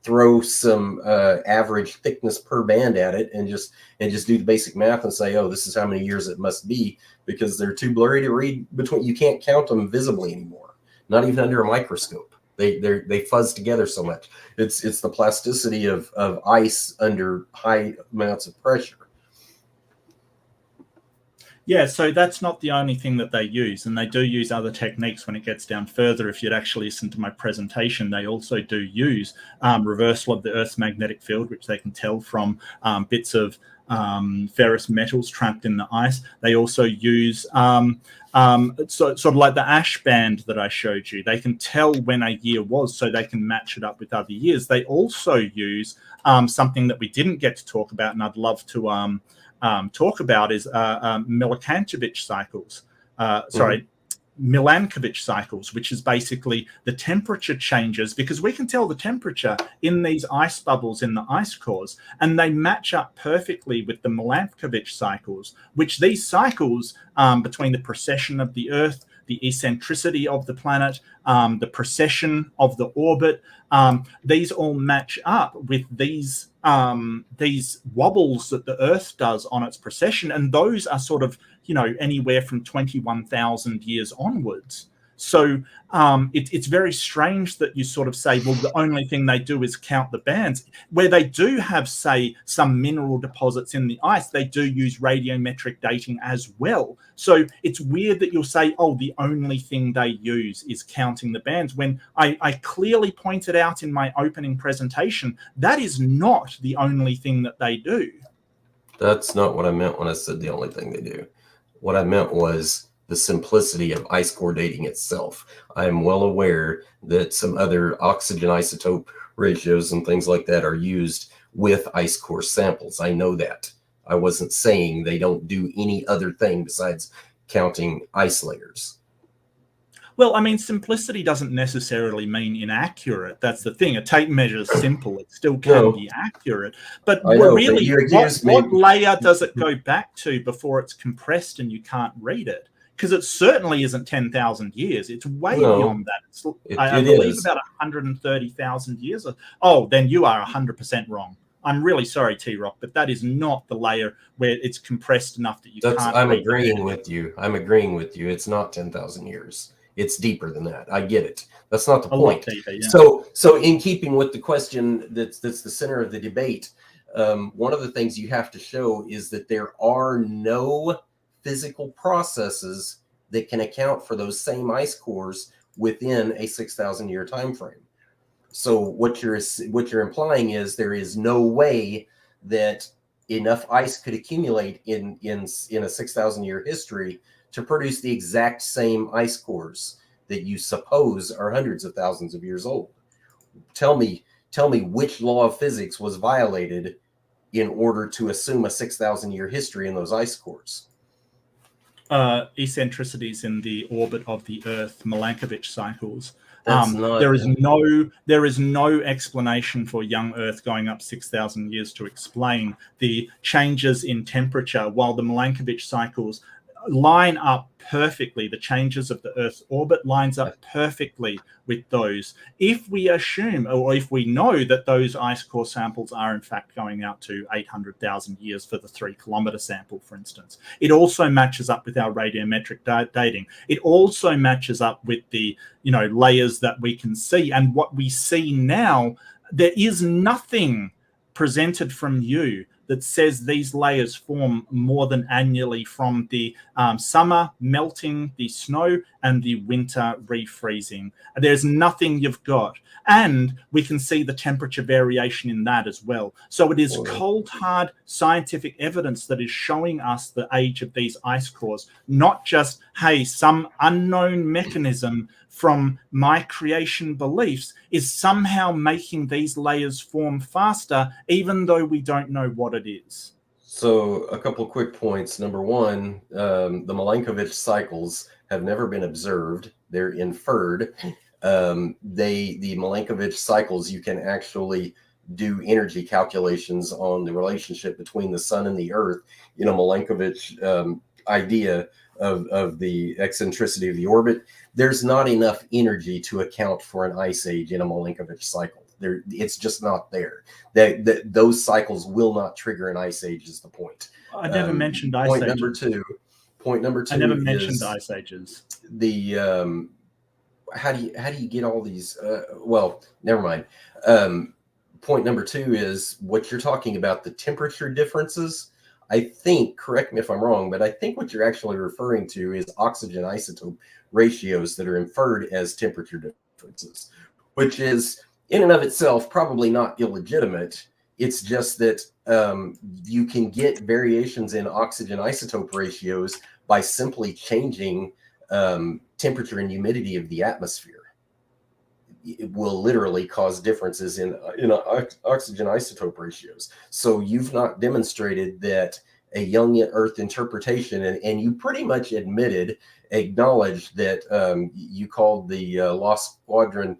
throw some average thickness per band at it and just do the basic math and say, oh, this is how many years it must be, because they're too blurry to read between. You can't count them visibly anymore, not even under a microscope. They fuzz together so much. It's the plasticity of ice under high amounts of pressure. Yeah, so that's not the only thing that they use, and they do use other techniques when it gets down further. If you'd actually listen to my presentation, they also do use reversal of the Earth's magnetic field, which they can tell from bits of ferrous metals trapped in the ice. They also use sort of like the ash band that I showed you. They can tell when a year was, so they can match it up with other years. They also use something that we didn't get to talk about, and I'd love to talk about is Milankovitch cycles. Milankovitch cycles, which is basically the temperature changes, because we can tell the temperature in these ice bubbles in the ice cores, and they match up perfectly with the Milankovitch cycles, which these cycles between the precession of the Earth, the eccentricity of the planet, the precession of the orbit, these all match up with these wobbles that the Earth does on its precession, and those are sort of, you know, anywhere from 21,000 years onwards. So it's very strange that you sort of say, well, the only thing they do is count the bands. Where they do have, say, some mineral deposits in the ice, they do use radiometric dating as well. So it's weird that you'll say, oh, the only thing they use is counting the bands, when I clearly pointed out in my opening presentation that is not the only thing that they do. That's not what I meant when I said the only thing they do. What I meant was the simplicity of ice core dating itself. I am well aware that some other oxygen isotope ratios and things like that are used with ice core samples. I know that. I wasn't saying they don't do any other thing besides counting ice layers. Well, I mean, simplicity doesn't necessarily mean inaccurate. That's the thing. A tape measure is simple. It still can be accurate. But really, what layer does it go back to before it's compressed and you can't read it? Because it certainly isn't 10,000 years. It's way beyond that. I believe about 130,000 years. Oh, then you are 100% wrong. I'm really sorry, TRock, but that is not the layer where it's compressed enough that you can't read it. I'm agreeing with you. I'm agreeing with you. It's not 10,000 years. It's deeper than that. I get it. That's not the point. Deeper, yeah. So in keeping with the question that's the center of the debate, one of the things you have to show is that there are no physical processes that can account for those same ice cores within a 6,000 year time frame. So what you're implying is there is no way that enough ice could accumulate in a 6,000 year history to produce the exact same ice cores that you suppose are hundreds of thousands of years old. Tell me which law of physics was violated in order to assume a 6,000 year history in those ice cores. Eccentricities in the orbit of the Earth, Milankovitch cycles. There is no explanation for young Earth going up 6,000 years to explain the changes in temperature, while the Milankovitch cycles line up perfectly. The changes of the Earth's orbit lines up perfectly with those. If we assume, or if we know that those ice core samples are in fact going out to 800,000 years for the 3 kilometer sample, for instance, it also matches up with our radiometric dating. It also matches up with the, you know, layers that we can see. And what we see now, there is nothing presented from you that says these layers form more than annually from the summer melting the snow and the winter refreezing. There's nothing you've got. And we can see the temperature variation in that as well. So it is cold, hard scientific evidence that is showing us the age of these ice cores, not just, hey, some unknown mechanism from my creation beliefs is somehow making these layers form faster, even though we don't know what it is. So a couple of quick points. Number one, the Milankovitch cycles have never been observed. They're inferred. The Milankovitch cycles, you can actually do energy calculations on the relationship between the sun and the Earth in a Milankovitch idea of the eccentricity of the orbit. There's not enough energy to account for an ice age in a Milankovitch cycle. It's just not there. Those cycles will not trigger an ice age is the point. I never mentioned ice ages. Point number two. I never mentioned ice ages. The how do you get all these? Well, never mind. Point number two is what you're talking about, the temperature differences. I think, correct me if I'm wrong, but I think what you're actually referring to is oxygen isotope ratios that are inferred as temperature differences, which is in and of itself probably not illegitimate. It's just that you can get variations in oxygen isotope ratios by simply changing temperature and humidity of the atmosphere. It will literally cause differences in oxygen isotope ratios. So you've not demonstrated that a young Earth interpretation, and you pretty much acknowledged that you called the Lost Squadron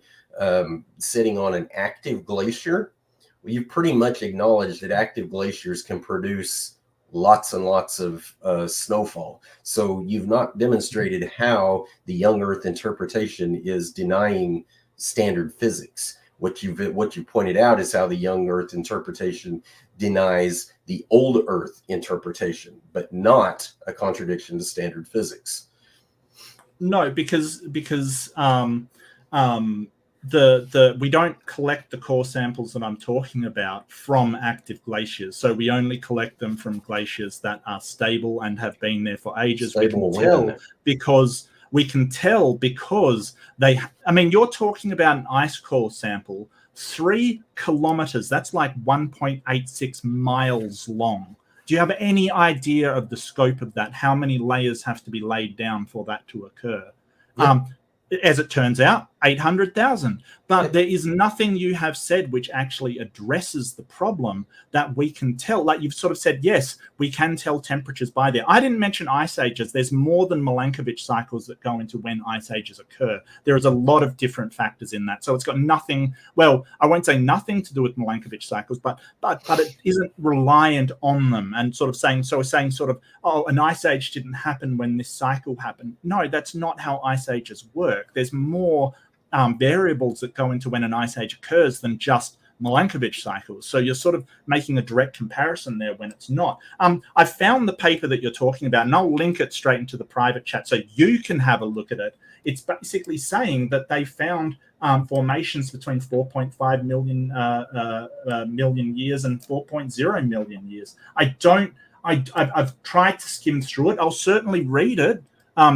sitting on an active glacier. Well, you've pretty much acknowledged that active glaciers can produce lots and lots of snowfall. So you've not demonstrated how the young Earth interpretation is denying standard physics. What you pointed out is how the young Earth interpretation denies the old Earth interpretation, but not a contradiction to standard physics. No, because we don't collect the core samples that I'm talking about from active glaciers. So we only collect them from glaciers that are stable and have been there for ages. Stable We can tell because they, I mean, you're talking about an ice core sample, 3 kilometers. That's like 1.86 miles long. Do you have any idea of the scope of that? How many layers have to be laid down for that to occur? Yeah. As it turns out, 800,000. But there is nothing you have said which actually addresses the problem that we can tell. Like you've sort of said, yes, we can tell temperatures by there. I didn't mention ice ages. There's more than Milankovitch cycles that go into when ice ages occur. There is a lot of different factors in that. So it's got nothing, well, I won't say nothing to do with Milankovitch cycles, but it isn't reliant on them. And sort of saying, so we're saying sort of, oh, an ice age didn't happen when this cycle happened. No, that's not how ice ages work. There's more variables that go into when an ice age occurs than just Milankovitch cycles. So you're sort of making a direct comparison there when it's not. I found the paper that you're talking about, and I'll link it straight into the private chat so you can have a look at it. It's basically saying that they found formations between 4.5 million years and 4.0 million years. I've tried to skim through it. I'll certainly read it,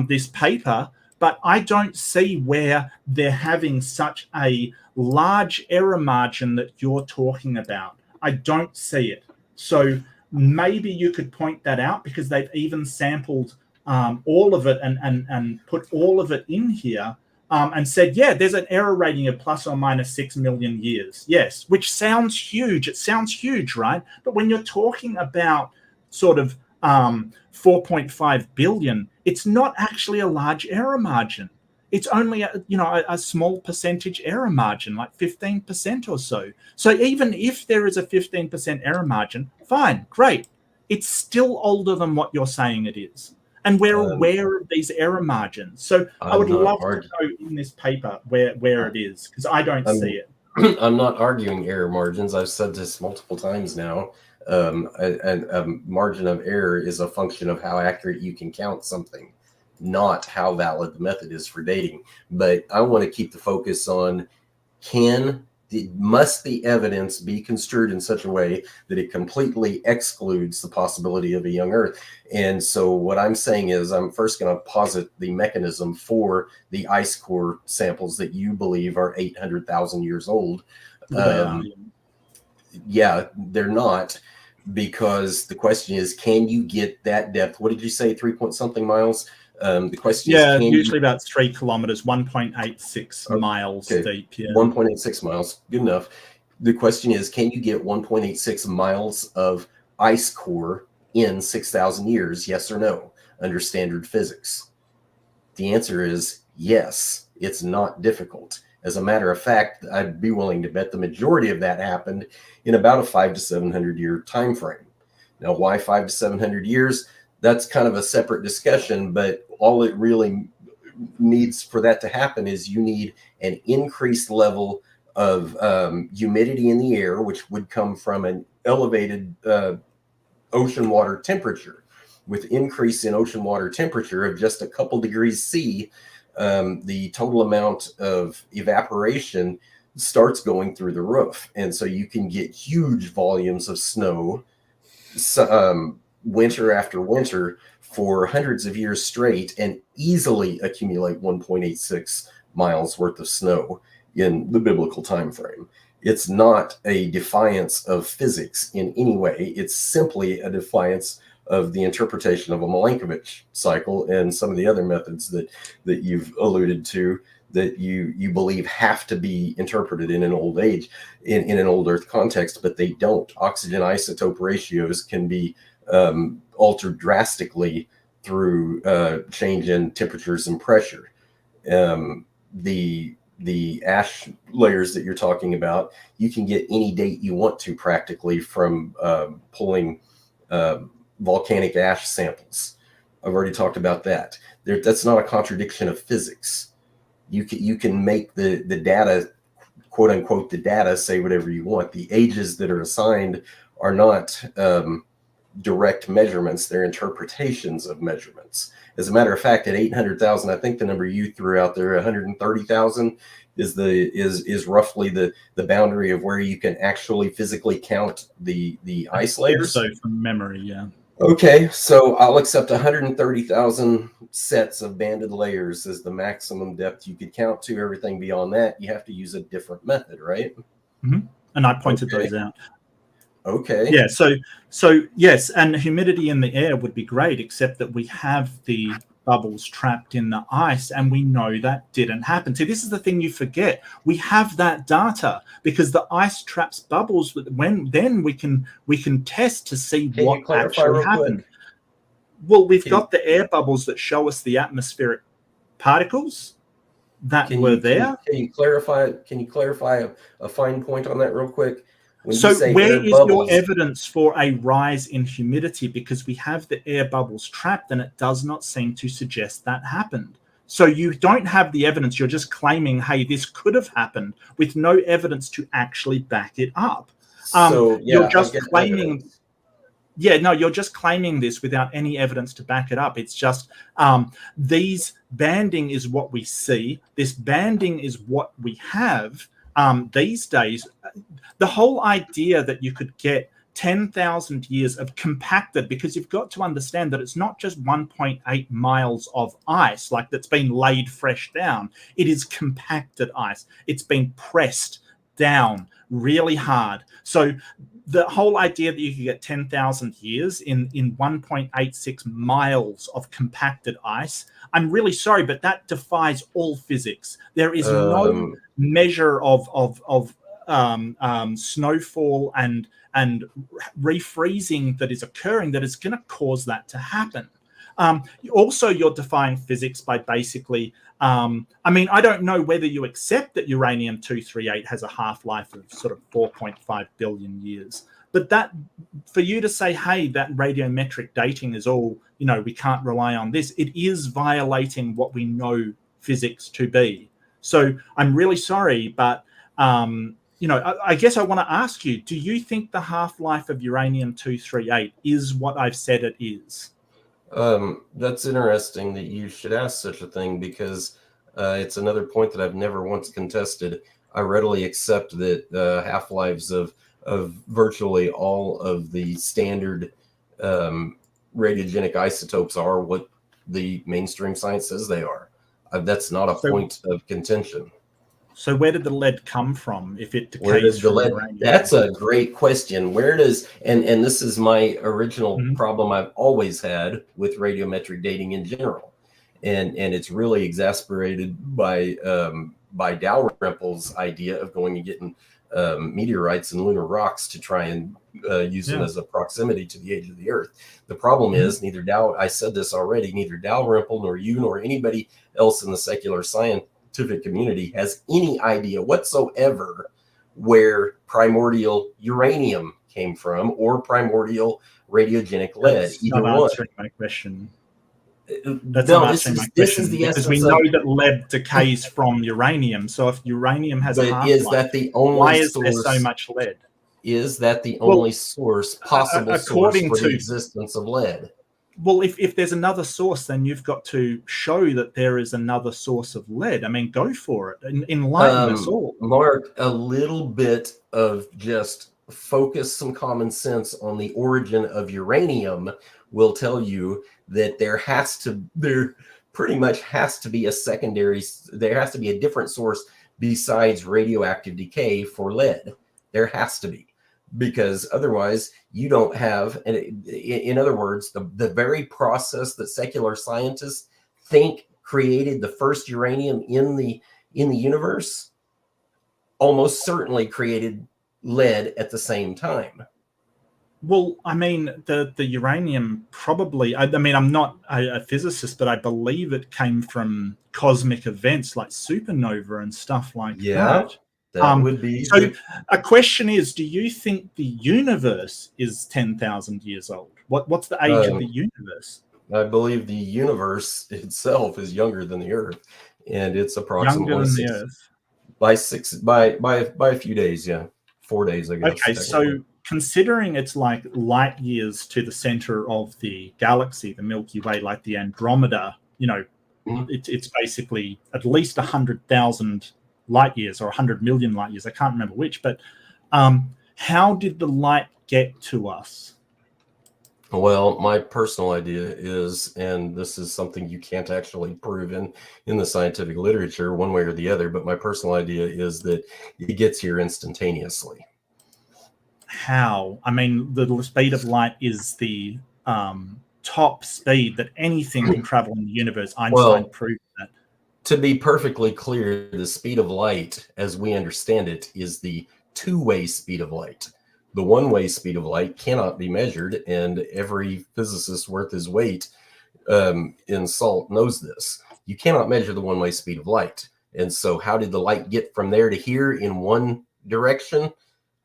this paper, but I don't see where they're having such a large error margin that you're talking about. I don't see it. So maybe you could point that out, because they've even sampled all of it and put all of it in here and said, yeah, there's an error rating of plus or minus 6 million years. Yes, which sounds huge. It sounds huge, right? But when you're talking about sort of 4.5 billion, it's not actually a large error margin. It's only a small percentage error margin, like 15% or so. So even if there is a 15% error margin, fine, great. It's still older than what you're saying it is. And we're aware of these error margins. So I would love to know in this paper where it is, because I don't see it. I'm not arguing error margins. I've said this multiple times now. A margin of error is a function of how accurate you can count something, not how valid the method is for dating. But I want to keep the focus on, must the evidence be construed in such a way that it completely excludes the possibility of a young Earth? And so what I'm saying is, I'm first going to posit the mechanism for the ice core samples that you believe are 800,000 years old. Yeah, they're not. Because the question is, can you get that depth? What did you say, 3-point-something miles? The question is, usually about 3 kilometers, 1.86 miles deep. Yeah. 1.86 miles, good enough. The question is, can you get 1.86 miles of ice core in 6,000 years? Yes or no, under standard physics? The answer is yes. It's not difficult. As a matter of fact, I'd be willing to bet the majority of that happened in about a 500 to 700 year time frame. Now, why 500 to 700 years? That's kind of a separate discussion, but all it really needs for that to happen is you need an increased level of humidity in the air, which would come from an elevated ocean water temperature. With increase in ocean water temperature of just a couple degrees C, the total amount of evaporation starts going through the roof. And so you can get huge volumes of snow winter after winter for hundreds of years straight and easily accumulate 1.86 miles worth of snow in the biblical time frame. It's not a defiance of physics in any way. It's simply a defiance of the interpretation of a Milankovitch cycle and some of the other methods that you've alluded to that you believe have to be interpreted in an old age, in an old Earth context, but they don't. Oxygen isotope ratios can be altered drastically through change in temperatures and pressure. The ash layers that you're talking about, you can get any date you want to practically from pulling volcanic ash samples. I've already talked about that. That's not a contradiction of physics. You can make the data, quote unquote, the data say whatever you want. The ages that are assigned are not direct measurements. They're interpretations of measurements. As a matter of fact, at 800,000, I think the number you threw out there, 130,000, is roughly the boundary of where you can actually physically count the ice layers. So from memory, yeah. Okay, so I'll accept 130,000 sets of banded layers as the maximum depth you could count to. Everything beyond that, you have to use a different method, right? Mm-hmm. And I pointed those out. Okay. Yeah, so yes, and humidity in the air would be great, except that we have the bubbles trapped in the ice, and we know that didn't happen. See, this is the thing you forget. We have that data because the ice traps bubbles. Then we can test to see what actually happened. Well, we've got the air bubbles that show us the atmospheric particles that were there. Can you clarify? Can you clarify a fine point on that real quick? So where is your evidence for a rise in humidity? Because we have the air bubbles trapped and it does not seem to suggest that happened. So you don't have the evidence. You're just claiming, hey, this could have happened with no evidence to actually back it up. You're just claiming. Evidence. Yeah, no, you're just claiming this without any evidence to back it up. It's just these banding is what we see. This banding is what we have. These days, the whole idea that you could get 10,000 years of compacted, because you've got to understand that it's not just 1.8 miles of ice like that's been laid fresh down. It is compacted ice. It's been pressed down really hard. So the whole idea that you could get 10,000 years in 1.86 miles of compacted ice, I'm really sorry, but that defies all physics. There is no measure of snowfall and refreezing that is occurring that is going to cause that to happen. Also, you're defying physics by basically, I mean, I don't know whether you accept that uranium-238 has a half-life of sort of 4.5 billion years. But that, for you to say, hey, that radiometric dating is all, we can't rely on this, it is violating what we know physics to be. So I'm really sorry, but, I guess I want to ask you, do you think the half-life of uranium-238 is what I've said it is? That's interesting that you should ask such a thing, because it's another point that I've never once contested. I readily accept that half-lives of virtually all of the standard radiogenic isotopes are what the mainstream science says they are. That's not a point of contention. So where did the lead come from if it decays? Where does the lead? That's a great question. Where does, and this is my original problem I've always had with radiometric dating in general. And it's really exasperated by Dalrymple's idea of going and getting meteorites and lunar rocks to try and use them as a proximity to the age of the Earth. The problem is I said this already, neither Dalrymple nor you nor anybody else in the secular scientific community has any idea whatsoever where primordial uranium came from or primordial radiogenic lead. That's not answering my question. That's not answering my question, because we know that lead decays from uranium. So if uranium has a half-life, is that the only why is there so much lead? Is that the only possible source for the existence of lead? Well, if there's another source, then you've got to show that there is another source of lead. I mean, go for it. Enlighten us all. Mark, a little bit of just focus some common sense on the origin of uranium will tell you that there pretty much has to be a secondary, there has to be a different source besides radioactive decay for lead. There has to be, because otherwise you don't have, and in other words, the very process that secular scientists think created the first uranium in the universe almost certainly created lead at the same time. Well, I mean, the uranium probably, I mean, I'm not a physicist, but I believe it came from cosmic events like supernova and stuff like that. That would be. So a question is, do you think the universe is 10,000 years old? What's the age of the universe? I believe the universe itself is younger than the Earth, and it's approximately Younger than the Earth. by a few days, 4 days, I guess. Okay, so considering it's like light years to the center of the galaxy, the Milky Way, like the Andromeda, you know, it's basically at least 100,000 light years or 100 million light years. I can't remember which, but how did the light get to us? Well, my personal idea is, and this is something you can't actually prove in the scientific literature one way or the other, but my personal idea is that it gets here instantaneously. How? I mean, the speed of light is the top speed that anything can travel in the universe. Einstein proved that. To be perfectly clear, the speed of light, as we understand it, is the two-way speed of light. The one-way speed of light cannot be measured, and every physicist worth his weight in salt knows this. You cannot measure the one-way speed of light. And so how did the light get from there to here in one direction?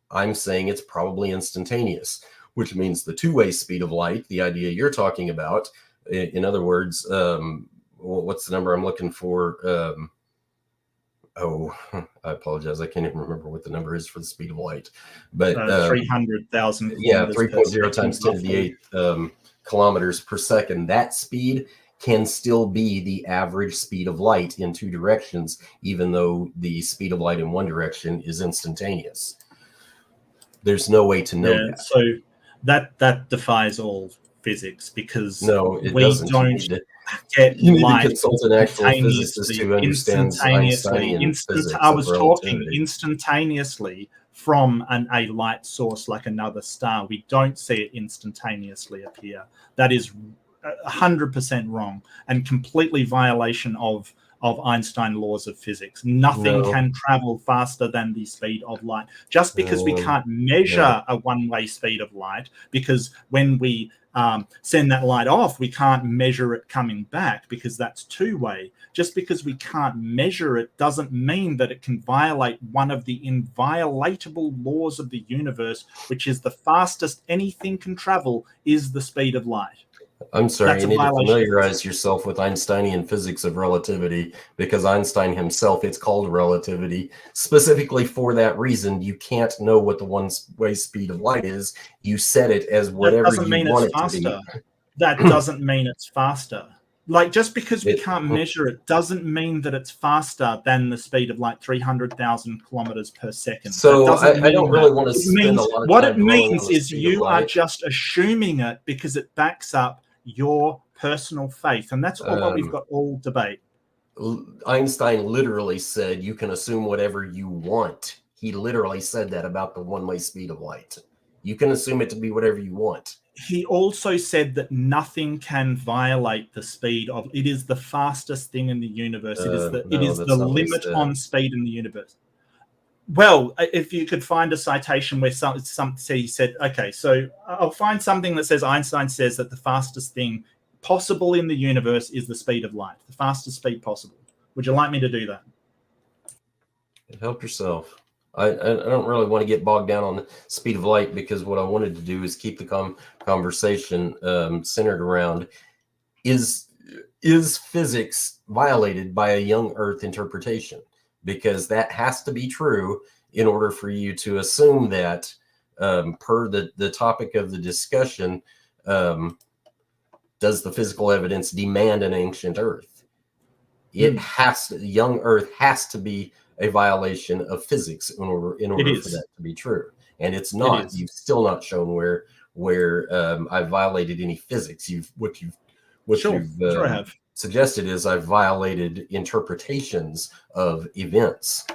I'm saying it's probably instantaneous, which means the two-way speed of light, the idea you're talking about, in other words, what's the number I'm looking for? I apologize. I can't even remember what the number is for the speed of light. But 300,000. Yeah, 3.0 times 10 to the 8th kilometers per second. That speed can still be the average speed of light in two directions, even though the speed of light in one direction is instantaneous. There's no way to know that. So that defies all physics, because we don't get light to consult an actual physicist to understand Einsteinian physics. I was talking instantaneously from a light source like another star. We don't see it instantaneously appear. That is 100% wrong and completely violation of Einstein laws of physics. Nothing can travel faster than the speed of light. Just because we can't measure a one-way speed of light, because when we send that light off, we can't measure it coming back because that's two-way. Just because we can't measure it doesn't mean that it can violate one of the inviolatable laws of the universe, which is the fastest anything can travel is the speed of light. I'm sorry, you need to familiarize yourself with Einsteinian physics of relativity, because Einstein himself, it's called relativity. Specifically for that reason, you can't know what the one-way speed of light is. You set it as whatever you want it to be. That doesn't mean it's faster. Like, just because we can't measure it doesn't mean that it's faster than the speed of light, 300,000 kilometers per second. So I don't really want to spend a lot of time. What it means is you are just assuming it because it backs up your personal faith, and that's all what we've got all debate. Einstein literally said you can assume whatever you want. He literally said that about the one-way speed of light. You can assume it to be whatever you want. He also said that nothing can violate the speed of it. Is the fastest thing in the universe. It is the limit on speed in the universe. Well, if you could find a citation where he said, okay, so I'll find something that says Einstein says that the fastest thing possible in the universe is the speed of light, the fastest speed possible. Would you like me to do that? Help yourself. I don't really want to get bogged down on the speed of light, because what I wanted to do is keep the conversation centered around is physics violated by a young Earth interpretation? Because that has to be true in order for you to assume that, per the topic of the discussion, does the physical evidence demand an ancient Earth? It has to, young Earth has to be a violation of physics in order for that to be true. and it's It not. is. You've still not shown where I've violated any physics. What Sure, you've sure I have. suggested is I've violated interpretations of events.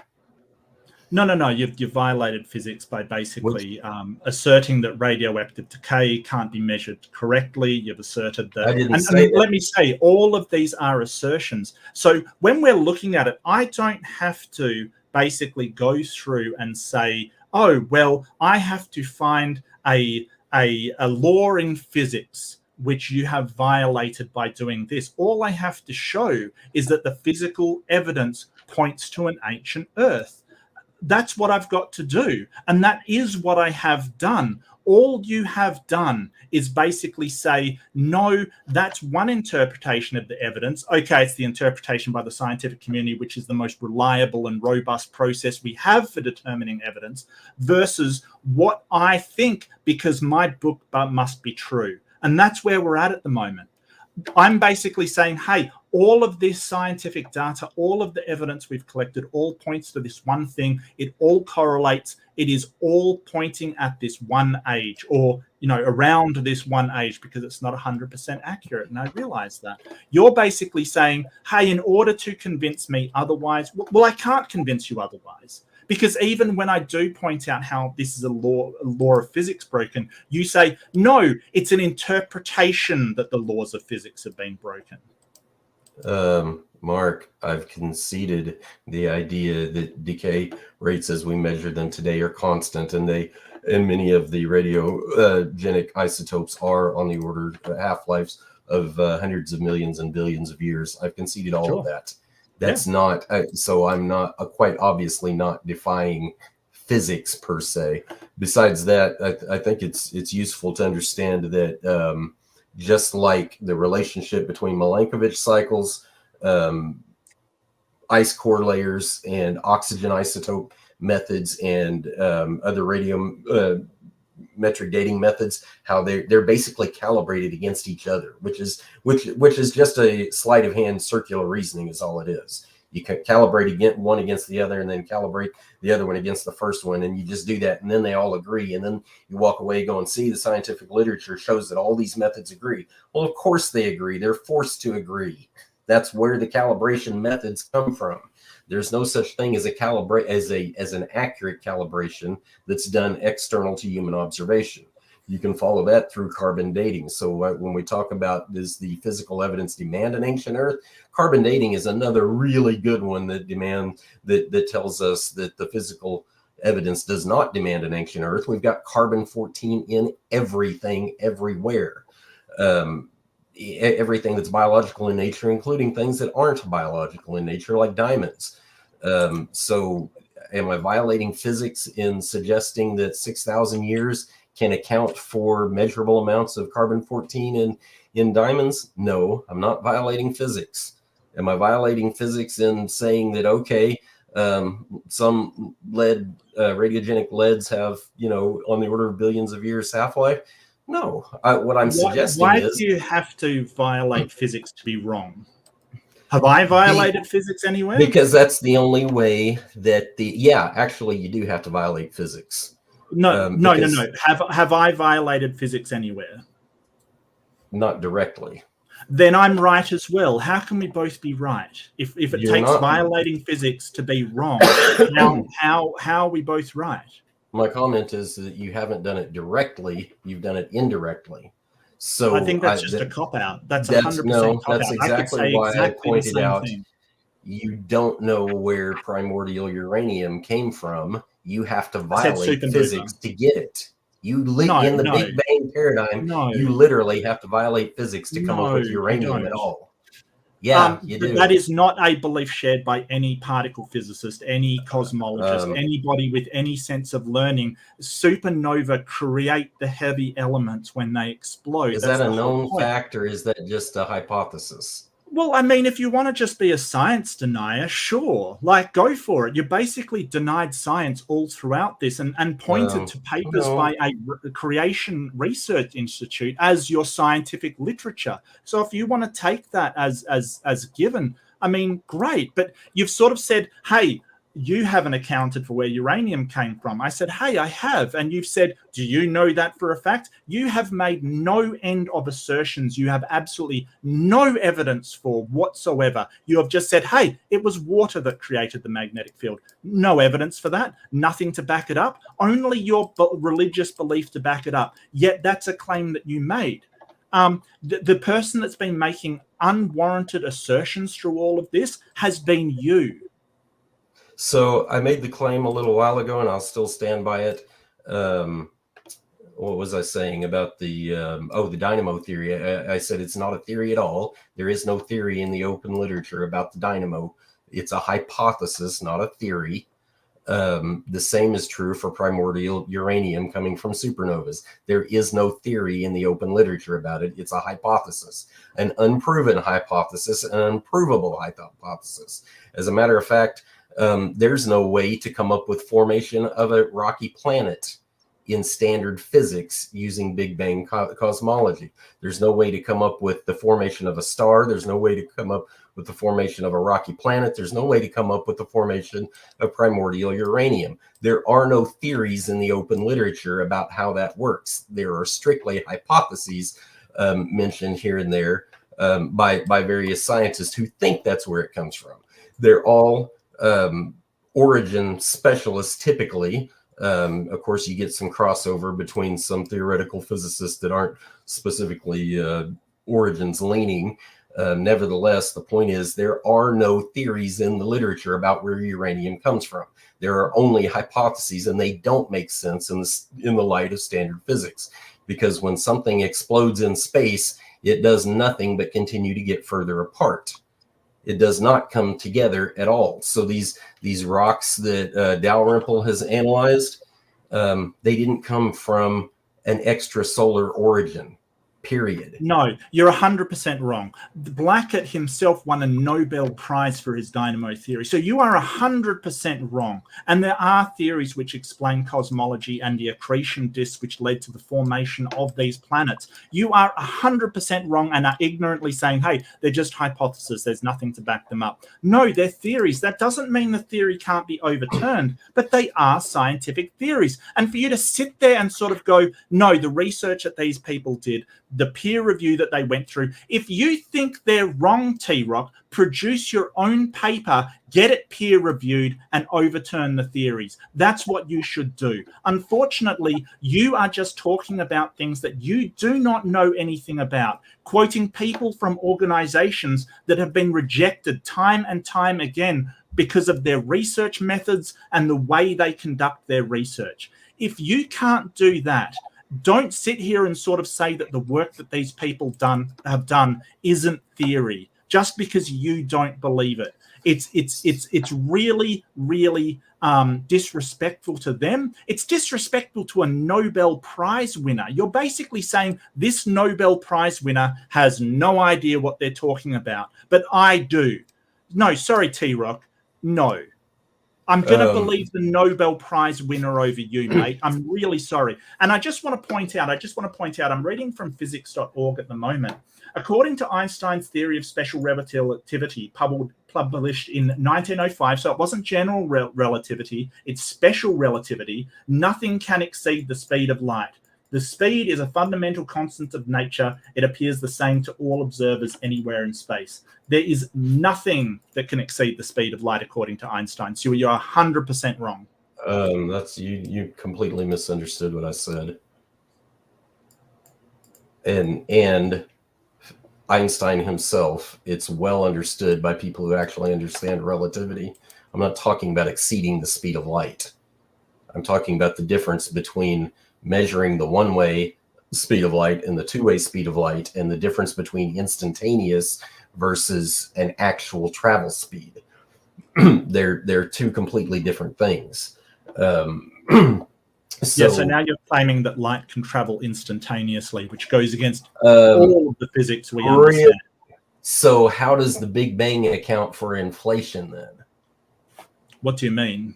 No. You've violated physics by basically asserting that radioactive decay can't be measured correctly. You've asserted that. I didn't And say that. let me say, all of these are assertions. So when we're looking at it, I don't have to basically go through and say, oh, well, I have to find a law in physics which you have violated by doing this. All I have to show is that the physical evidence points to an ancient Earth. That's what I've got to do. And that is what I have done. All you have done is basically say, no, that's one interpretation of the evidence. Okay, it's the interpretation by the scientific community, which is the most reliable and robust process we have for determining evidence, versus what I think, because my book must be true. And that's where we're at the moment. I'm basically saying, hey, all of this scientific data, all of the evidence we've collected, all points to this one thing. It all correlates. It is all pointing at this one age, or, around this one age, because it's not 100% accurate. And I realize that. You're basically saying, hey, in order to convince me otherwise, well, I can't convince you otherwise. Because even when I do point out how this is a law of physics broken, you say, no, it's an interpretation that the laws of physics have been broken. Mark, I've conceded the idea that decay rates as we measure them today are constant, and many of the radiogenic isotopes are on the order of half-lives of hundreds of millions and billions of years. I've conceded all of that. That's not, so I'm not quite obviously not defying physics per se. Besides that, I think it's useful to understand that just like the relationship between Milankovitch cycles, ice core layers, and oxygen isotope methods, and other radiometric dating methods, how they're basically calibrated against each other, which is just a sleight of hand circular reasoning is all it is. You can calibrate one against the other, and then calibrate the other one against the first one, and you just do that, and then they all agree, and then you walk away going, see, the scientific literature shows that all these methods agree. Well, of course they agree. They're forced to agree. That's where the calibration methods come from. There's no such thing as an accurate calibration that's done external to human observation. You can follow that through carbon dating. So when we talk about, does the physical evidence demand an ancient Earth? Carbon dating is another really good one that tells us that the physical evidence does not demand an ancient Earth. We've got carbon-14 in everything, everywhere. Everything that's biological in nature, including things that aren't biological in nature, like diamonds. So am I violating physics in suggesting that 6,000 years can account for measurable amounts of carbon-14 in diamonds? No, I'm not violating physics. Am I violating physics in saying that, okay, some radiogenic leads have, on the order of billions of years half-life? No, what I'm suggesting why is... do you have to violate physics to be wrong? Have I violated physics anywhere? Because that's the only way that actually you do have to violate physics. No. Have I violated physics anywhere? Not directly. Then I'm right as well. How can we both be right? If it takes violating physics to be wrong, how are we both right? My comment is that you haven't done it directly, you've done it indirectly. So I think that's just a cop-out. That's 100% cop-out. That's exactly why I pointed out thing. You don't know where primordial uranium came from. You have to violate physics to get it. In the Big Bang paradigm, you literally have to violate physics to come up with uranium at all. Yeah, you do. That is not a belief shared by any particle physicist, any cosmologist, anybody with any sense of learning. Supernova create the heavy elements when they explode. Is that a known fact, or is that just a hypothesis? Well, I mean, if you want to just be a science denier, sure, go for it. You basically denied science all throughout this and pointed to papers by a creation research institute as your scientific literature. So if you want to take that as given, I mean, great. But you've sort of said, hey, you haven't accounted for where uranium came from. I said, hey, I have. And you've said, do you know that for a fact? You have made no end of assertions. You have absolutely no evidence for whatsoever. You have just said, hey, it was water that created the magnetic field. No evidence for that. Nothing to back it up. Only your religious belief to back it up. Yet that's a claim that you made. The person that's been making unwarranted assertions through all of this has been you. So I made the claim a little while ago, and I'll still stand by it. What was I saying about the the dynamo theory? I said it's not a theory at all. There is no theory in the open literature about the dynamo. It's a hypothesis, not a theory. The same is true for primordial uranium coming from supernovas. There is no theory in the open literature about it. It's a hypothesis, an unproven hypothesis, an unprovable hypothesis. As a matter of fact, there's no way to come up with formation of a rocky planet in standard physics using Big Bang cosmology. There's no way to come up with the formation of a star. There's no way to come up with the formation of a rocky planet. There's no way to come up with the formation of primordial uranium. There are no theories in the open literature about how that works. There are strictly hypotheses mentioned here and there by various scientists who think that's where it comes from. They're all origin specialists typically. Of course, you get some crossover between some theoretical physicists that aren't specifically origins leaning. Nevertheless, the point is there are no theories in the literature about where uranium comes from. There are only hypotheses, and they don't make sense in the light of standard physics, because when something explodes in space, it does nothing but continue to get further apart. It does not come together at all. So these rocks that Dalrymple has analyzed, they didn't come from an extrasolar origin, period. No, you're 100% wrong. Blackett himself won a Nobel Prize for his dynamo theory. So you are 100% wrong. And there are theories which explain cosmology and the accretion disk which led to the formation of these planets. You are 100% wrong and are ignorantly saying, hey, they're just hypotheses. There's nothing to back them up. No, they're theories. That doesn't mean the theory can't be overturned, but they are scientific theories. And for you to sit there and sort of go, no, the research that these people did, the peer review that they went through. If you think they're wrong, TRock, produce your own paper, get it peer reviewed, and overturn the theories. That's what you should do. Unfortunately, you are just talking about things that you do not know anything about, quoting people from organizations that have been rejected time and time again because of their research methods and the way they conduct their research. If you can't do that, don't sit here and sort of say that the work that these people have done isn't theory just because you don't believe it. It's really, really disrespectful to them. It's disrespectful to a Nobel Prize winner. You're basically saying this Nobel Prize winner has no idea what they're talking about, but I do. No, sorry, TRock. No. I'm going to believe the Nobel Prize winner over you, mate. I'm really sorry. And I just want to point out, I'm reading from physics.org at the moment. According to Einstein's theory of special relativity, published in 1905, so it wasn't general relativity, it's special relativity, nothing can exceed the speed of light. The speed is a fundamental constant of nature. It appears the same to all observers anywhere in space. There is nothing that can exceed the speed of light, according to Einstein. So you're 100% wrong. That's you completely misunderstood what I said. And Einstein himself, it's well understood by people who actually understand relativity. I'm not talking about exceeding the speed of light. I'm talking about the difference between measuring the one-way speed of light and the two-way speed of light, and the difference between instantaneous versus an actual travel speed. They're two completely different things. So now you're claiming that light can travel instantaneously, which goes against all of the physics we understand. So how does the Big Bang account for inflation then? What do you mean?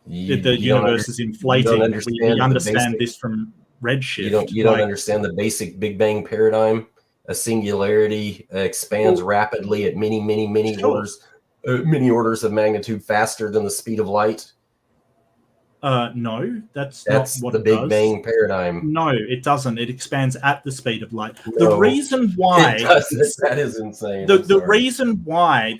The universe is inflating. We understand this from redshift. You don't understand the basic Big Bang paradigm. A singularity expands rapidly at many orders many orders of magnitude faster than the speed of light? No, that's not That's what the it Big does. Bang paradigm. No, it doesn't. It expands at the speed of light. No, The reason why it doesn't. That is insane. the reason why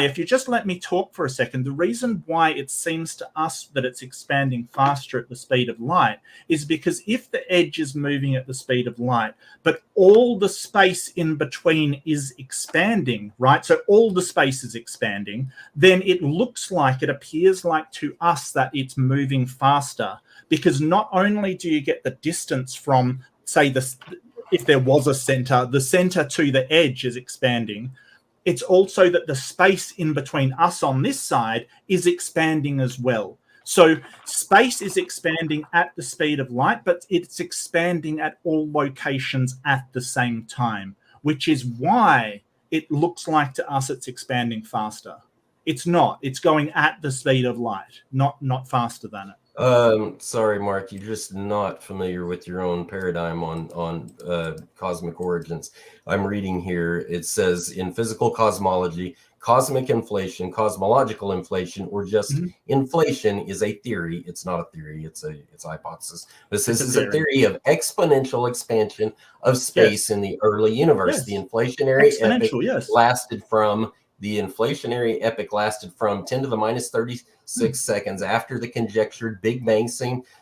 if you just let me talk for a second, the reason why it seems to us that it's expanding faster at the speed of light is because if the edge is moving at the speed of light, but all the space in between is expanding, right? So all the space is expanding, then it appears like to us that it's moving faster, because not only do you get the distance from, say, if there was a center, the center to the edge is expanding. It's also that the space in between us on this side is expanding as well. So space is expanding at the speed of light, but it's expanding at all locations at the same time, which is why it looks like to us it's expanding faster. It's not. It's going at the speed of light, not faster than it. Sorry, Mark, you're just not familiar with your own paradigm on cosmic origins. I'm reading here. It says in physical cosmology, cosmic inflation, cosmological inflation, or just inflation is a theory. It's not a theory. It's a hypothesis. This is a theory of exponential expansion of space in the early universe. The inflationary epoch lasted from. The inflationary epoch lasted from 10 to the minus 36 seconds after the conjectured Big Bang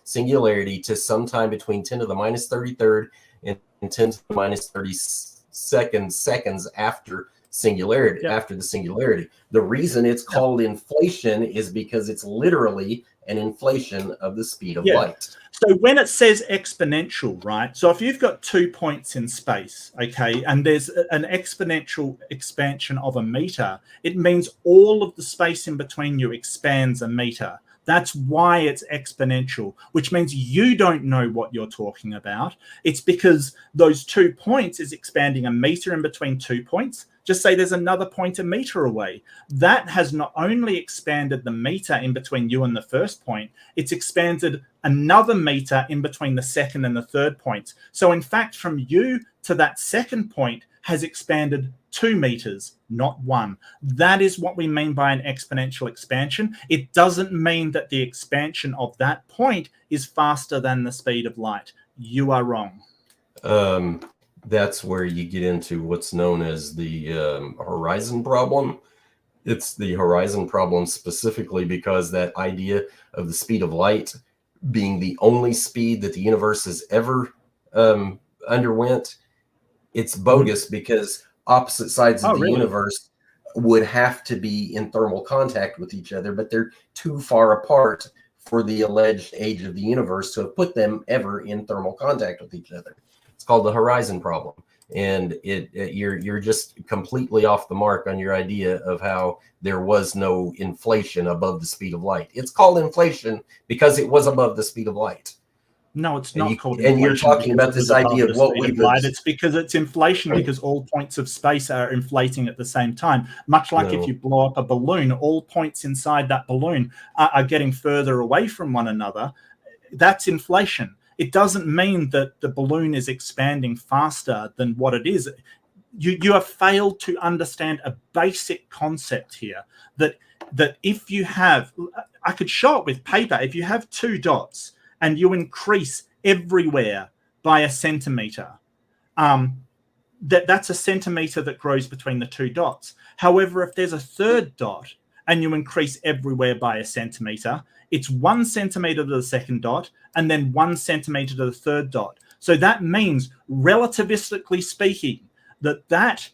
singularity to sometime between 10 to the minus 33rd and 10 to the minus 32nd seconds after singularity. After the singularity, the reason it's called inflation is because it's literally an inflation of the speed of light. So when it says exponential, right? So if you've got 2 points in space, okay, and there's an exponential expansion of a meter, it means all of the space in between you expands a meter. That's why it's exponential, which means you don't know what you're talking about. It's because those 2 points is expanding a meter in between 2 points. Just say there's another point a meter away. That has not only expanded the meter in between you and the first point, it's expanded another meter in between the second and the third point. So in fact, from you to that second point has expanded 2 meters, not 1. That is what we mean by an exponential expansion. It doesn't mean that the expansion of that point is faster than the speed of light. You are wrong. That's where you get into what's known as the horizon problem. It's the horizon problem specifically because that idea of the speed of light being the only speed that the universe has ever underwent, it's bogus because opposite sides of the universe would have to be in thermal contact with each other, but they're too far apart for the alleged age of the universe to have put them ever in thermal contact with each other. It's called the horizon problem, and you're just completely off the mark on your idea of how there was no inflation above the speed of light. It's called inflation because it was above the speed of light. No, it's not called inflation. And you're talking about this idea of what we've light. It's because it's inflation because all points of space are inflating at the same time. Much like if you blow up a balloon, all points inside that balloon are getting further away from one another. That's inflation. It doesn't mean that the balloon is expanding faster than what it is. You have failed to understand a basic concept here that if you have, I could show it with paper, if you have 2 dots and you increase everywhere by a centimeter, that's a centimeter that grows between the 2 dots. However, if there's a 3rd dot and you increase everywhere by a centimeter, it's 1 centimeter to the 2nd dot and then 1 centimeter to the 3rd dot. So that means, relativistically speaking, that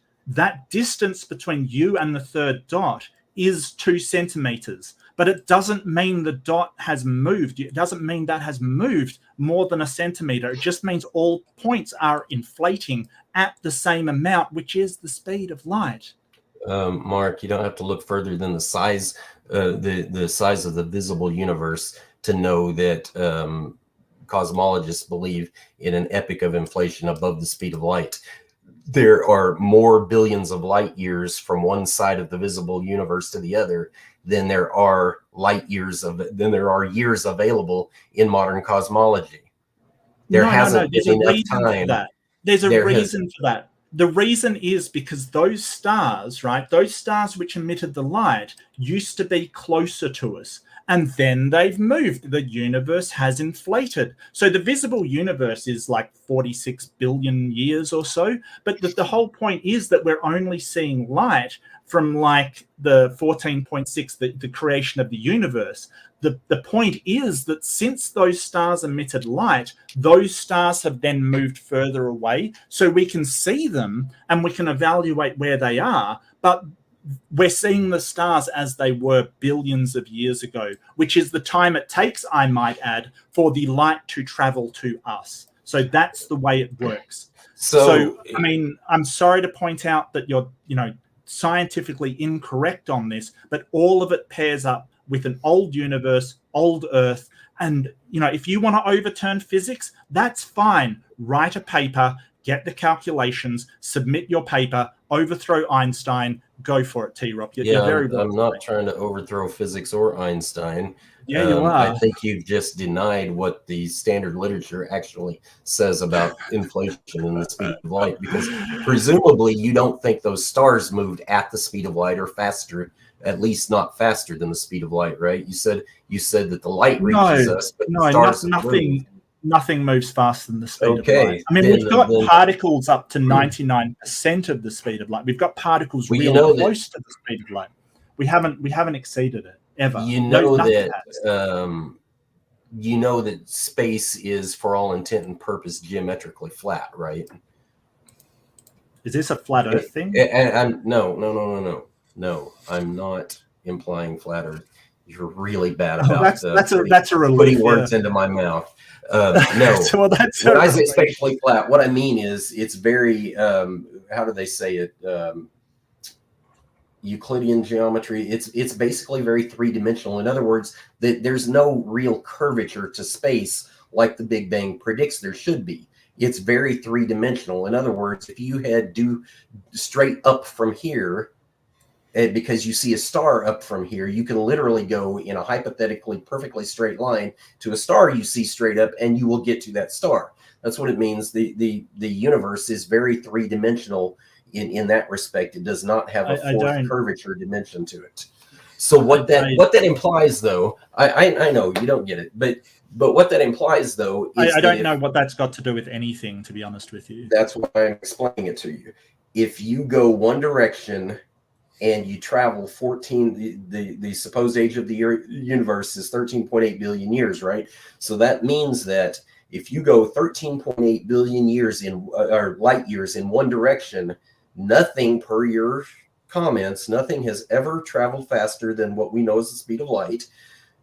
distance between you and the 3rd dot is 2 centimeters. But it doesn't mean the dot has moved. It doesn't mean that has moved more than a centimeter. It just means all points are inflating at the same amount, which is the speed of light. Mark, you don't have to look further than the size, the size of the visible universe to know that cosmologists believe in an epoch of inflation above the speed of light. There are more billions of light years from one side of the visible universe to the other than there are years available in modern cosmology. There hasn't been enough time. There's a reason for that. The reason is because those stars, right, those stars which emitted the light used to be closer to us. And then they've moved. The universe has inflated. So the visible universe is like 46 billion years or so. But the whole point is that we're only seeing light from like the 14.6, the creation of the universe. The point is that since those stars emitted light, those stars have then moved further away. So we can see them and we can evaluate where they are. But we're seeing the stars as they were billions of years ago, which is the time it takes, I might add, for the light to travel to us. So that's the way it works. So I mean, I'm sorry to point out that you're, scientifically incorrect on this, but all of it pairs up with an old universe, old Earth. And, if you want to overturn physics, that's fine. Write a paper, get the calculations, submit your paper, overthrow Einstein, go for it, TRock. You're very well. I'm not trying to overthrow physics or Einstein. Yeah, you are. I think you've just denied what the standard literature actually says about inflation and the speed of light, because presumably you don't think those stars moved at the speed of light or faster, at least not faster than the speed of light, right? You said that the light reaches us, but the stars nothing moves faster than the speed of light. I mean, we've got particles up to 99% of the speed of light. We've got particles really close to the speed of light. We haven't exceeded it ever. That space is, for all intent and purpose, geometrically flat, right? Is this a flat Earth thing? No, I'm not implying flat Earth. You're really bad about that's a relief, putting words into my mouth. No, so that's when I say spatially flat, what I mean is it's very how do they say it? Euclidean geometry. It's basically very three-dimensional. In other words, there's no real curvature to space like the Big Bang predicts there should be. It's very three-dimensional. In other words, if you had do straight up from here, because you see a star up from here, you can literally go in a hypothetically perfectly straight line to a star you see straight up, and you will get to that star. That's what it means. The universe is very three-dimensional in that respect. It does not have a fourth curvature dimension to it. So what that implies, though, I know you don't get it, but what that implies, though, is I don't know what that's got to do with anything, to be honest with you. That's why I'm explaining it to you. If you go one direction and you travel 14, the supposed age of the universe is 13.8 billion years, right? So that means that if you go 13.8 billion years or light years in one direction, nothing, per your comments, nothing has ever traveled faster than what we know as the speed of light.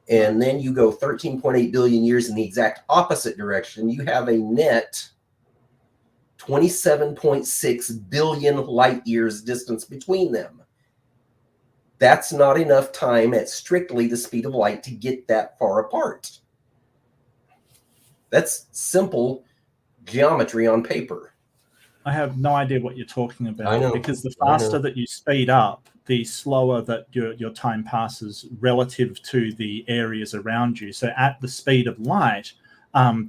And then you go 13.8 billion years in the exact opposite direction, you have a net 27.6 billion light years distance between them. That's not enough time at strictly the speed of light to get that far apart. That's simple geometry on paper. I have no idea what you're talking about. I know. Because the faster that you speed up, the slower that your time passes relative to the areas around you. So at the speed of light,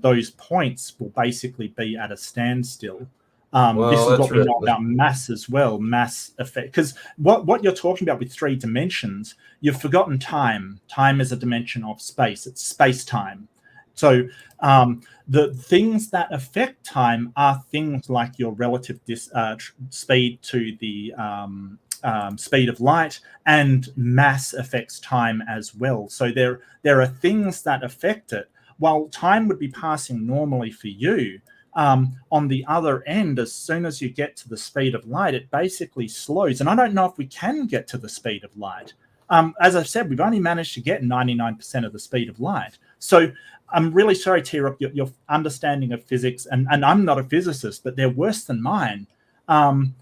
those points will basically be at a standstill. This is what we know about mass as well, mass effect. Because what you're talking about with three dimensions, you've forgotten time. Time is a dimension of space. It's space-time. So the things that affect time are things like your relative speed to the speed of light, and mass affects time as well. So there are things that affect it. While time would be passing normally for you, on the other end, as soon as you get to the speed of light, it basically slows. And I don't know if we can get to the speed of light. As I've said, we've only managed to get 99% of the speed of light. So I'm really sorry, TRock, your understanding of physics, and I'm not a physicist, but they're worse than mine. And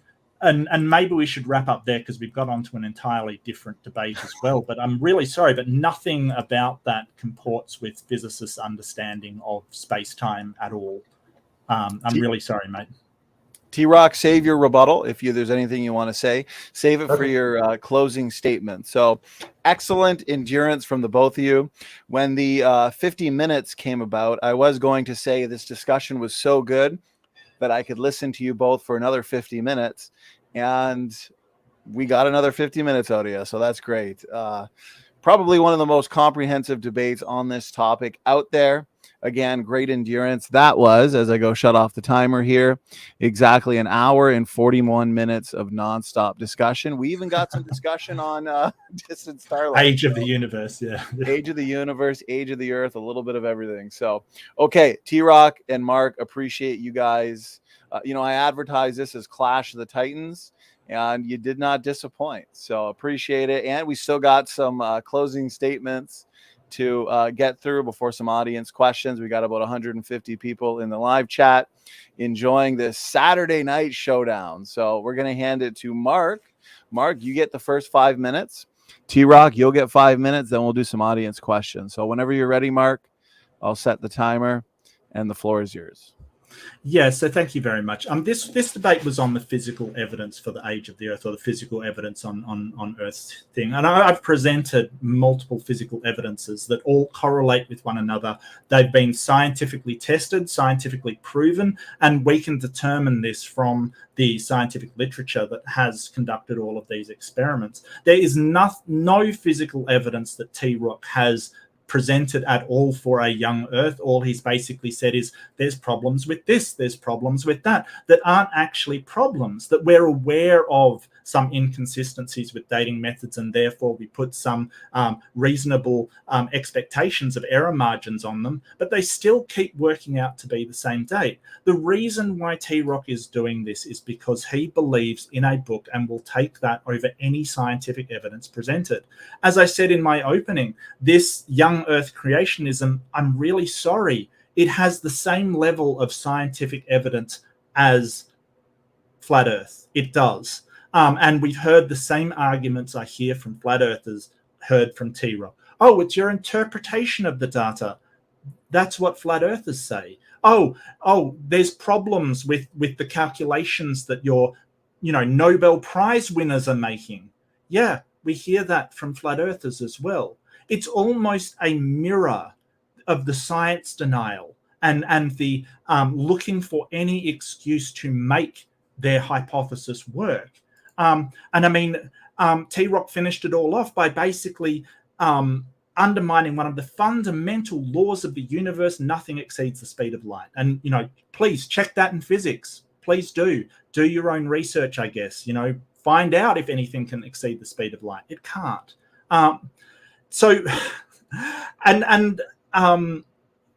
maybe we should wrap up there because we've got onto an entirely different debate as well. But I'm really sorry, but nothing about that comports with physicists' understanding of space-time at all. I'm really sorry, mate. TRock, save your rebuttal if there's anything you want to say. Save it for your closing statement. So excellent endurance from the both of you. When the 50 minutes came about, I was going to say this discussion was so good, that I could listen to you both for another 50 minutes. And we got another 50 minutes out of you. So that's great. Probably one of the most comprehensive debates on this topic out there. Again, great endurance. That was, as I go shut off the timer here, exactly an hour and 41 minutes of nonstop discussion. We even got some discussion on distant starlight. Age of the universe, yeah. Age of the universe, age of the earth, a little bit of everything. So, okay, TRock and Mark, appreciate you guys. I advertise this as Clash of the Titans, and you did not disappoint. So appreciate it. And we still got some closing statements to get through before some audience questions. We got about 150 people in the live chat enjoying this Saturday night showdown. So we're going to hand it to Mark. Mark, you get the first 5 minutes. TRock, you'll get 5 minutes. Then we'll do some audience questions. So whenever you're ready, Mark, I'll set the timer and the floor is yours. Yeah, so thank you very much. This debate was on the physical evidence for the age of the Earth, or the physical evidence on Earth's thing. And I've presented multiple physical evidences that all correlate with one another. They've been scientifically tested, scientifically proven, and we can determine this from the scientific literature that has conducted all of these experiments. There is no physical evidence that TRock has presented at all for a young Earth. All he's basically said is there's problems with this, there's problems with that aren't actually problems, that we're aware of some inconsistencies with dating methods, and therefore we put some reasonable expectations of error margins on them, but they still keep working out to be the same date. The reason why TRock is doing this is because he believes in a book and will take that over any scientific evidence presented. As I said in my opening, this young Earth creationism, I'm really sorry, it has the same level of scientific evidence as flat Earth. It does. And we've heard the same arguments I hear from flat earthers heard from TRock. Oh, it's your interpretation of the data. That's what flat earthers say. Oh, there's problems with the calculations that your, Nobel Prize winners are making. Yeah, we hear that from flat earthers as well. It's almost a mirror of the science denial and the looking for any excuse to make their hypothesis work. And I mean, TRock finished it all off by basically undermining one of the fundamental laws of the universe: nothing exceeds the speed of light. And, please check that in physics. Please do your own research, I guess. Find out if anything can exceed the speed of light. It can't. So, and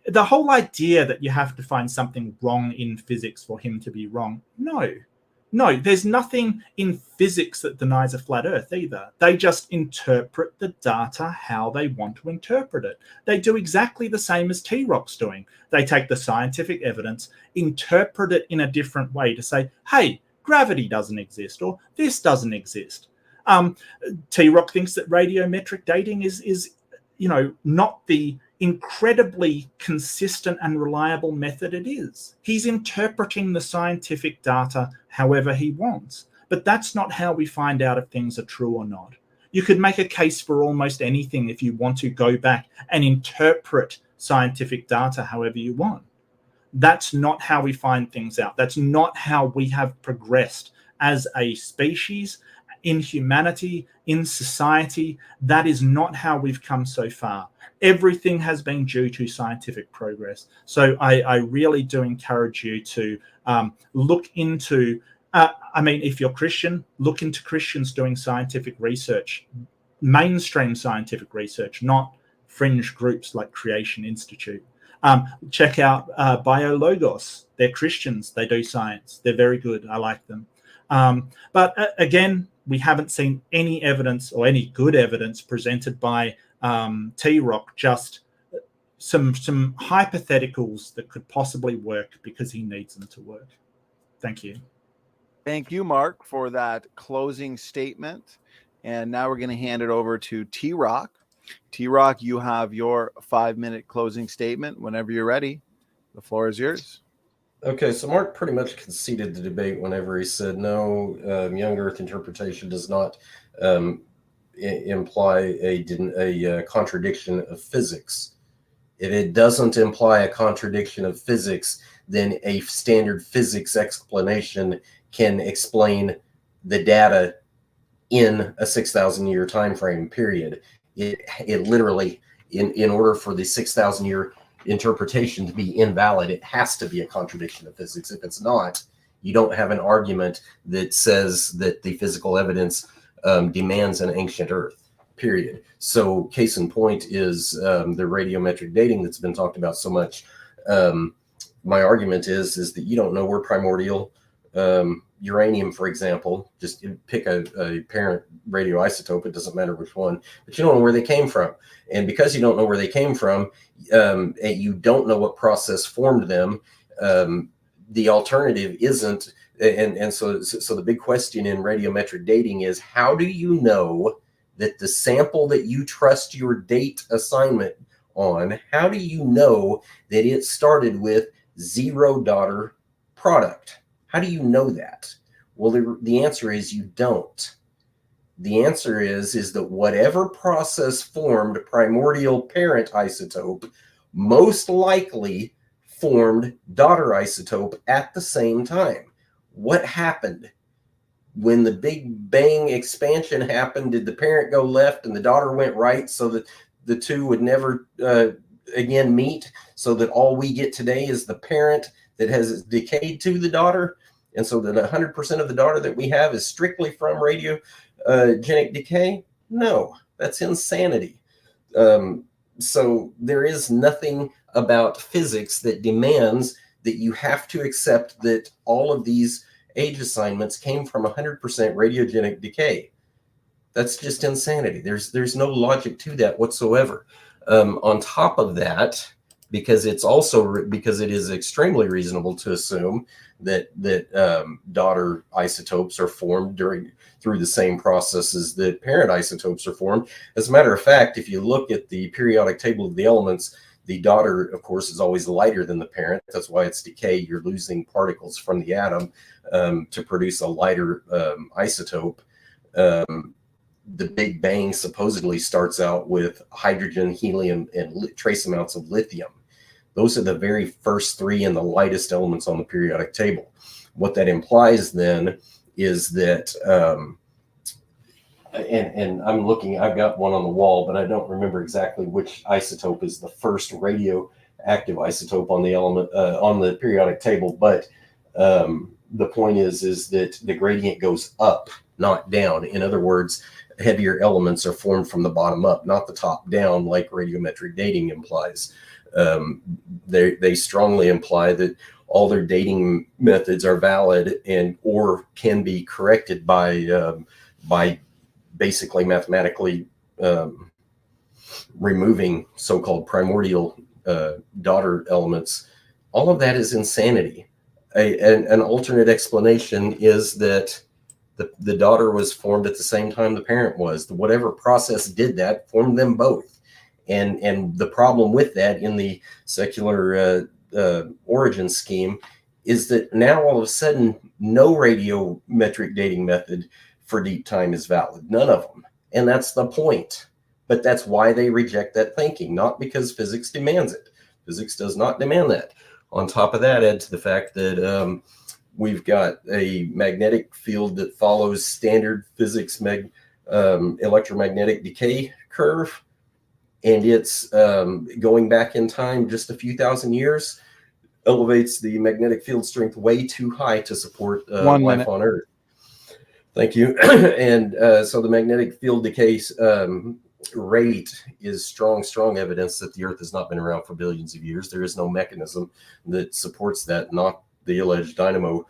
the whole idea that you have to find something wrong in physics for him to be wrong, no, there's nothing in physics that denies a flat Earth either. They just interpret the data how they want to interpret it. They do exactly the same as TRock's doing. They take the scientific evidence, interpret it in a different way to say, hey, gravity doesn't exist, or this doesn't exist. TRock thinks that radiometric dating is not the incredibly consistent and reliable method it is. He's interpreting the scientific data however he wants, but that's not how we find out if things are true or not. You could make a case for almost anything if you want to go back and interpret scientific data however you want. That's not how we find things out. That's not how we have progressed as a species, in humanity, in society. That is not how we've come so far. Everything has been due to scientific progress. So I really do encourage you to look into, if you're Christian, look into Christians doing scientific research, mainstream scientific research, not fringe groups like Creation Institute. Check out BioLogos. They're Christians. They do science. They're very good. I like them. But again, we haven't seen any evidence or any good evidence presented by TRock, just some hypotheticals that could possibly work because he needs them to work. Thank you. Thank you, Mark, for that closing statement. And now we're going to hand it over to TRock. TRock, you have your 5-minute closing statement. Whenever you're ready, the floor is yours. Okay, so Mark pretty much conceded the debate whenever he said no, young Earth interpretation does not imply a contradiction of physics. If it doesn't imply a contradiction of physics, than a standard physics explanation can explain the data in a 6,000 year time frame period. It literally, in order for the 6,000 year interpretation to be invalid, it has to be a contradiction of physics. If it's not, you don't have an argument that says that the physical evidence demands an ancient Earth, period. So case in point is the radiometric dating that's been talked about so much. My argument is that you don't know where primordial uranium, for example, just pick a parent radioisotope, it doesn't matter which one, but you don't know where they came from. And because you don't know where they came from, and you don't know what process formed them, the alternative isn't, and so the big question in radiometric dating is, how do you know that the sample that you trust your date assignment on, how do you know that it started with 0 daughter product? How do you know that? Well, the answer is you don't. The answer is that whatever process formed primordial parent isotope most likely formed daughter isotope at the same time. What happened? When the Big Bang expansion happened, did the parent go left and the daughter went right so that the two would never again meet, so that all we get today is the parent that has decayed to the daughter? And so that 100% of the daughter that we have is strictly from radiogenic decay? No, that's insanity. So there is nothing about physics that demands that you have to accept that all of these age assignments came from 100% radiogenic decay. That's just insanity. There's no logic to that whatsoever. On top of that, because it is extremely reasonable to assume that daughter isotopes are formed through the same processes that parent isotopes are formed. As a matter of fact, if you look at the periodic table of the elements, the daughter, of course, is always lighter than the parent. That's why it's decay. You're losing particles from the atom to produce a lighter isotope. The Big Bang supposedly starts out with hydrogen, helium, and trace amounts of lithium. Those are the very first 3 and the lightest elements on the periodic table. What that implies then is that, and I'm looking, I've got one on the wall, but I don't remember exactly which isotope is the first radioactive isotope on the element on the periodic table. But the point is that the gradient goes up, not down. In other words, heavier elements are formed from the bottom up, not the top down, like radiometric dating implies. They strongly imply that all their dating methods are valid and or can be corrected by basically mathematically removing so-called primordial daughter elements. All of that is insanity. An alternate explanation is that the daughter was formed at the same time the parent was. Whatever process did that formed them both. And the problem with that in the secular origin scheme is that now all of a sudden no radiometric dating method for deep time is valid. None of them. And that's the point. But that's why they reject that thinking, not because physics demands it. Physics does not demand that. On top of that, add to the fact that we've got a magnetic field that follows standard physics electromagnetic decay curve. And it's going back in time just a few thousand years, elevates the magnetic field strength way too high to support life on Earth. Thank you. And so the magnetic field decay rate is strong evidence that the Earth has not been around for billions of years. There is no mechanism that supports that, not the alleged dynamo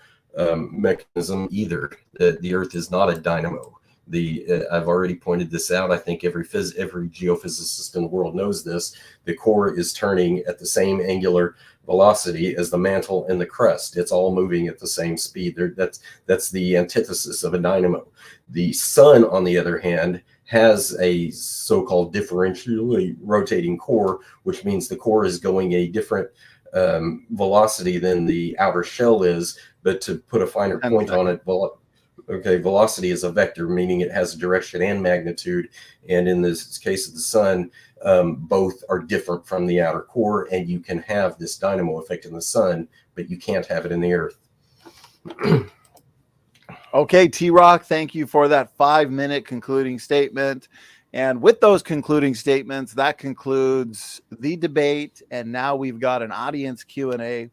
mechanism either. The Earth is not a dynamo. I've already pointed this out. I think every geophysicist in the world knows this. The core is turning at the same angular velocity as the mantle and the crust. It's all moving at the same speed. That's the antithesis of a dynamo. The sun, on the other hand, has a so-called differentially rotating core, which means the core is going a different velocity than the outer shell is. But to put a finer point on it, Okay, velocity is a vector, meaning it has direction and magnitude. And in this case of the sun, both are different from the outer core, and you can have this dynamo effect in the sun, but you can't have it in the Earth. Okay, TRock, thank you for that 5-minute concluding statement. And with those concluding statements, that concludes the debate. And now we've got an audience Q&A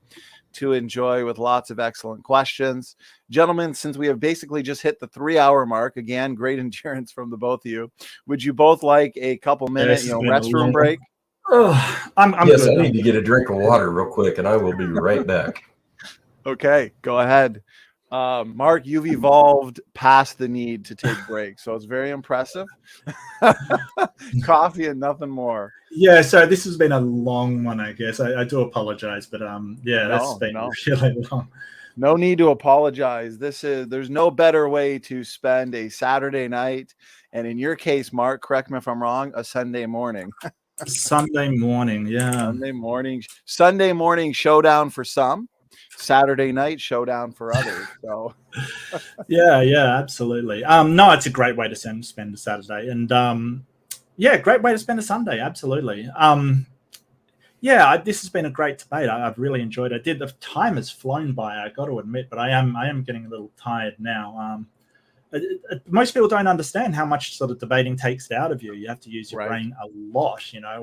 to enjoy with lots of excellent questions. Gentlemen, since we have basically just hit the 3-hour mark, again, great endurance from the both of you. Would you both like a couple minute, restroom break? Oh, I'm yes, good. I need to get a drink of water real quick, and I will be right back. Okay, go ahead. Mark, you've evolved past the need to take breaks, so it's very impressive. Coffee and nothing more. Yeah, so this has been a long one, I guess. I do apologize, but that's been really long. No need to apologize. There's no better way to spend a Saturday night, and in your case, Mark, correct me if I'm wrong, a Sunday morning. Sunday morning, yeah. Sunday morning showdown for some. Saturday night showdown for others. So yeah, absolutely. No, it's a great way to spend a Saturday, and great way to spend a Sunday. Absolutely. This has been a great debate. I've really enjoyed it. The time has flown by, I got to admit, but I am getting a little tired now. Most people don't understand how much sort of debating takes it out of you. You have to use your brain a lot, and I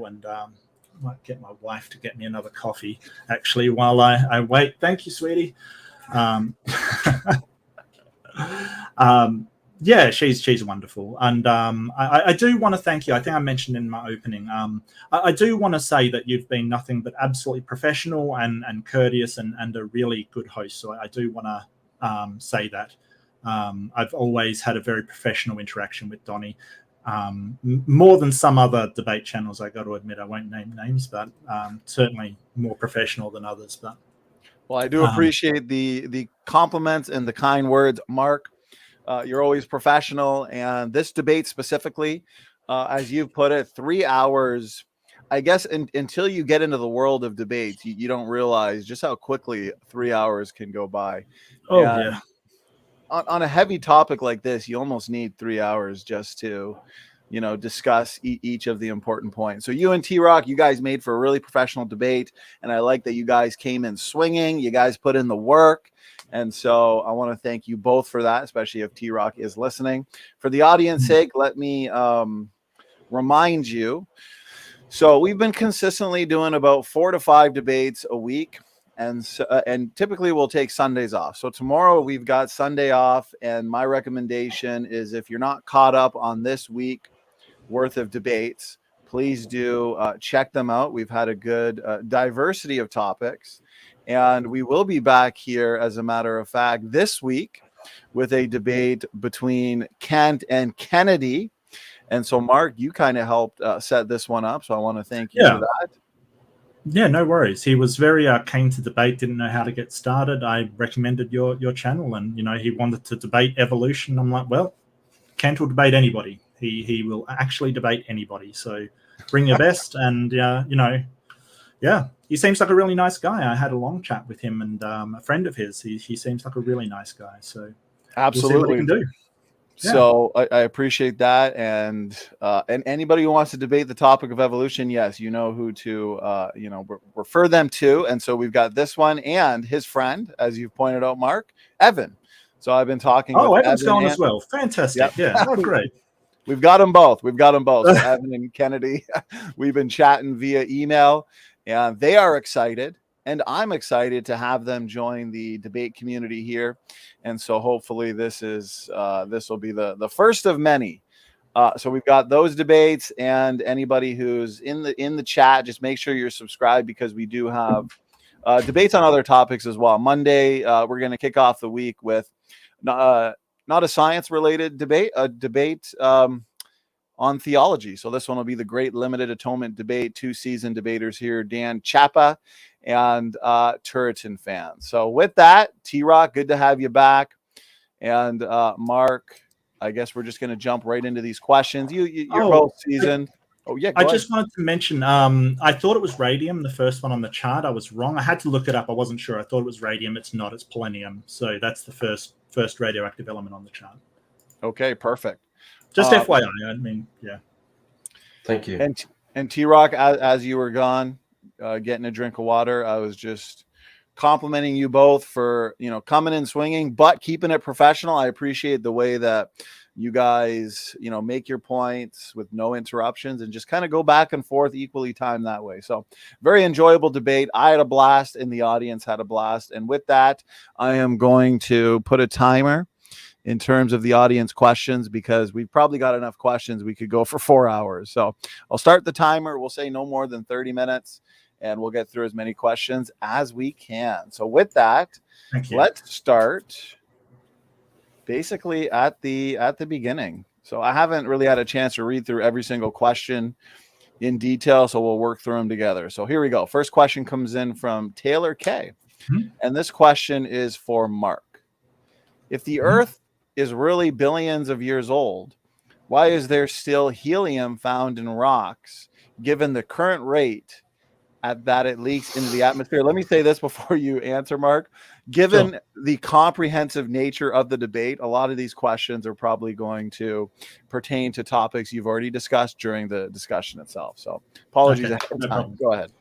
might get my wife to get me another coffee, actually, while I wait. Thank you, sweetie. She's wonderful. And I do want to thank you. I think I mentioned in my opening, I do want to say that you've been nothing but absolutely professional and courteous and a really good host. So I do want to say that. I've always had a very professional interaction with Donnie. More than some other debate channels, I got to admit. I won't name names, but certainly more professional than others. But well, I do appreciate the compliments and the kind words, Mark. You're always professional, and this debate specifically, as you've put it, 3 hours. I guess until you get into the world of debates, you don't realize just how quickly 3 hours can go by. Yeah. On a heavy topic like this, you almost need 3 hours just to, discuss each of the important points. So you and TRock, you guys made for a really professional debate, and I like that you guys came in swinging. You guys put in the work, and so I want to thank you both for that, especially if TRock is listening. For the audience sake, let me remind you. So we've been consistently doing about 4 to 5 debates a week. And typically we'll take Sundays off. So tomorrow we've got Sunday off, and my recommendation is if you're not caught up on this week worth of debates, please do check them out. We've had a good diversity of topics, and we will be back here, as a matter of fact, this week with a debate between Kent and Kennedy. And so, Mark, you kind of helped set this one up, so I want to thank you for that. Yeah, no worries. He was very keen to debate, didn't know how to get started. I recommended your channel, and he wanted to debate evolution. I'm like, well, Kent will debate anybody. He will actually debate anybody. So bring your best, and he seems like a really nice guy. I had a long chat with him, and a friend of his. He seems like a really nice guy. So absolutely, we'll see what he can do. Yeah. So I appreciate that, and anybody who wants to debate the topic of evolution, yes, you know who to refer them to. And so we've got this one and his friend, as you've pointed out, Mark, Evan. So I've been talking. Evan's going as well. Fantastic. Yep. Yeah. Oh, great. We've got them both. So Evan and Kennedy, we've been chatting via email, and they are excited. And I'm excited to have them join the debate community here. And so hopefully this will be the first of many. So we've got those debates, and anybody who's in the chat, just make sure you're subscribed, because we do have debates on other topics as well. Monday, we're going to kick off the week with not a science-related debate, a debate on theology. So this one will be the Great Limited Atonement Debate. 2 seasoned debaters here, Dan Chapa and Turretin fan. So with that, TRock, good to have you back. And Mark, I guess we're just going to jump right into these questions. You're both seasoned. I just wanted to mention, I thought it was radium, the first one on the chart. I was wrong. I had to look it up. I wasn't sure. I thought it was radium. It's not. It's polonium. So that's the first first radioactive element on the chart. Okay, perfect. Just FYI, I mean, yeah. Thank you. And TRock, as you were gone, getting a drink of water, I was just complimenting you both for, you know, coming and swinging, but keeping it professional. I appreciate the way that you guys, you know, make your points with no interruptions and just kind of go back and forth, equally timed that way. So very enjoyable debate. I had a blast and the audience had a blast. And with that, I am going to put a timer in terms of the audience questions, because we've probably got enough questions. We could go for 4 hours. So I'll start the timer. We'll say no more than 30 minutes and we'll get through as many questions as we can. So with that, let's start basically at the beginning. So I haven't really had a chance to read through every single question in detail, so we'll work through them together. So here we go. First question comes in from Taylor K. And this question is for Mark. If the Earth is really billions of years old, why is there still helium found in rocks, given the current rate at that it leaks into the atmosphere? Let me say this before you answer, Mark. Given the comprehensive nature of the debate, a lot of these questions are probably going to pertain to topics you've already discussed during the discussion itself. So apologies ahead of time. Go ahead.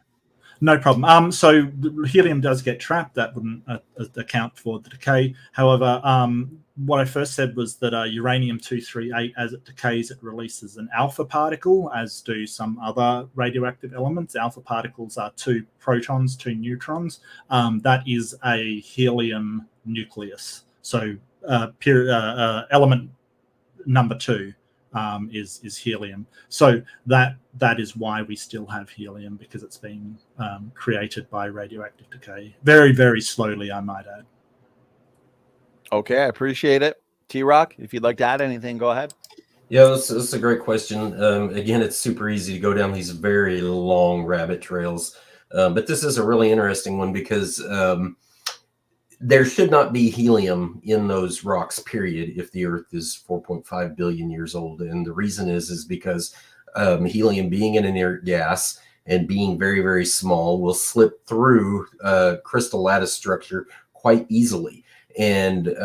No problem. So helium does get trapped. That wouldn't account for the decay. However, what I first said was that uranium-238, as it decays, it releases an alpha particle, as do some other radioactive elements. Alpha particles are 2 protons, 2 neutrons. That is a helium nucleus. So element number 2 is helium. So that is why we still have helium, because it's been created by radioactive decay. Very, very slowly, I might add. Okay, I appreciate it. TRock, if you'd like to add anything, go ahead. Yeah, that's a great question. Again, it's super easy to go down these very long rabbit trails. But this is a really interesting one, because there should not be helium in those rocks, period, if the Earth is 4.5 billion years old. And the reason is because helium, being an inert gas and being very, very small, will slip through crystal lattice structure quite easily. And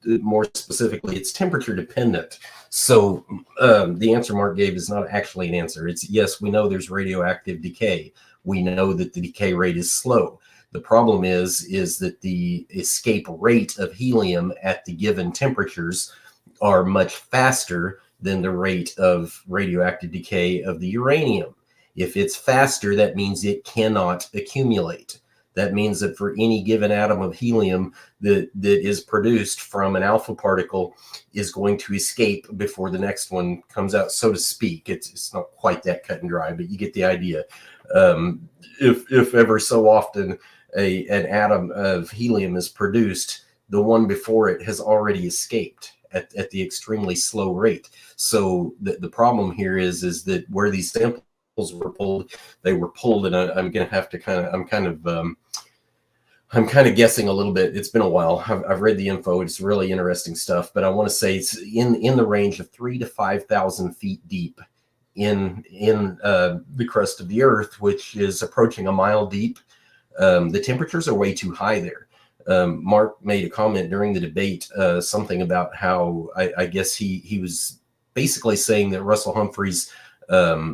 more specifically, it's temperature dependent. So the answer Mark gave is not actually an answer. It's, yes, we know there's radioactive decay. We know that the decay rate is slow. The problem is that the escape rate of helium at the given temperatures are much faster than the rate of radioactive decay of the uranium. If it's faster, that means it cannot accumulate. That means that for any given atom of helium that is produced from an alpha particle is going to escape before the next one comes out, so to speak. It's not quite that cut and dry, but you get the idea. If ever so often an atom of helium is produced, the one before it has already escaped at the extremely slow rate. So the problem here is that where these samples were pulled, they were pulled, and I'm going to have to I'm kind of guessing a little bit. It's been a while. I've read the info. It's really interesting stuff, but I want to say it's in the range of 3,000 to 5,000 feet deep in the crust of the Earth, which is approaching a mile deep. The temperatures are way too high there. Mark made a comment during the debate, something about how I guess he was basically saying that Russell Humphrey's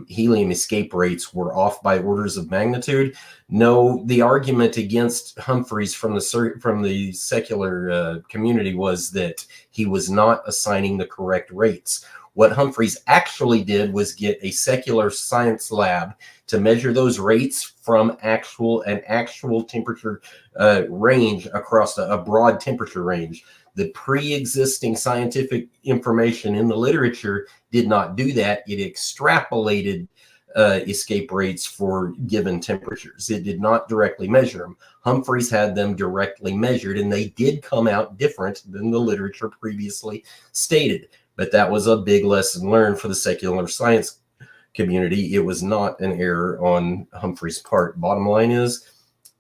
helium escape rates were off by orders of magnitude. No, the argument against Humphreys from the secular community was that he was not assigning the correct rates. What Humphreys actually did was get a secular science lab to measure those rates from an actual temperature range across a broad temperature range. The pre-existing scientific information in the literature did not do that. It extrapolated escape rates for given temperatures. It did not directly measure them. Humphreys had them directly measured, and they did come out different than the literature previously stated. But that was a big lesson learned for the secular science community. It was not an error on Humphrey's part. Bottom line is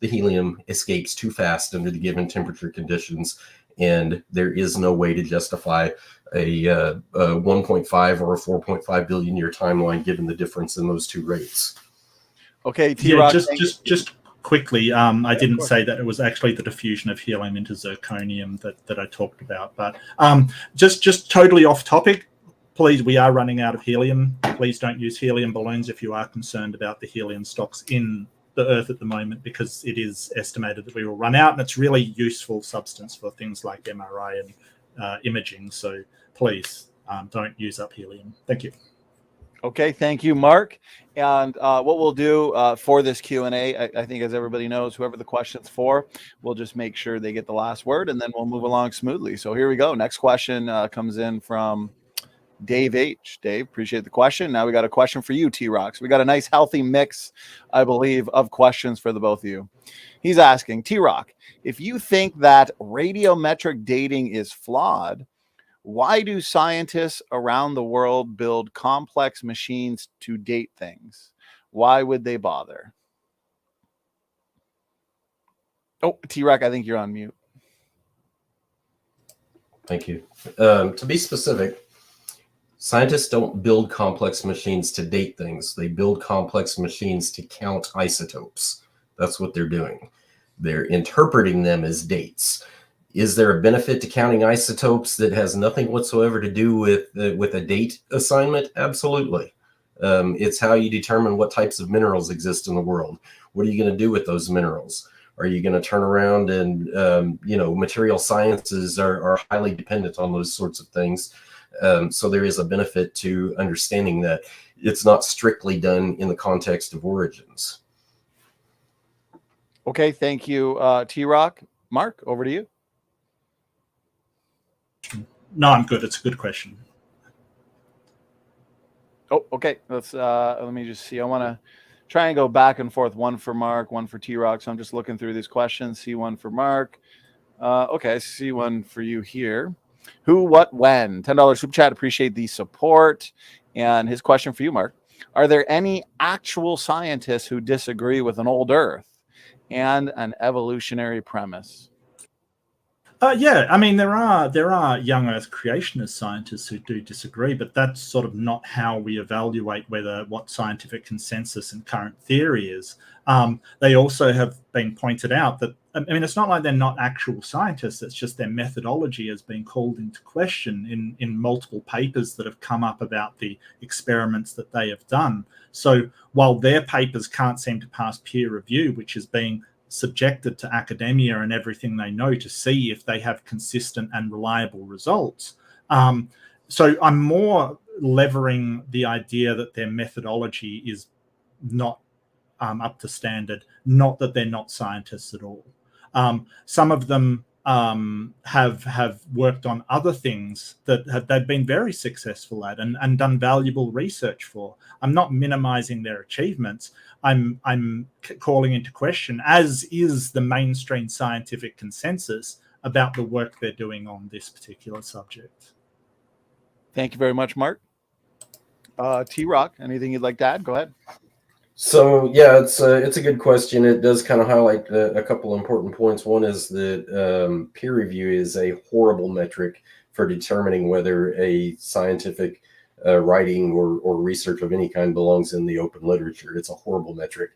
the helium escapes too fast under the given temperature conditions, and there is no way to justify a 1.5 or a 4.5 billion year timeline given the difference in those two rates. Okay, TRock. Just quickly, I didn't say that it was actually the diffusion of helium into zirconium that I talked about. But just totally off topic, please, we are running out of helium. Please don't use helium balloons if you are concerned about the helium stocks in the Earth at the moment, because it is estimated that we will run out, and it's really useful substance for things like MRI and imaging. So please don't use up helium. Thank you. Okay, thank you, Mark. And what we'll do for this Q&A, I think, as everybody knows, whoever the question's for, we'll just make sure they get the last word, and then we'll move along smoothly. So here we go. Next question comes in from Dave H. Dave, appreciate the question. Now we got a question for you, TRock. So we got a nice healthy mix, I believe, of questions for the both of you. He's asking, TRock, if you think that radiometric dating is flawed, why do scientists around the world build complex machines to date things? Why would they bother? Oh, TRock, I think you're on mute. Thank you. To be specific, scientists don't build complex machines to date things. They build complex machines to count isotopes. That's what they're doing. They're interpreting them as dates. Is there a benefit to counting isotopes that has nothing whatsoever to do with a date assignment? Absolutely. It's how you determine what types of minerals exist in the world. What are you going to do with those minerals? Are you going to turn around and, material sciences are highly dependent on those sorts of things. So there is a benefit to understanding that it's not strictly done in the context of origins. Okay, thank you, TRock. Mark, over to you. No, I'm good. It's a good question. Oh, okay. Let's let me just see. I want to try and go back and forth. One for Mark, one for TRock. So I'm just looking through these questions. See one for Mark. Okay, I see one for you here. Who, what, when? $10 super chat. Appreciate the support. And his question for you, Mark: are there any actual scientists who disagree with an old Earth and an evolutionary premise? Yeah, I mean, there are young Earth creationist scientists who do disagree, but that's sort of not how we evaluate what scientific consensus and current theory is. They also have been pointed out that, I mean, it's not like they're not actual scientists. It's just their methodology has been called into question in multiple papers that have come up about the experiments that they have done. So while their papers can't seem to pass peer review, which is being subjected to academia and everything they know to see if they have consistent and reliable results. So I'm more levering the idea that their methodology is not up to standard, not that they're not scientists at all. Some of them have worked on other things that they've been very successful at and done valuable research for. I'm not minimizing their achievements. I'm calling into question, as is the mainstream scientific consensus about the work they're doing on this particular subject. Thank you very much, Mark. TRock, anything you'd like to add? Go ahead. So yeah, it's a good question. It does kind of highlight a couple of important points. One is that peer review is a horrible metric for determining whether a scientific writing or research of any kind belongs in the open literature. It's a horrible metric.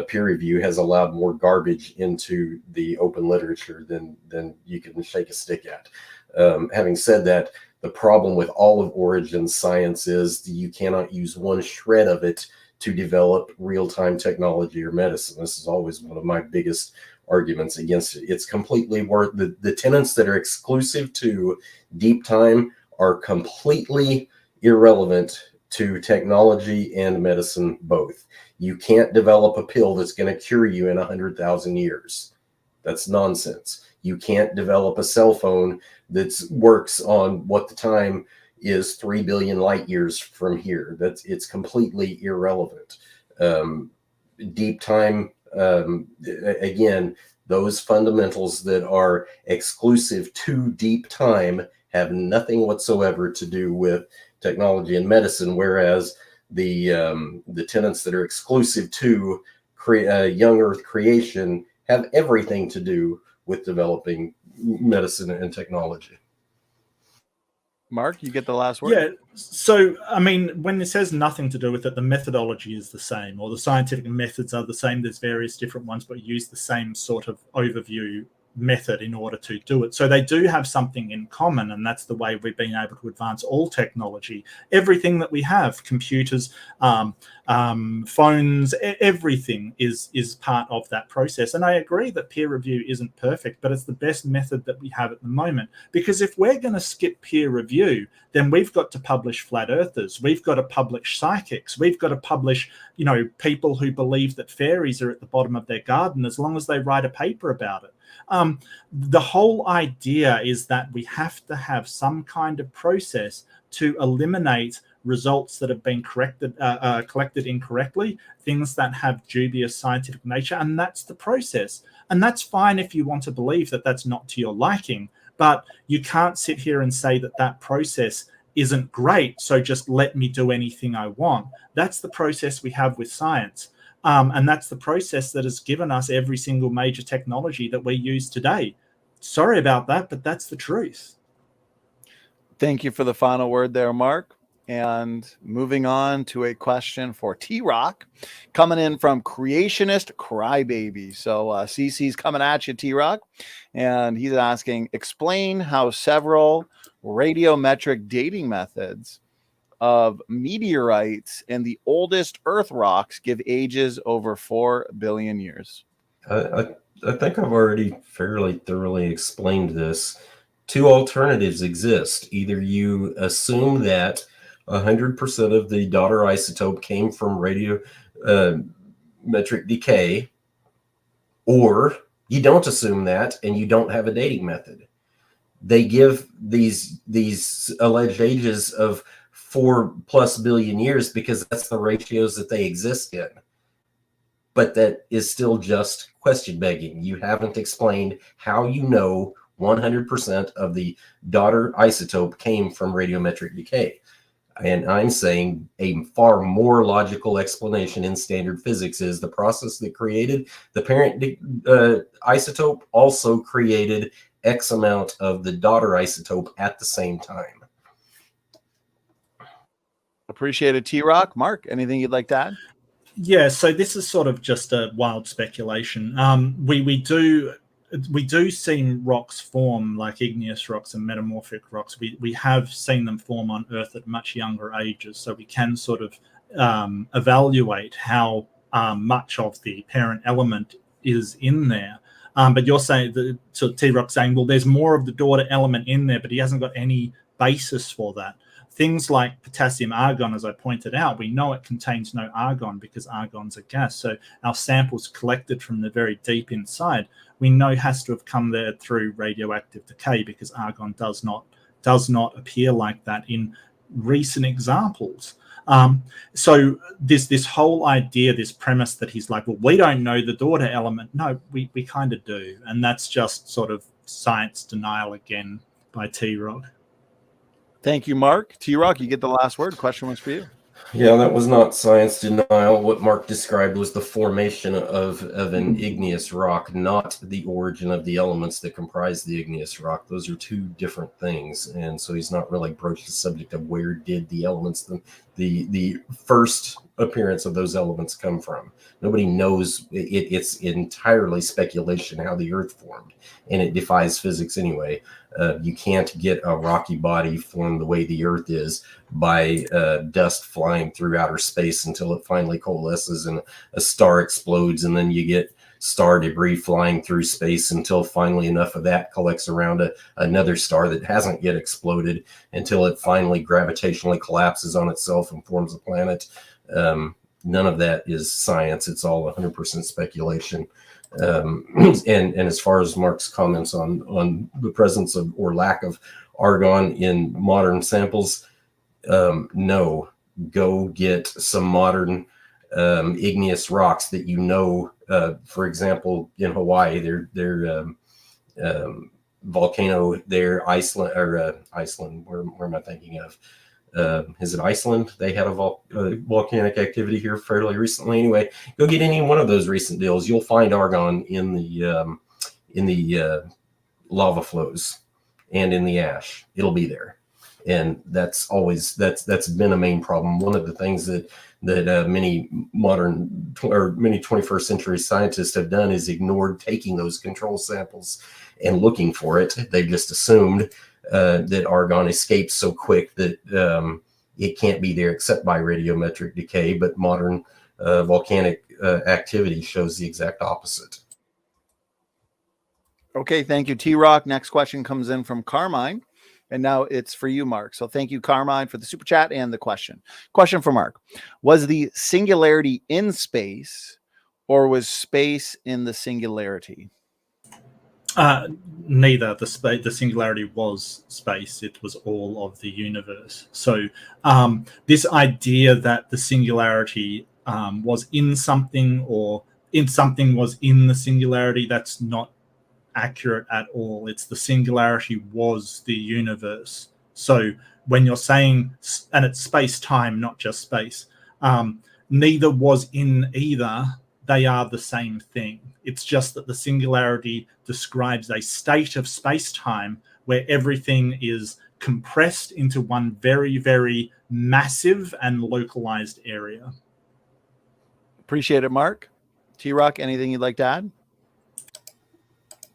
Peer review has allowed more garbage into the open literature than you can shake a stick at. Having said that, the problem with all of origin science is you cannot use one shred of it to develop real-time technology or medicine. This is always one of my biggest arguments against it. It's completely worth the tenets that are exclusive to deep time are completely irrelevant to technology and medicine both. You can't develop a pill that's going to cure you in 100,000 years. That's nonsense. You can't develop a cell phone that works on what the time is 3 billion light years from here. It's completely irrelevant. Deep time, again, those fundamentals that are exclusive to deep time have nothing whatsoever to do with technology and medicine, whereas the tenets that are exclusive to young Earth creation have everything to do with developing medicine and technology. Mark, you get the last word. Yeah. So, I mean, when it says nothing to do with it, the methodology is the same, or the scientific methods are the same. There's various different ones, but use the same sort of overview method in order to do it. So they do have something in common, and that's the way we've been able to advance all technology. Everything that we have, computers, phones, everything is part of that process. And I agree that peer review isn't perfect, but it's the best method that we have at the moment. Because if we're going to skip peer review, then we've got to publish flat earthers, we've got to publish psychics, we've got to publish, people who believe that fairies are at the bottom of their garden, as long as they write a paper about it. The whole idea is that we have to have some kind of process to eliminate results that have been collected incorrectly, things that have dubious scientific nature, and that's the process. And that's fine if you want to believe that that's not to your liking, but you can't sit here and say that that process isn't great, so just let me do anything I want. That's the process we have with science. And that's the process that has given us every single major technology that we use today. Sorry about that, but that's the truth. Thank you for the final word there, Mark. And moving on to a question for TRock, coming in from Creationist Crybaby. So CC's coming at you, TRock, and he's asking, explain how several radiometric dating methods of meteorites and the oldest Earth rocks give ages over 4 billion years. I think I've already fairly thoroughly explained this. Two alternatives exist. Either you assume that 100% of the daughter isotope came from radiometric decay, or you don't assume that and you don't have a dating method. They give these alleged ages of 4+ billion years because that's the ratios that they exist in. But that is still just question begging. You haven't explained how 100% of the daughter isotope came from radiometric decay. And I'm saying a far more logical explanation in standard physics is the process that created the parent isotope also created X amount of the daughter isotope at the same time. Appreciate it, TRock. Mark, anything you'd like to add? Yeah, so this is sort of just a wild speculation. We do see rocks form, like igneous rocks and metamorphic rocks. We have seen them form on Earth at much younger ages, so we can sort of evaluate how much of the parent element is in there. But you're saying, so TRock saying, well, there's more of the daughter element in there, but he hasn't got any basis for that. Things like potassium argon, as I pointed out, we know it contains no argon because argon's a gas. So our samples collected from the very deep inside, we know has to have come there through radioactive decay because argon does not appear like that in recent examples. So this whole idea, this premise that he's like, well, we don't know the daughter element. No, we kind of do. And that's just sort of science denial again by TRock. Thank you, Mark. TRock, you get the last word. Question was for you. Yeah, that was not science denial. What Mark described was the formation of an igneous rock, not the origin of the elements that comprise the igneous rock. Those are two different things. And so he's not really broached the subject of where did the elements, the first appearance of those elements come from. Nobody knows. It's entirely speculation how the Earth formed, and it defies physics anyway. You can't get a rocky body formed the way the Earth is by dust flying through outer space until it finally coalesces and a star explodes, and then you get star debris flying through space until finally enough of that collects around another star that hasn't yet exploded until it finally gravitationally collapses on itself and forms a planet. None of that is science. It's all 100% speculation. And as far as Mark's comments on the presence of or lack of argon in modern samples, no, go get some modern igneous rocks that for example, in Hawaii, their volcano there, Iceland, where am I thinking of? Is it Iceland? They had a volcanic activity here fairly recently. Anyway, go get any one of those recent deals. You'll find argon in the lava flows and in the ash. It'll be there. And that's been a main problem. One of the things that many modern or many 21st century scientists have done is ignored taking those control samples and looking for it. They've just assumed that argon escapes so quick that it can't be there except by radiometric decay. But modern volcanic activity shows the exact opposite. Okay, thank you, TRock. Next question comes in from Carmine, and now it's for you, Mark. So thank you, Carmine, for the super chat and the question. Question for Mark: was the singularity in space, or was space in the singularity? Neither. The singularity was space. It was all of the universe. So this idea that the singularity was in something, or in something was in the singularity, that's not accurate at all. It's the singularity was the universe. So when you're saying, and it's space-time, not just space, neither was in either. They are the same thing. It's just that the singularity describes a state of space-time where everything is compressed into one very, very massive and localized area. Appreciate it, Mark. TRock, anything you'd like to add?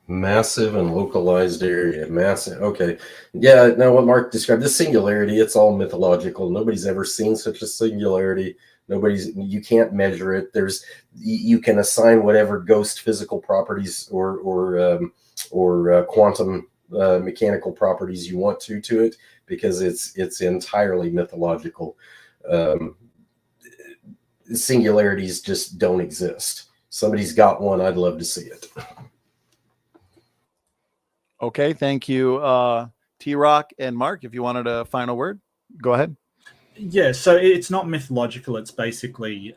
Massive and localized area. Massive. Okay. Yeah. Now, what Mark described, this singularity, it's all mythological. Nobody's ever seen such a singularity. You can't measure it. You can assign whatever ghost physical properties or quantum mechanical properties you want to it, because it's entirely mythological. Singularities just don't exist. Somebody's got one. I'd love to see it. Okay, thank you, TRock and Mark. If you wanted a final word, go ahead. Yeah, so it's not mythological. It's basically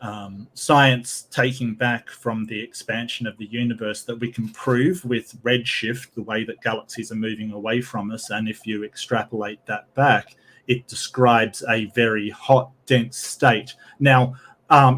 science taking back from the expansion of the universe that we can prove with redshift, the way that galaxies are moving away from us. And if you extrapolate that back, it describes a very hot, dense state. Now,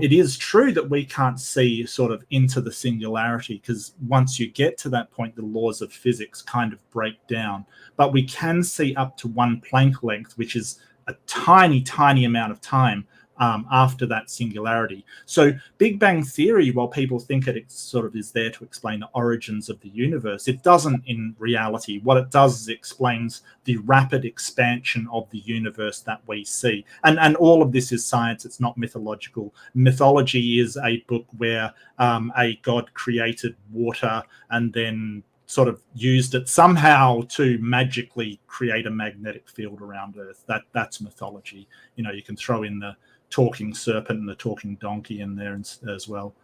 it is true that we can't see sort of into the singularity, because once you get to that point, the laws of physics kind of break down. But we can see up to one Planck length, which is a tiny, tiny amount of time after that singularity. So Big Bang Theory, while people think it sort of is there to explain the origins of the universe, it doesn't in reality. What it does is it explains the rapid expansion of the universe that we see. And all of this is science. It's not mythological. Mythology is a book where a god created water and then sort of used it somehow to magically create a magnetic field around Earth. That's mythology. You know, you can throw in the talking serpent and the talking donkey in there as well.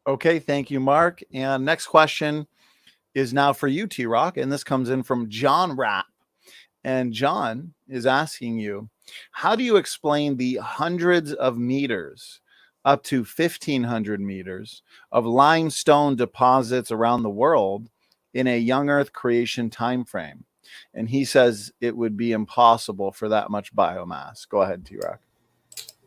Okay, thank you, Mark. And next question is now for you, TRock, and this comes in from John Rapp. And John is asking you, how do you explain the hundreds of meters, up to 1,500 meters, of limestone deposits around the world in a young Earth creation time frame? And he says it would be impossible for that much biomass. Go ahead, TRock.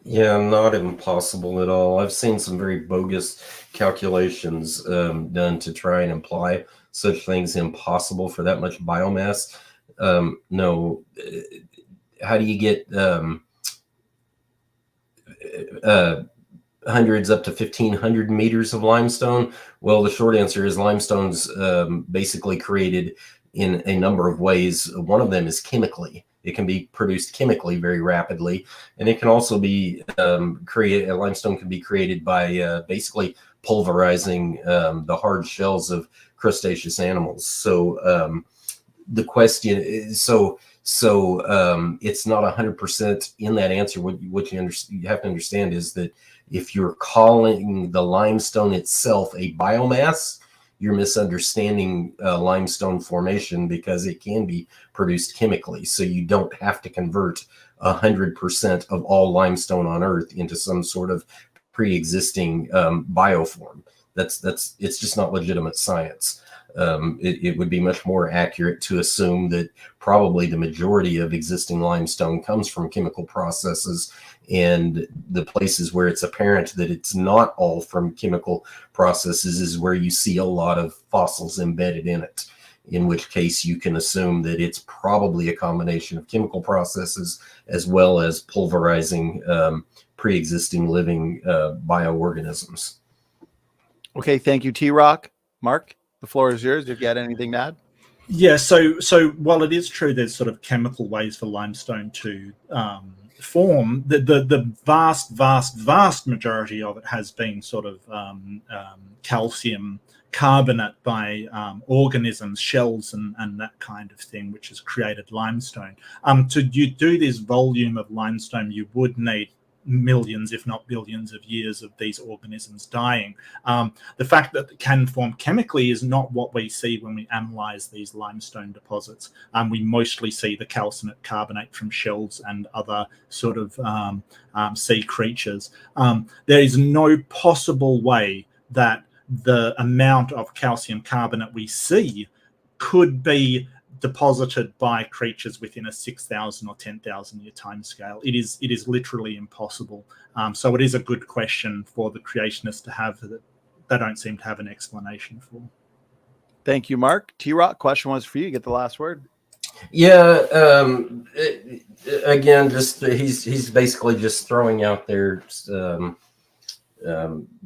Yeah, not impossible at all. I've seen some very bogus calculations done to try and imply such things impossible for that much biomass. No. How do you get hundreds up to 1,500 meters of limestone? Well, the short answer is limestone's basically created in a number of ways. One of them is chemically. It can be produced chemically very rapidly, and it can also be created. Limestone can be created by basically pulverizing the hard shells of crustaceous animals. So the question is, it's not 100% in that answer. What you have to understand is that if you're calling the limestone itself a biomass, you're misunderstanding limestone formation, because it can be produced chemically. So you don't have to convert 100% of all limestone on Earth into some sort of pre-existing bioform. It's just not legitimate science. It would be much more accurate to assume that probably the majority of existing limestone comes from chemical processes, and the places where it's apparent that it's not all from chemical processes is where you see a lot of fossils embedded in it. in which case you can assume that it's probably a combination of chemical processes as well as pulverizing pre-existing living bioorganisms. Okay, thank you, TRock. Mark, the floor is yours if you had anything to add. Yeah, so while it is true there's sort of chemical ways for limestone to form, the vast majority of it has been sort of calcium carbonate by organisms, shells and that kind of thing, which has created limestone. To do this volume of limestone, you would need millions, if not billions of years of these organisms dying. The fact that it can form chemically is not what we see when we analyze these limestone deposits. We mostly see the calcinate carbonate from shells and other sort of sea creatures. There is no possible way that the amount of calcium carbonate we see could be deposited by creatures within a 6,000 or 10,000 year time scale. It is literally impossible. So it is a good question for the creationists to have that they don't seem to have an explanation for. Thank you, Mark. TRock, question was for you. Get the last word. Yeah. Again, just he's basically just throwing out there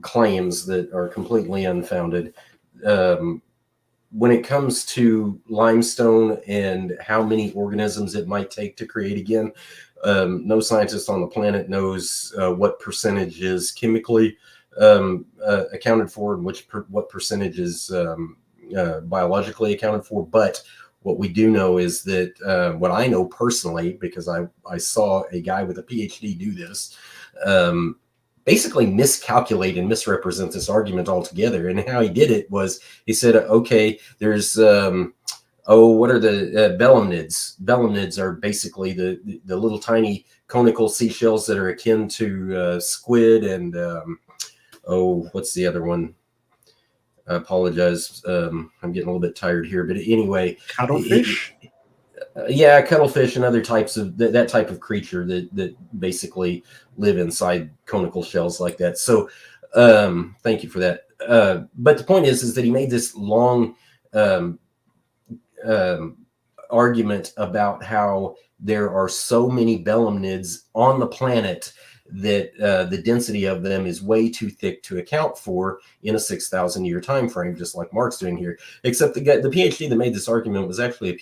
claims that are completely unfounded. When it comes to limestone and how many organisms it might take to create again, no scientist on the planet knows what percentage is chemically accounted for and what percentage is biologically accounted for. But what we do know is that what I know personally, because I saw a guy with a PhD do this, basically miscalculate and misrepresent this argument altogether. And how he did it was he said, okay, there's what are the belemnids? Belemnids are basically the little tiny conical seashells that are akin to squid and what's the other one? I apologize. I'm getting a little bit tired here, but anyway, Cuttlefish. Yeah, cuttlefish and other types of that type of creature that basically live inside conical shells like that. So thank you for that. But the point is that he made this long argument about how there are so many belemnids on the planet that the density of them is way too thick to account for in a 6,000 year time frame, just like Mark's doing here. Except the PhD that made this argument was actually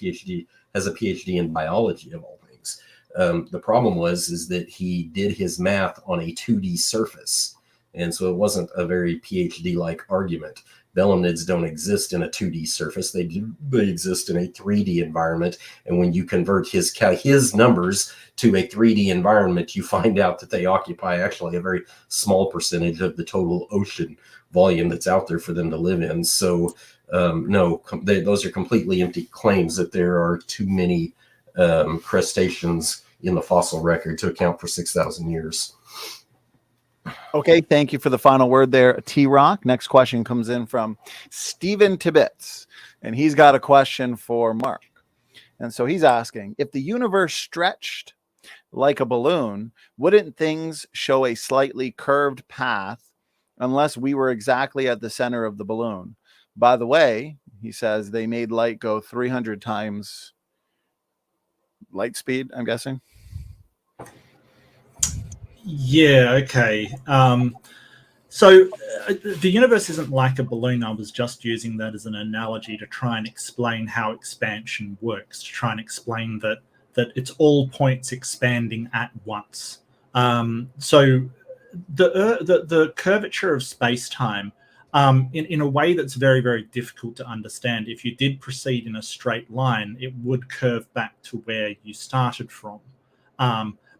has a PhD in biology of all things. The problem is that he did his math on a 2D surface, and so it wasn't a very PhD-like argument. Belemnids don't exist in a 2D surface; they exist in a 3D environment. And when you convert his numbers to a 3D environment, you find out that they occupy actually a very small percentage of the total ocean volume that's out there for them to live in. So no, those are completely empty claims that there are too many crustaceans in the fossil record to account for 6,000 years. Okay, thank you for the final word there, TRock. Next question comes in from Stephen Tibbetts, and he's got a question for Mark. And so he's asking, if the universe stretched like a balloon, wouldn't things show a slightly curved path unless we were exactly at the center of the balloon? By the way, he says they made light go 300 times light speed, I'm guessing. Yeah, okay. So the universe isn't like a balloon. I was just using that as an analogy to try and explain how expansion works, to try and explain that it's all points expanding at once. So the curvature of space-time, in a way that's very, very difficult to understand. If you did proceed in a straight line, it would curve back to where you started from.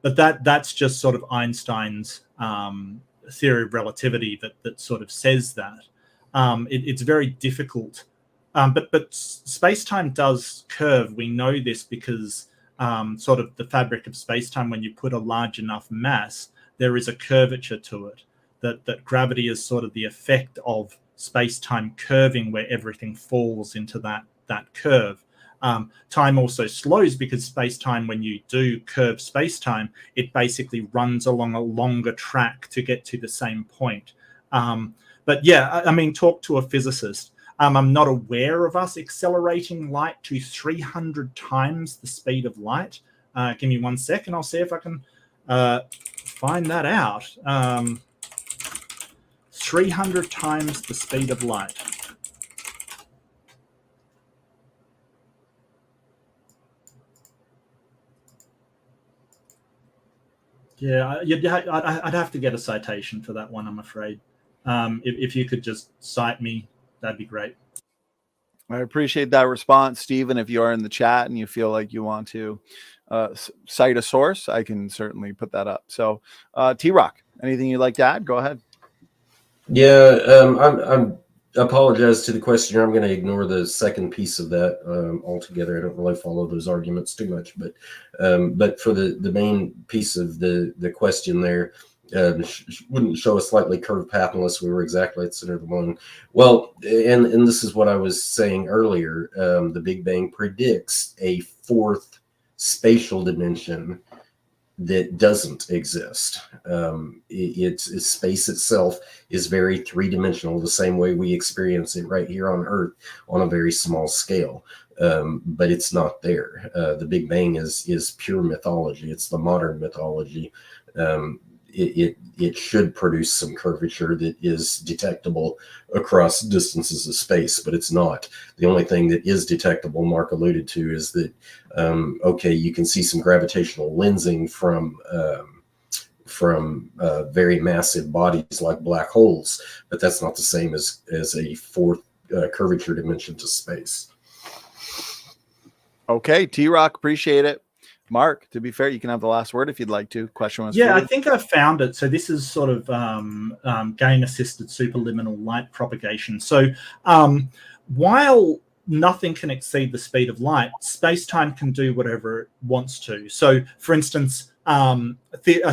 But that's just sort of Einstein's theory of relativity that sort of says that. It's very difficult. But space-time does curve. We know this because sort of the fabric of space-time, when you put a large enough mass, there is a curvature to it. That gravity is sort of the effect of space-time curving, where everything falls into that curve. Time also slows because space-time, when you do curve space-time, it basically runs along a longer track to get to the same point. But yeah, I mean, talk to a physicist. I'm not aware of us accelerating light to 300 times the speed of light. Give me 1 second. I'll see if I can find that out. 300 times the speed of light. Yeah, I'd have to get a citation for that one, I'm afraid. If you could just cite me, that'd be great. I appreciate that response, Stephen. If you are in the chat and you feel like you want to cite a source, I can certainly put that up. So, TRock, anything you'd like to add? Go ahead. Yeah, I'm apologize to the questioner. I'm going to ignore the second piece of that altogether. I don't really follow those arguments too much, but for the main piece of the question there, wouldn't show a slightly curved path unless we were exactly at the center of the moon. Well, and this is what I was saying earlier. The Big Bang predicts a fourth spatial dimension that doesn't exist. It's space itself is very three-dimensional, the same way we experience it right here on Earth on a very small scale. But it's not there. The Big Bang is pure mythology. It's the modern mythology. It should produce some curvature that is detectable across distances of space, but it's not. The only thing that is detectable, Mark alluded to, is that okay, you can see some gravitational lensing from very massive bodies like black holes, but that's not the same as a fourth curvature dimension to space. Okay, TRock, appreciate it. Mark, to be fair, you can have the last word if you'd like to. Question was I think I found it. So this is sort of gain-assisted superluminal light propagation. So while nothing can exceed the speed of light, space-time can do whatever it wants to. So, for instance, a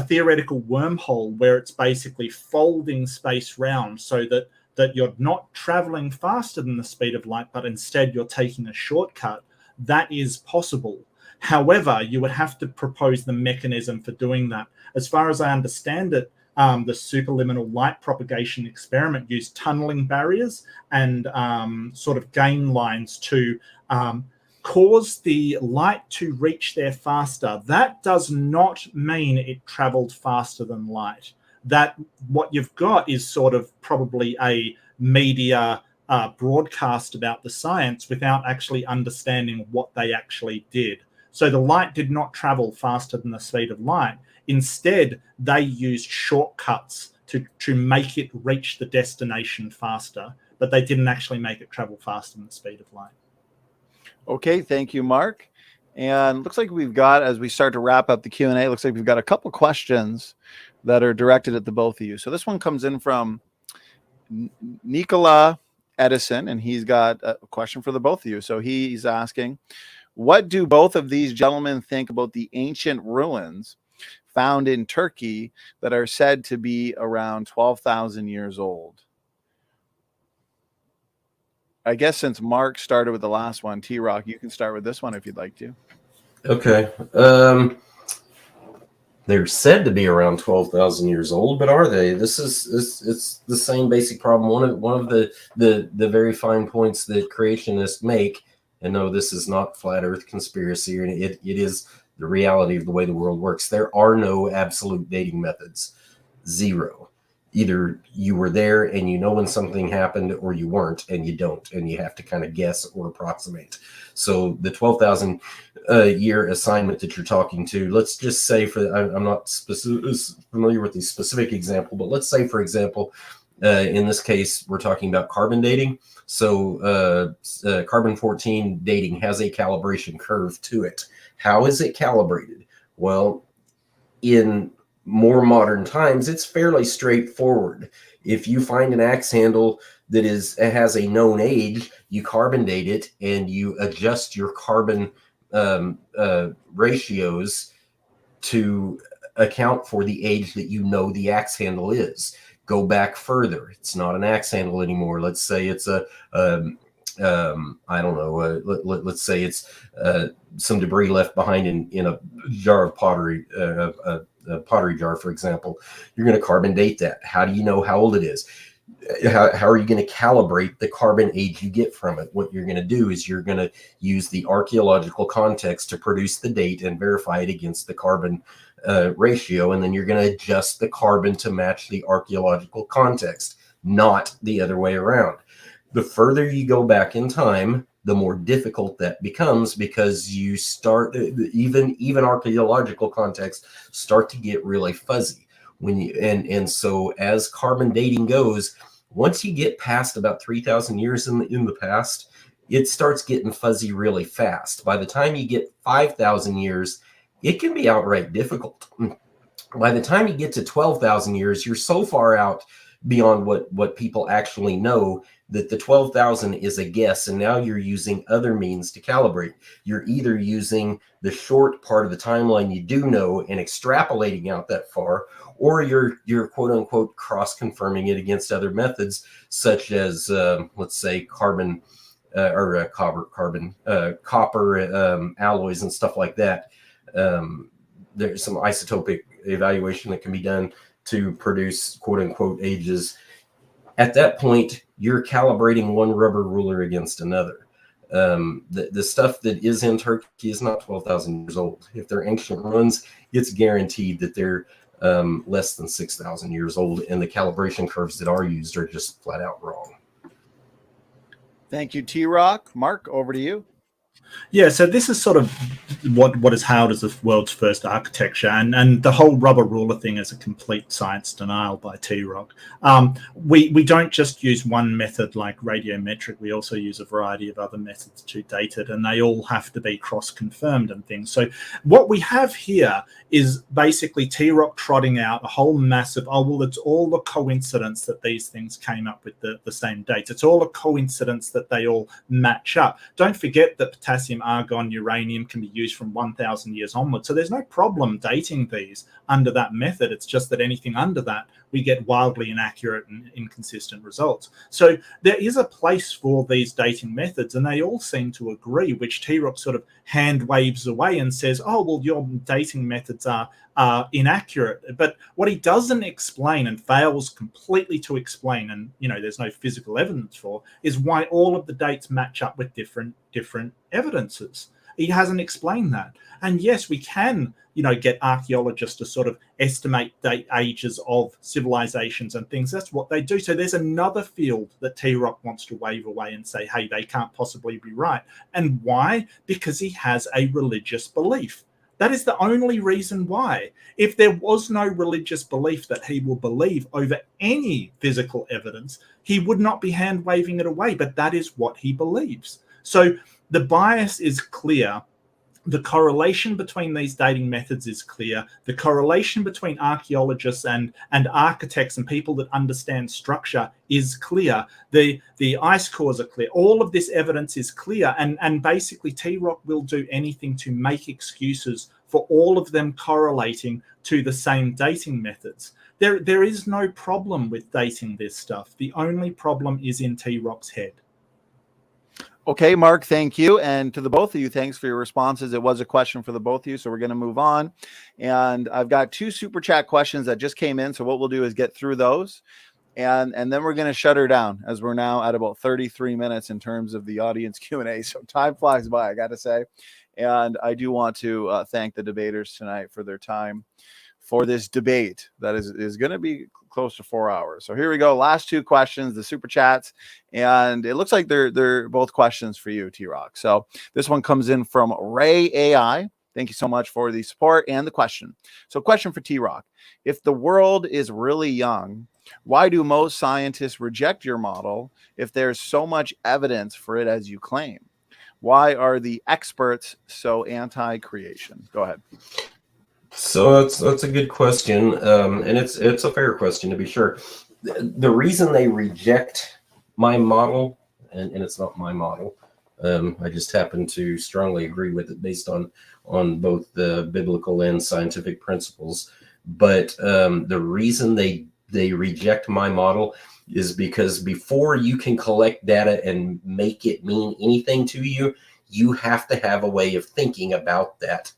theoretical wormhole where it's basically folding space round so that you're not traveling faster than the speed of light, but instead you're taking a shortcut, that is possible. However, you would have to propose the mechanism for doing that. As far as I understand it, the superluminal light propagation experiment used tunneling barriers and sort of gain lines to cause the light to reach there faster. That does not mean it traveled faster than light. That what you've got is sort of probably a media broadcast about the science without actually understanding what they actually did. So the light did not travel faster than the speed of light. Instead, they used shortcuts to make it reach the destination faster, but they didn't actually make it travel faster than the speed of light. Okay, thank you, Mark. And looks like we've got, as we start to wrap up the Q&A, looks like we've got a couple questions that are directed at the both of you. So this one comes in from Nikola Edison, and he's got a question for the both of you. So he's asking, what do both of these gentlemen think about the ancient ruins found in Turkey that are said to be around 12,000 years old? I guess since Mark started with the last one, TRock, you can start with this one if you'd like to. Okay. They're said to be around 12,000 years old, but are they? It's the same basic problem. One of the very fine points that creationists make, and no, this is not flat Earth conspiracy, and it is the reality of the way the world works. There are no absolute dating methods. Zero. Either you were there and you know when something happened, or you weren't and you don't, and you have to kind of guess or approximate. So the 12,000 year assignment that you're talking to, let's just say, I'm not familiar with the specific example, but let's say, for example, in this case, we're talking about carbon dating. So carbon-14 dating has a calibration curve to it. How is it calibrated? Well, in more modern times, it's fairly straightforward. If you find an axe handle that has a known age, you carbon date it and you adjust your carbon ratios to account for the age that you know the axe handle is. Go back further. It's not an axe handle anymore. Let's say it's a I don't know. Let's say it's some debris left behind in a jar of pottery, a pottery jar, for example. You're going to carbon date that. How do you know how old it is? how are you going to calibrate the carbon age you get from it? What you're going to do is you're going to use the archaeological context to produce the date and verify it against the carbon ratio, and then you're going to adjust the carbon to match the archaeological context, not the other way around. The further you go back in time, the more difficult that becomes, because you start, even archaeological contexts start to get really fuzzy. And so as carbon dating goes, once you get past about 3,000 years in the past, it starts getting fuzzy really fast. By the time you get 5,000 years, it can be outright difficult. By the time you get to 12,000 years, you're so far out beyond what people actually know that the 12,000 is a guess, and now you're using other means to calibrate. You're either using the short part of the timeline you do know and extrapolating out that far, or you're quote unquote cross-confirming it against other methods, such as let's say carbon copper alloys and stuff like that. There's some isotopic evaluation that can be done to produce quote unquote ages. At that point, you're calibrating one rubber ruler against another. The stuff that is in Turkey is not 12,000 years old. If they're ancient ruins, it's guaranteed that they're less than 6,000 years old, and the calibration curves that are used are just flat out wrong. Thank you, TRock. Mark, over to you. Yeah, so this is sort of what is hailed as the world's first architecture, and the whole rubber ruler thing is a complete science denial by TRock. We don't just use one method like radiometric, we also use a variety of other methods to date it, and they all have to be cross-confirmed and things. So what we have here is basically TRock trotting out a whole massive, oh, well, it's all a coincidence that these things came up with the same dates. It's all a coincidence that they all match up. Don't forget that potassium, argon, uranium can be used from 1,000 years onward. So there's no problem dating these under that method. It's just that anything under that, we get wildly inaccurate and inconsistent results. So there is a place for these dating methods, and they all seem to agree, which TRock sort of hand waves away and says, oh, well, your dating methods are inaccurate. But what he doesn't explain, and fails completely to explain, and there's no physical evidence for, is why all of the dates match up with different evidences. He hasn't explained that. And yes, we can, get archaeologists to sort of estimate date ages of civilizations and things. That's what they do. So there's another field that TRock wants to wave away and say, hey, they can't possibly be right. And why? Because he has a religious belief. That is the only reason why. If there was no religious belief that he will believe over any physical evidence, he would not be hand waving it away. But that is what he believes. So the bias is clear. The correlation between these dating methods is clear. The correlation between archaeologists and architects and people that understand structure is clear. The ice cores are clear. All of this evidence is clear. And basically TRock will do anything to make excuses for all of them correlating to the same dating methods. There is no problem with dating this stuff. The only problem is in TRock's head. Okay, Mark, thank you. And to the both of you, thanks for your responses. It was a question for the both of you, so we're going to move on. And I've got 2 super chat questions that just came in. So what we'll do is get through those. And then we're going to shut her down, as we're now at about 33 minutes in terms of the audience Q&A. So time flies by, I got to say. And I do want to thank the debaters tonight for their time for this debate that is going to be close to 4 hours. So here we go. Last 2 questions, the super chats, and it looks like they're both questions for you, TRock. So this one comes in from Ray AI. Thank you so much for the support and the question. So question for TRock. If the world is really young, why do most scientists reject your model if there's so much evidence for it as you claim? Why are the experts so anti-creation? Go ahead. So that's a good question, and it's a fair question, to be sure. The reason they reject my model, and it's not my model, I just happen to strongly agree with it based on both the biblical and scientific principles. But the reason they reject my model is because before you can collect data and make it mean anything to you, you have to have a way of thinking about that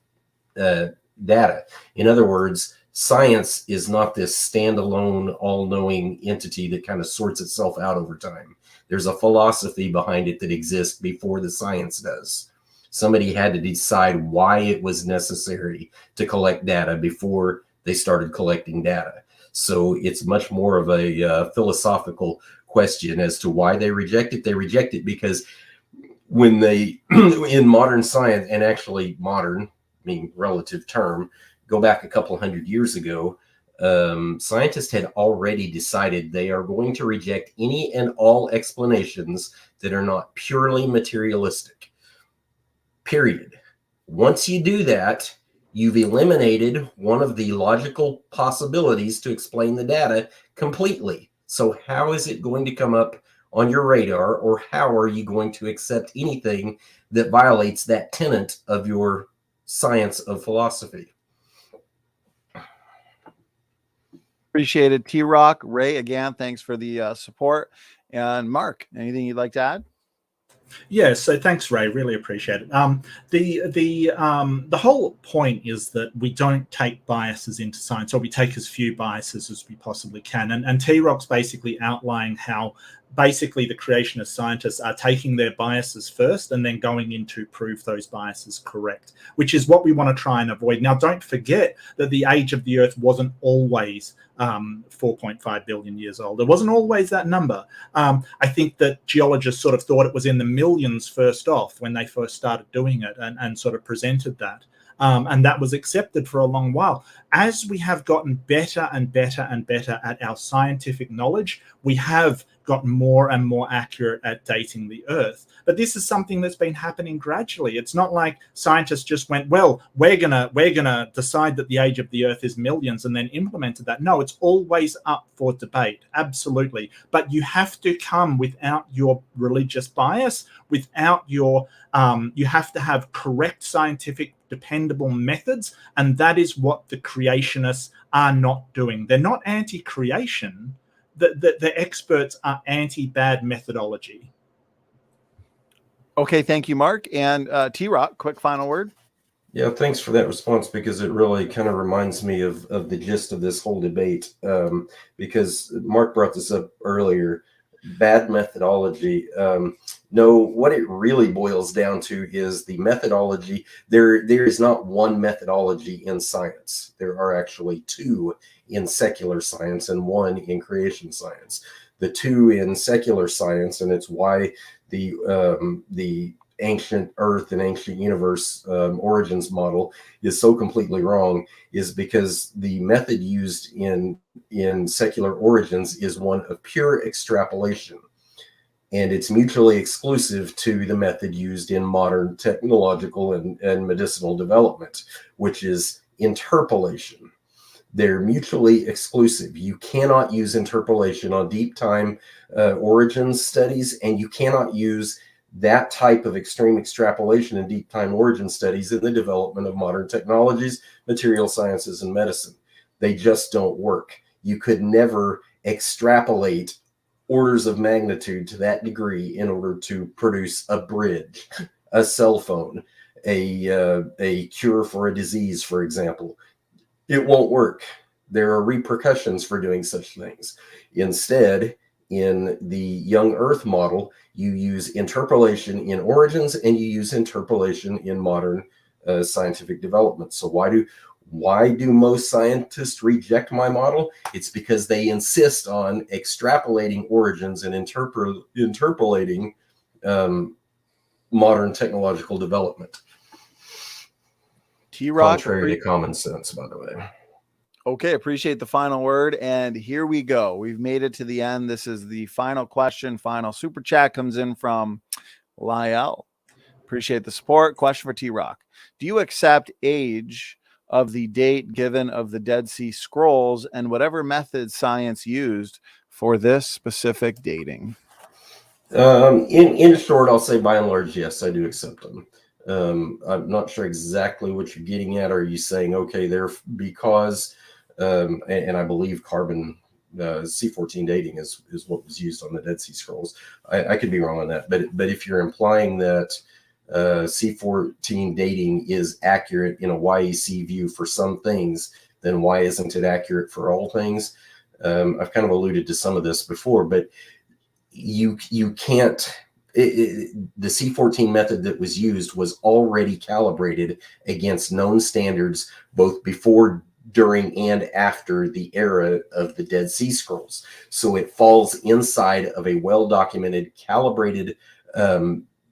data. In other words, Science is not this standalone, all-knowing entity that kind of sorts itself out over time. There's a philosophy behind it that exists before the science does. Somebody had to decide why it was necessary to collect data before they started collecting data. So it's much more of a philosophical question as to why they reject it. They reject it because when they, in modern science, and actually modern, meaning relative term, go back a couple hundred years ago, scientists had already decided they are going to reject any and all explanations that are not purely materialistic. Period. Once you do that, you've eliminated one of the logical possibilities to explain the data completely. So how is it going to come up on your radar, or how are you going to accept anything that violates that tenet of your science of philosophy? Appreciate it, TRock. Ray, again, thanks for the support. And Mark, anything you'd like to add? Yeah, so thanks, Ray. Really appreciate it. The whole point is that we don't take biases into science, or we take as few biases as we possibly can. And TRock's basically outlining how basically the creationist scientists are taking their biases first and then going in to prove those biases correct, which is what we want to try and avoid. Now, don't forget that the age of the Earth wasn't always 4.5 billion years old. It wasn't always that number. I think that geologists sort of thought it was in the millions first off when they first started doing it, and sort of presented that. And that was accepted for a long while. As we have gotten better and better and better at our scientific knowledge, we have gotten more and more accurate at dating the Earth. But this is something that's been happening gradually. It's not like scientists just went, well, we're gonna decide that the age of the Earth is millions and then implemented that. No, it's always up for debate, absolutely. But you have to come without your religious bias, without your you have to have correct scientific dependable methods, and that is what the creationists are not doing. They're not anti-creation. The experts are anti-bad methodology. Okay, thank you, Mark. And TRock, quick final word. Yeah, thanks for that response, because it really kind of reminds me of the gist of this whole debate, because Mark brought this up earlier. Bad methodology. No, what it really boils down to is the methodology. There is not one methodology in science. There are actually two in secular science and one in creation science. The two in secular science, and it's why the ancient Earth and ancient universe origins model is so completely wrong, is because the method used in secular origins is one of pure extrapolation, and it's mutually exclusive to the method used in modern technological and medicinal development, which is interpolation. They're mutually exclusive. You cannot use interpolation on deep time origins studies, and you cannot use that type of extreme extrapolation in deep time origin studies in the development of modern technologies, material sciences, and medicine. They just don't work. You could never extrapolate orders of magnitude to that degree in order to produce a bridge, a cell phone, a cure for a disease, for example. It won't work. There are repercussions for doing such things. Instead, in the young Earth model, you use interpolation in origins and you use interpolation in modern scientific development. So why do most scientists reject my model? It's because they insist on extrapolating origins and interpolating modern technological development. TRock, contrary to common sense, by the way. Okay, appreciate the final word. And here we go. We've made it to the end. This is the final question. Final super chat comes in from Lyle. Appreciate the support. Question for TRock. Do you accept age of the date given of the Dead Sea Scrolls and whatever method science used for this specific dating? In short, I'll say by and large, yes, I do accept them. I'm not sure exactly what you're getting at. Are you saying, okay, there because, and I believe carbon C14 dating is what was used on the Dead Sea Scrolls. I could be wrong on that, but if you're implying that C14 dating is accurate in a YEC view for some things then why isn't it accurate for all things? I've kind of alluded to some of this before, but you can't. The C14 method that was used was already calibrated against known standards, both before, during, and after the era of the Dead Sea Scrolls. So it falls inside of a well-documented, calibrated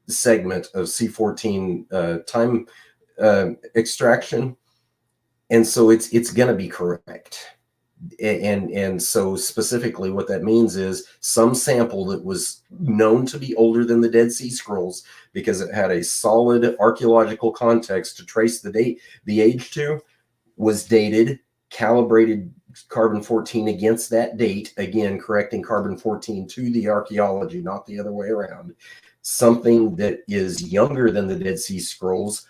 segment of C14 time extraction. And so it's going to be correct. And so specifically what that means is some sample that was known to be older than the Dead Sea Scrolls because it had a solid archaeological context to trace the age to, was dated, calibrated carbon-14 against that date, again correcting carbon-14 to the archaeology, not the other way around. Something that is younger than the Dead Sea Scrolls,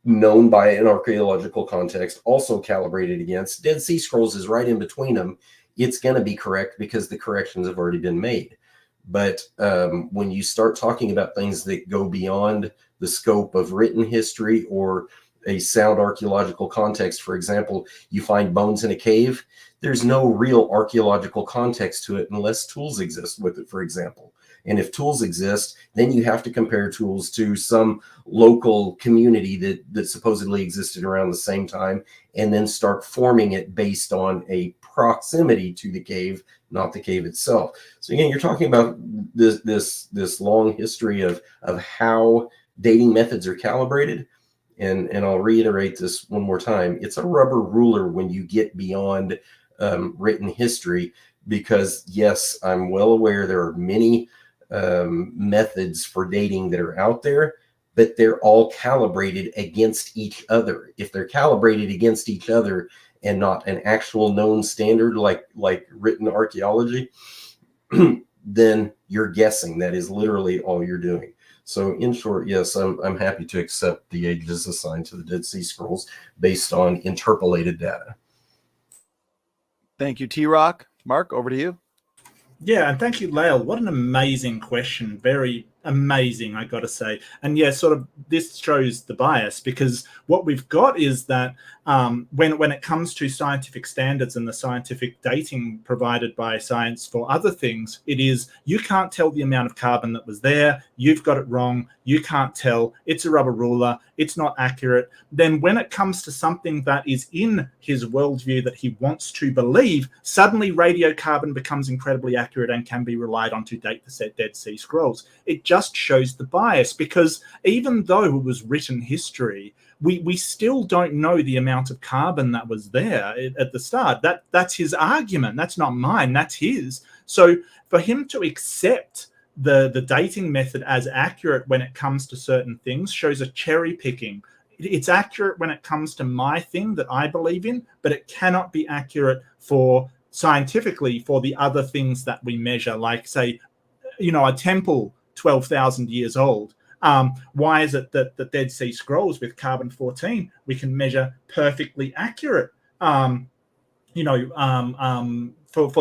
known by an archaeological context, also calibrated against. Dead Sea Scrolls is right in between them. It's going to be correct because the corrections have already been made. But when you start talking about things that go beyond the scope of written history or a sound archaeological context, for example, you find bones in a cave, there's no real archaeological context to it unless tools exist with it, for example. And if tools exist, then you have to compare tools to some local community that supposedly existed around the same time, and then start forming it based on a proximity to the cave, not the cave itself. So again, you're talking about this long history of how dating methods are calibrated. And I'll reiterate this one more time. It's a rubber ruler when you get beyond written history, because yes, I'm well aware there are many methods for dating that are out there, but they're all calibrated against each other. If they're calibrated against each other and not an actual known standard like written archaeology, then you're guessing. That is literally all you're doing. So in short, yes, I'm happy to accept the ages assigned to the Dead Sea Scrolls based on interpolated data. Thank you, TRock. Mark, over to you. Yeah, and thank you, Lael. What an amazing question. Very amazing, I got to say. And yeah, sort of this shows the bias, because what we've got is that when it comes to scientific standards and the scientific dating provided by science for other things, it is, you can't tell the amount of carbon that was there, you've got it wrong, you can't tell, it's a rubber ruler, it's not accurate. Then when it comes to something that is in his worldview that he wants to believe, suddenly radiocarbon becomes incredibly accurate and can be relied on to date the Dead Sea Scrolls. It just shows the bias, because even though it was written history, we still don't know the amount of carbon that was there at the start. That's his argument. That's not mine. That's his. So for him to accept the dating method as accurate when it comes to certain things shows a cherry picking. It's accurate when it comes to my thing that I believe in, but it cannot be accurate for scientifically for the other things that we measure, like say, a temple 12,000 years old. Why is it that the Dead Sea Scrolls with carbon-14 we can measure perfectly accurate? For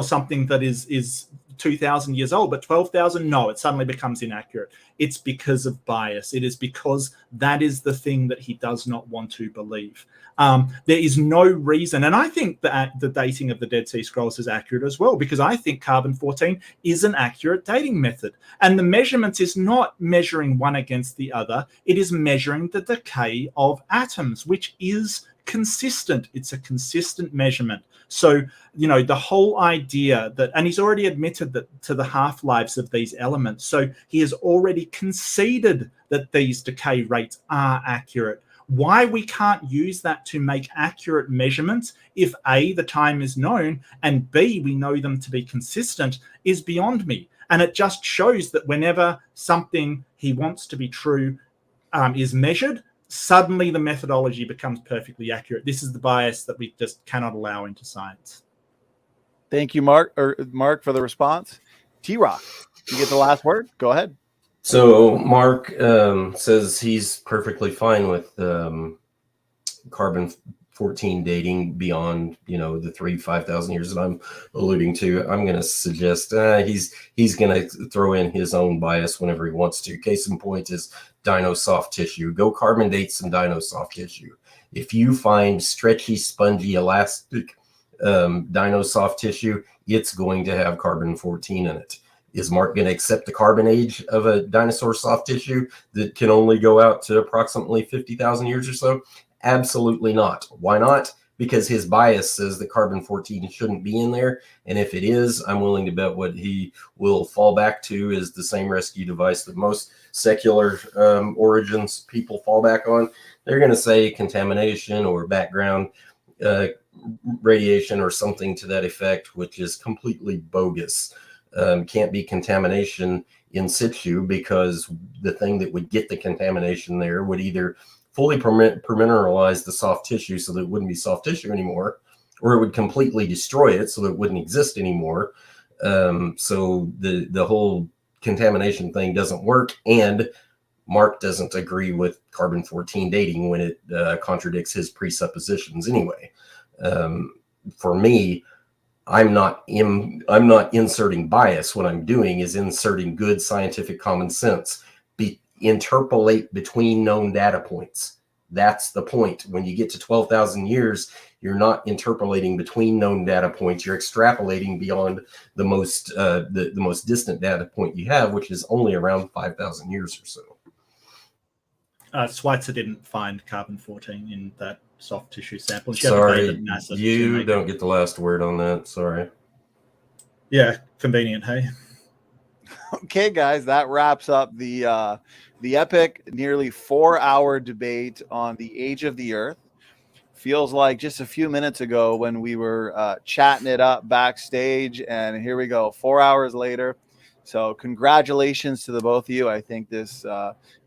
something that is 2,000 years old, but 12,000, no, it suddenly becomes inaccurate. It's because of bias. It is because that is the thing that he does not want to believe. There is no reason, and I think that the dating of the Dead Sea Scrolls is accurate as well, because I think carbon-14 is an accurate dating method. And the measurements is not measuring one against the other. It is measuring the decay of atoms, which is consistent. It's a consistent measurement. So, the whole idea that, and he's already admitted that to the half-lives of these elements. So he has already conceded that these decay rates are accurate. Why we can't use that to make accurate measurements, if A, the time is known, and B, we know them to be consistent, is beyond me. And it just shows that whenever something he wants to be true is measured, suddenly the methodology becomes perfectly accurate. This is the bias that we just cannot allow into science. Thank you, Mark, for the response. TRock, you get the last word. Go ahead. So Mark says he's perfectly fine with carbon 14 dating beyond, you know, the 5,000 years that I'm alluding to, I'm going to suggest he's going to throw in his own bias whenever he wants to. Case in point is dino soft tissue. Go carbon date some dino soft tissue. If you find stretchy, spongy, elastic dino soft tissue, it's going to have carbon-14 in it. Is Mark going to accept the carbon age of a dinosaur soft tissue that can only go out to approximately 50,000 years or so? Absolutely not. Why not? Because his bias says that carbon-14 shouldn't be in there. And if it is, I'm willing to bet what he will fall back to is the same rescue device that most secular origins people fall back on. They're going to say contamination or background radiation or something to that effect, which is completely bogus. Can't be contamination in situ, because the thing that would get the contamination there would either fully permineralize the soft tissue so that it wouldn't be soft tissue anymore, or it would completely destroy it so that it wouldn't exist anymore. So the whole contamination thing doesn't work, and Mark doesn't agree with carbon-14 dating when it contradicts his presuppositions anyway. For me, I'm not inserting bias. What I'm doing is inserting good scientific common sense. Interpolate between known data points. That's the point. When you get to 12,000 years, you're not interpolating between known data points. You're extrapolating beyond the most distant data point you have, which is only around 5,000 years or so. Schweitzer didn't find carbon-14 in that soft tissue sample. Sorry, you don't get the last word on that. Sorry. Yeah, convenient, hey? Okay, guys, that wraps up the epic, nearly 4-hour debate on the age of the Earth. Feels like just a few minutes ago when we were chatting it up backstage, and here we go, 4 hours later. So congratulations to the both of you. I think this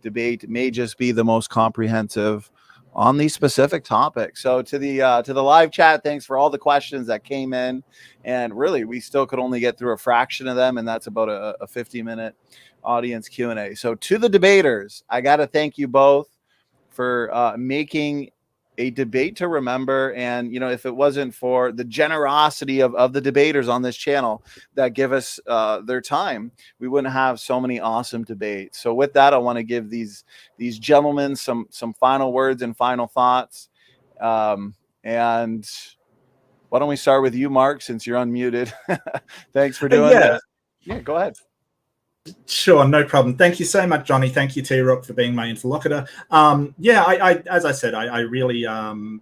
debate may just be the most comprehensive on these specific topics. So to the live chat, thanks for all the questions that came in. And really, we still could only get through a fraction of them, and that's about a 50-minute audience Q&A. So to the debaters, I got to thank you both for making a debate to remember. And, you know, if it wasn't for the generosity of the debaters on this channel that give us their time, we wouldn't have so many awesome debates. So with that, I want to give these gentlemen some final words and final thoughts. And why don't we start with you, Mark, since you're unmuted? Thanks for doing this. Yeah, go ahead. Sure, no problem. Thank you so much, Johnny. Thank you, TRock, for being my interlocutor. I as I said, I really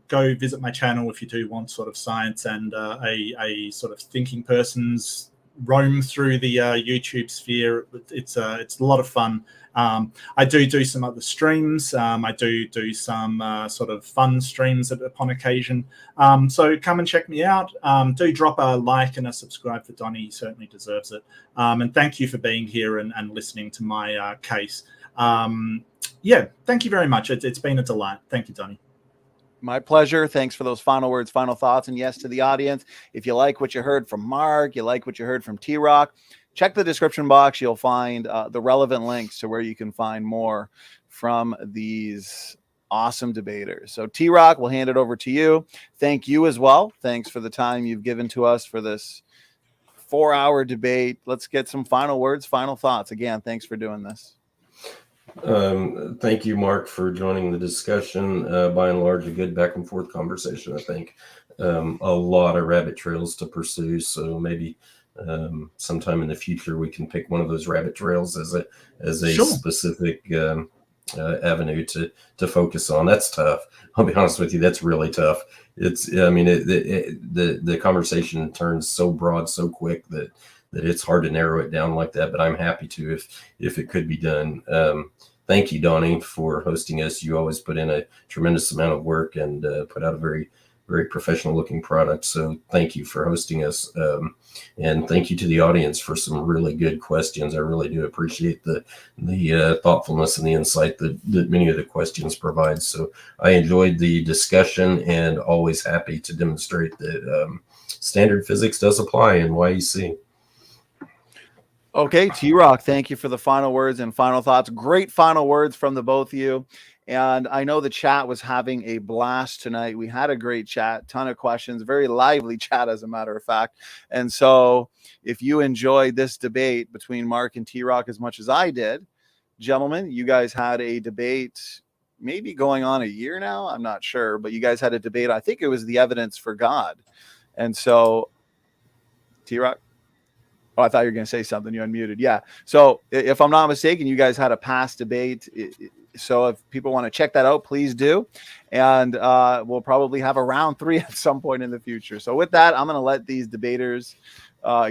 go visit my channel if you do want sort of science and a sort of thinking person's roam through the YouTube sphere. It's a lot of fun. I do some other streams. I do some sort of fun streams upon occasion. So come and check me out. Do drop a like and a subscribe for Donnie. He certainly deserves it. And thank you for being here and listening to my case. Thank you very much. It's been a delight. Thank you, Donnie. My pleasure. Thanks for those final words, final thoughts. And yes, to the audience, if you like what you heard from Mark, you like what you heard from TRock, check the description box. You'll find the relevant links to where you can find more from these awesome debaters. So TRock, we'll hand it over to you. Thank you as well. Thanks for the time you've given to us for this 4-hour debate. Let's get some final words, final thoughts. Again, thanks for doing this. Thank you, Mark, for joining the discussion. By and large, a good back and forth conversation, I think. A lot of rabbit trails to pursue. So maybe sometime in the future we can pick one of those rabbit trails as a sure. Specific avenue to focus on. That's tough. I'll be honest with you, that's really tough. The conversation turns so broad so quick that it's hard to narrow it down like that, but I'm happy to if it could be done. Thank you, Donnie, for hosting us. You always put in a tremendous amount of work and put out a very, very professional looking product. So thank you for hosting us. And thank you to the audience for some really good questions. I really do appreciate the thoughtfulness and the insight that many of the questions provide. So I enjoyed the discussion and always happy to demonstrate that standard physics does apply in YEC. Okay, TRock, thank you for the final words and final thoughts. Great final words from the both of you. And I know the chat was having a blast tonight. We had a great chat, ton of questions, very lively chat, as a matter of fact. And so if you enjoyed this debate between Mark and TRock as much as I did, gentlemen, you guys had a debate maybe going on a year now. I'm not sure, but you guys had a debate. I think it was the evidence for God. And so, TRock. Oh, I thought you were going to say something. You unmuted. Yeah. So if I'm not mistaken, you guys had a past debate. So if people want to check that out, please do. And we'll probably have a round 3 at some point in the future. So with that, I'm going to let these debaters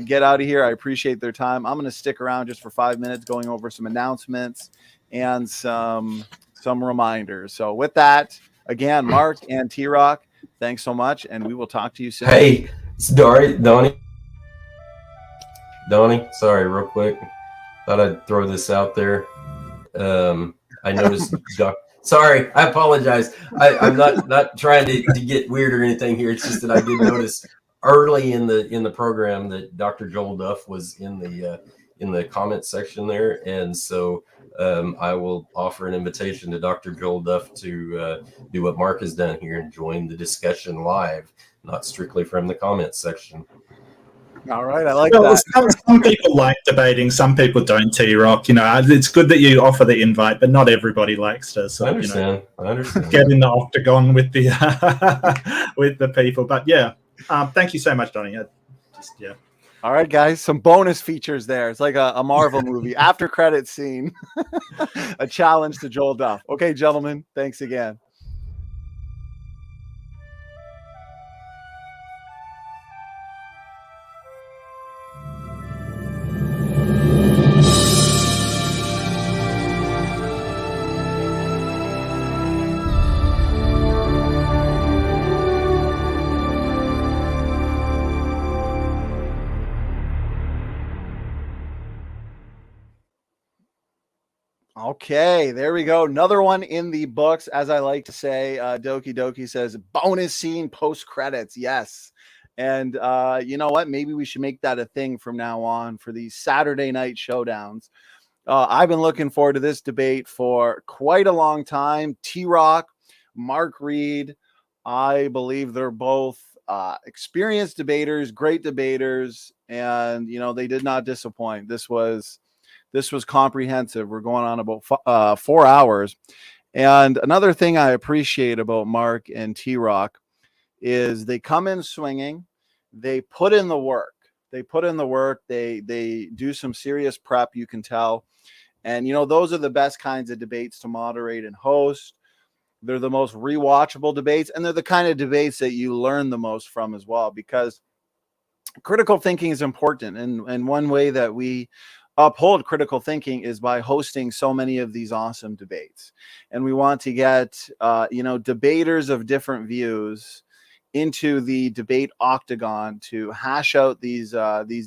get out of here. I appreciate their time. I'm going to stick around just for 5 minutes going over some announcements and some reminders. So with that, again, Mark and TRock, thanks so much. And we will talk to you soon. Hey, it's Donnie, sorry, real quick. Thought I'd throw this out there. I noticed. Sorry, I apologize. I'm not trying to get weird or anything here. It's just that I did notice early in the program that Dr. Joel Duff was in the comment section there, and so I will offer an invitation to Dr. Joel Duff to do what Mark has done here and join the discussion live, not strictly from the comment section. All right, I like that. Some people like debating, some people don't. TRock, it's good that you offer the invite, but not everybody likes to. So, I understand. Get in the octagon with the with the people. But yeah, thank you so much, Donnie. All right, guys, some bonus features there. It's like a Marvel movie after credits scene, a challenge to Joel Duff. Okay, gentlemen, thanks again. Okay, there we go. Another one in the books, as I like to say. Doki Doki says bonus scene post credits. Yes. And you know what? Maybe we should make that a thing from now on for these Saturday night showdowns. I've been looking forward to this debate for quite a long time. TRock, Mark Reid, I believe they're both experienced debaters, great debaters, and they did not disappoint. This was comprehensive. We're going on about 4 hours. And another thing I appreciate about Mark and TRock is they come in swinging. They put in the work. They do some serious prep, you can tell. And, those are the best kinds of debates to moderate and host. They're the most rewatchable debates, and they're the kind of debates that you learn the most from as well, because critical thinking is important. And one way that we uphold critical thinking is by hosting so many of these awesome debates. And we want to get, debaters of different views into the debate octagon to hash out these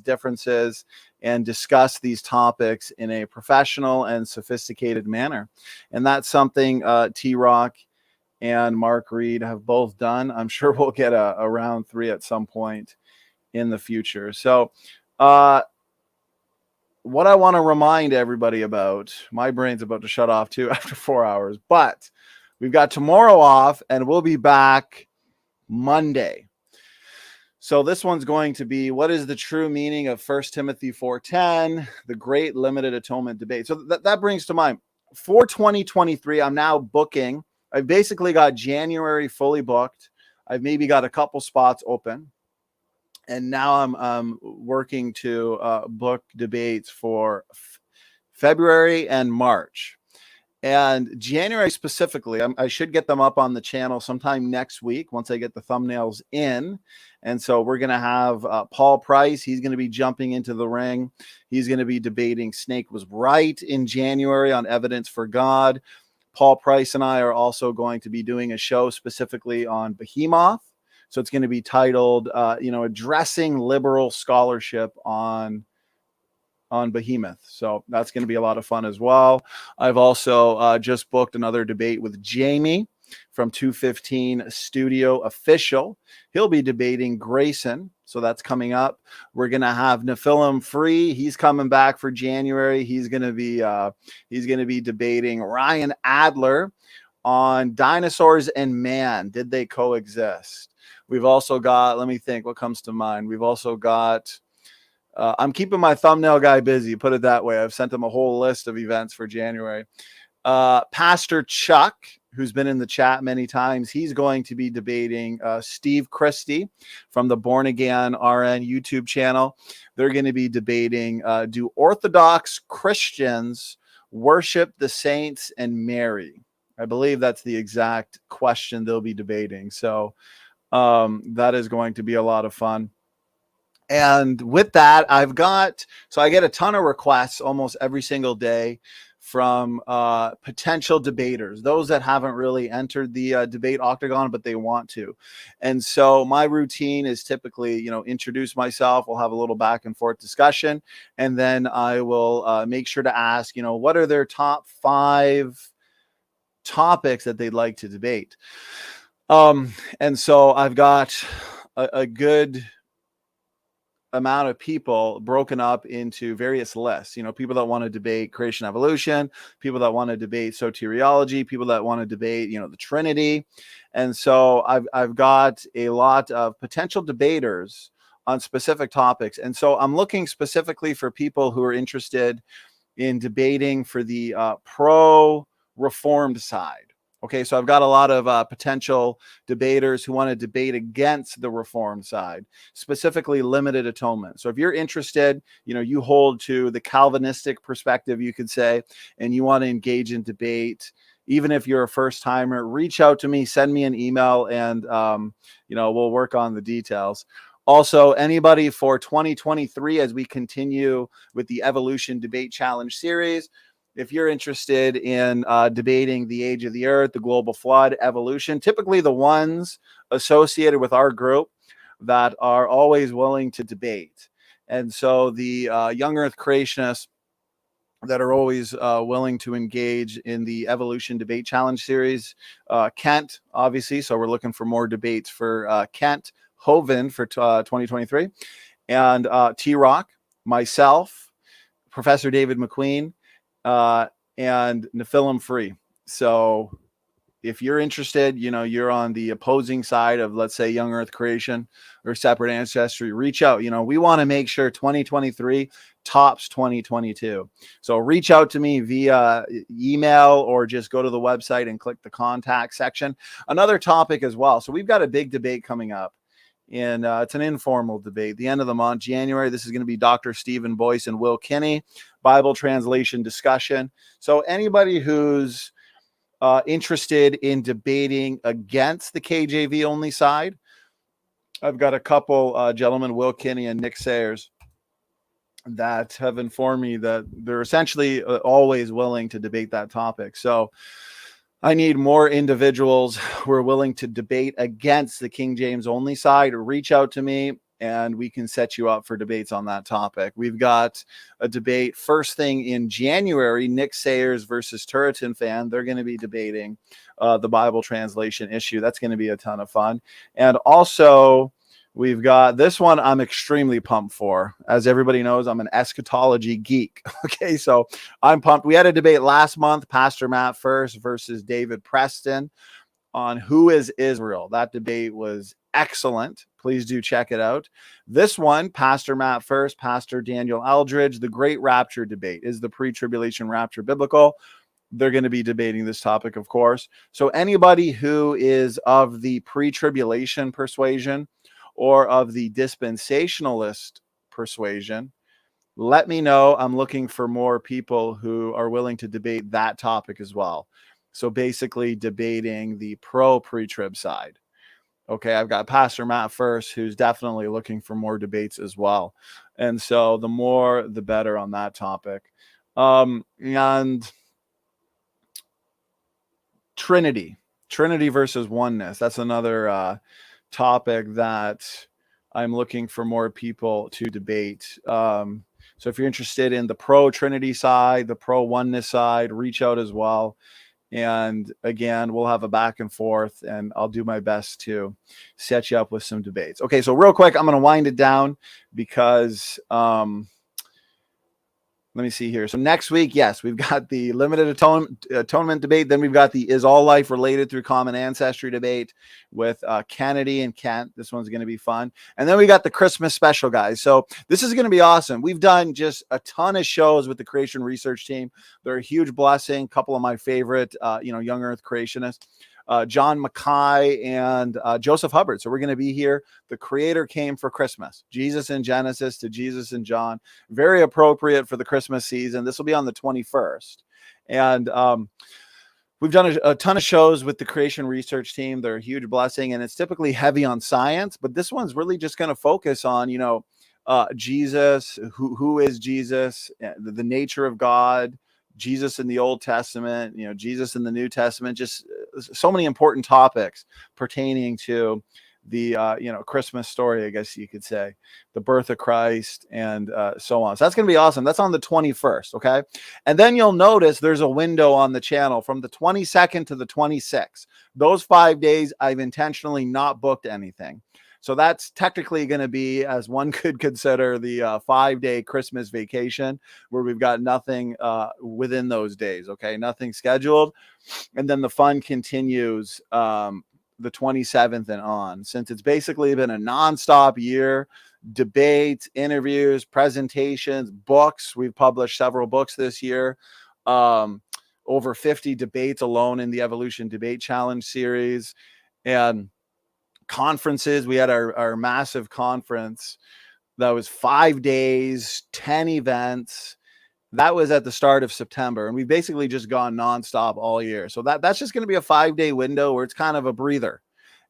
differences and discuss these topics in a professional and sophisticated manner. And that's something TRock and Mark Reid have both done. I'm sure we'll get a round 3 at some point in the future. So, what I want to remind everybody about, my brain's about to shut off too after 4 hours, but we've got tomorrow off and we'll be back Monday. So this one's going to be, what is the true meaning of 1 Timothy 4:10, the great limited atonement debate. So that brings to mind, for 2023, I'm now booking. I've basically got January fully booked. I've maybe got a couple spots open. And now I'm working to book debates for February and March. And January specifically, I should get them up on the channel sometime next week once I get the thumbnails in. And so we're going to have Paul Price. He's going to be jumping into the ring. He's going to be debating Snake was right in January on evidence for God. Paul Price and I are also going to be doing a show specifically on Behemoth. So it's going to be titled, addressing liberal scholarship on Behemoth. So that's going to be a lot of fun as well. I've also just booked another debate with Jamie from 215 Studio Official. He'll be debating Grayson. So that's coming up. We're going to have Nephilim Free. He's coming back for January. He's going to be debating Ryan Adler on dinosaurs and man. Did they coexist? We've also got, let me think what comes to mind. We've also got, I'm keeping my thumbnail guy busy, put it that way. I've sent him a whole list of events for January. Pastor Chuck, who's been in the chat many times, he's going to be debating Steve Christie from the Born Again RN YouTube channel. They're going to be debating, do Orthodox Christians worship the saints and Mary? I believe that's the exact question they'll be debating. So that is going to be a lot of fun. And with that, I get a ton of requests almost every single day from potential debaters, those that haven't really entered the debate octagon, but they want to. And so my routine is typically, introduce myself. We'll have a little back and forth discussion. And then I will make sure to ask, what are their top 5 topics that they'd like to debate. And so I've got a good amount of people broken up into various lists, people that want to debate creation evolution, people that want to debate soteriology, people that want to debate, the Trinity. And so I've got a lot of potential debaters on specific topics. And so I'm looking specifically for people who are interested in debating for the pro-reformed side. Okay, so I've got a lot of potential debaters who want to debate against the Reformed side, specifically limited atonement. So if you're interested, you hold to the Calvinistic perspective, you could say, and you want to engage in debate, even if you're a first timer, reach out to me, send me an email, and we'll work on the details. Also, anybody for 2023, as we continue with the Evolution Debate Challenge series, if you're interested in debating the age of the earth, the global flood, evolution, typically the ones associated with our group that are always willing to debate. And so the young earth creationists that are always willing to engage in the Evolution Debate Challenge series, Kent, obviously. So we're looking for more debates for Kent Hovind for 2023, and TRock, myself, Professor David McQueen, and Nephilim Free. So if you're interested, you're on the opposing side of, let's say, young earth creation or separate ancestry, reach out. We want to make sure 2023 tops 2022. So reach out to me via email or just go to the website and click the contact section. Another topic as well. So we've got a big debate coming up. And it's an informal debate. The end of the month, January, this is going to be Dr. Stephen Boyce and Will Kinney, Bible translation discussion. So anybody who's interested in debating against the KJV only side, I've got a couple gentlemen, Will Kinney and Nick Sayers, that have informed me that they're essentially always willing to debate that topic. So I need more individuals who are willing to debate against the King James only side. Reach out to me and we can set you up for debates on that topic. We've got a debate first thing in January, Nick Sayers versus Turretin Fan. They're going to be debating the Bible translation issue. That's going to be a ton of fun. And also, we've got this one I'm extremely pumped for. As everybody knows, I'm an eschatology geek. Okay, so I'm pumped. We had a debate last month, Pastor Matt First versus David Preston on who is Israel. That debate was excellent. Please do check it out. This one, Pastor Matt First, Pastor Daniel Eldridge, the great rapture debate. Is the pre-tribulation rapture biblical? They're going to be debating this topic, of course. So anybody who is of the pre-tribulation persuasion or of the dispensationalist persuasion, let me know. I'm looking for more people who are willing to debate that topic as well. So basically debating the pre-trib side. Okay, I've got Pastor Matt First, who's definitely looking for more debates as well. And so the more, the better on that topic. And Trinity versus oneness. That's another topic that I'm looking for more people to debate. So if you're interested in the pro-Trinity side, the pro-oneness side, reach out as well. And again, we'll have a back and forth, and I'll do my best to set you up with some debates. Okay, so real quick, I'm going to wind it down because let let me see here. So next week, yes, we've got the limited atonement debate. Then we've got the is all life related through common ancestry debate with Kennedy and Kent. This one's going to be fun. And then we got the Christmas special, guys. So this is going to be awesome. We've done just a ton of shows with the creation research team. They're a huge blessing. A couple of my favorite, young earth creationists. John Mackay and Joseph Hubbard. So we're going to be here. The creator came for Christmas. Jesus in Genesis to Jesus in John. Very appropriate for the Christmas season. This will be on the 21st. And we've done a ton of shows with the creation research team. They're a huge blessing. And it's typically heavy on science. But this one's really just going to focus on, Jesus, who is Jesus, the nature of God, Jesus in the Old Testament, Jesus in the New Testament, just so many important topics pertaining to the, Christmas story, I guess you could say, the birth of Christ and so on. So that's going to be awesome. That's on the 21st. Okay. And then you'll notice there's a window on the channel from the 22nd to the 26th. Those 5 days, I've intentionally not booked anything. So that's technically going to be, as one could consider, the 5-day Christmas vacation, where we've got nothing within those days. Okay, nothing scheduled, and then the fun continues the 27th and on. Since it's basically been a nonstop year, debates, interviews, presentations, books. We've published several books this year. Over 50 debates alone in the Evolution Debate Challenge series, and conferences. We had our massive conference that was 5 days, 10 events. That was at the start of September, and we've basically just gone nonstop all year. So that's just going to be a 5-day window where it's kind of a breather.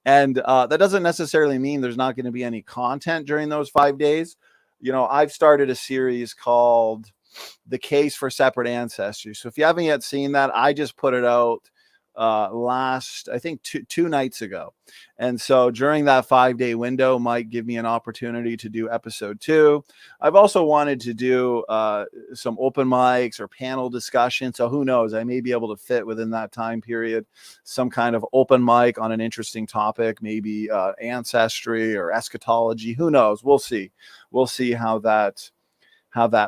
And that doesn't necessarily mean there's not going to be any content during those 5 days. I've started a series called The Case for Separate Ancestry. So if you haven't yet seen that, I just put it out last, I think two nights ago. And so during that 5-day window might give me an opportunity to do episode 2. I've also wanted to do some open mics or panel discussion. So who knows, I may be able to fit within that time period some kind of open mic on an interesting topic, maybe ancestry or eschatology. Who knows? We'll see how that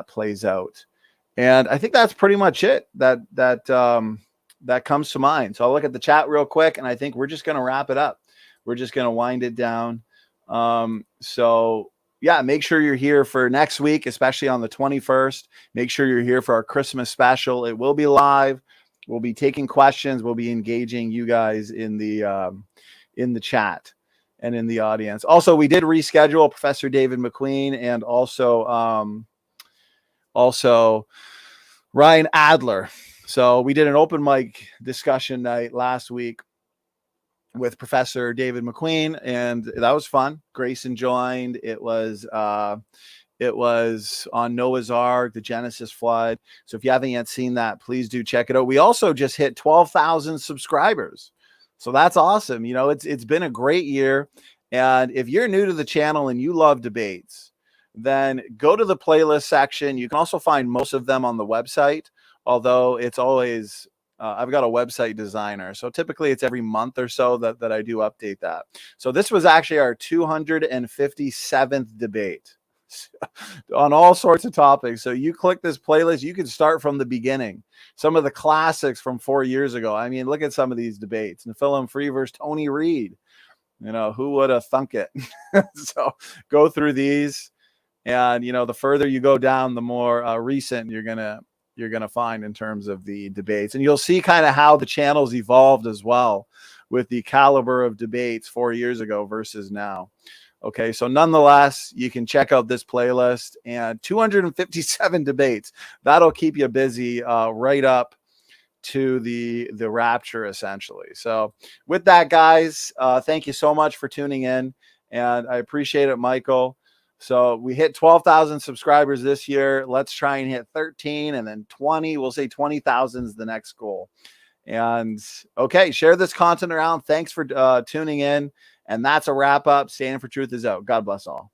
plays out. And I think that's pretty much it that comes to mind. So I'll look at the chat real quick, and I think we're just going to wrap it up. We're just going to wind it down. So yeah, make sure you're here for next week, especially on the 21st. Make sure you're here for our Christmas special. It will be live. We'll be taking questions. We'll be engaging you guys in the chat and in the audience. Also, we did reschedule Professor David McQueen and also Ryan Adler. So we did an open mic discussion night last week with Professor David McQueen, and that was fun. Grayson joined. It was on Noah's Ark, the Genesis flood. So if you haven't yet seen that, please do check it out. We also just hit 12,000 subscribers. So that's awesome. It's been a great year. And if you're new to the channel and you love debates, then go to the playlist section. You can also find most of them on the website, although it's always, I've got a website designer. So typically it's every month or so that I do update that. So this was actually our 257th debate on all sorts of topics. So you click this playlist, you can start from the beginning. Some of the classics from 4 years ago. I mean, look at some of these debates. Nephilim Free versus Tony Reid. Who would have thunk it? So go through these. And, the further you go down, the more recent you're going to find in terms of the debates. And you'll see kind of how the channel's evolved as well with the caliber of debates 4 years ago versus now. Okay, so nonetheless, you can check out this playlist, and 257 debates. That'll keep you busy right up to the rapture, essentially. So with that, guys, thank you so much for tuning in, and I appreciate it, Michael. So we hit 12,000 subscribers this year. Let's try and hit 13 and then 20. We'll say 20,000 is the next goal. And okay, share this content around. Thanks for tuning in. And that's a wrap up. Standing for Truth is out. God bless all.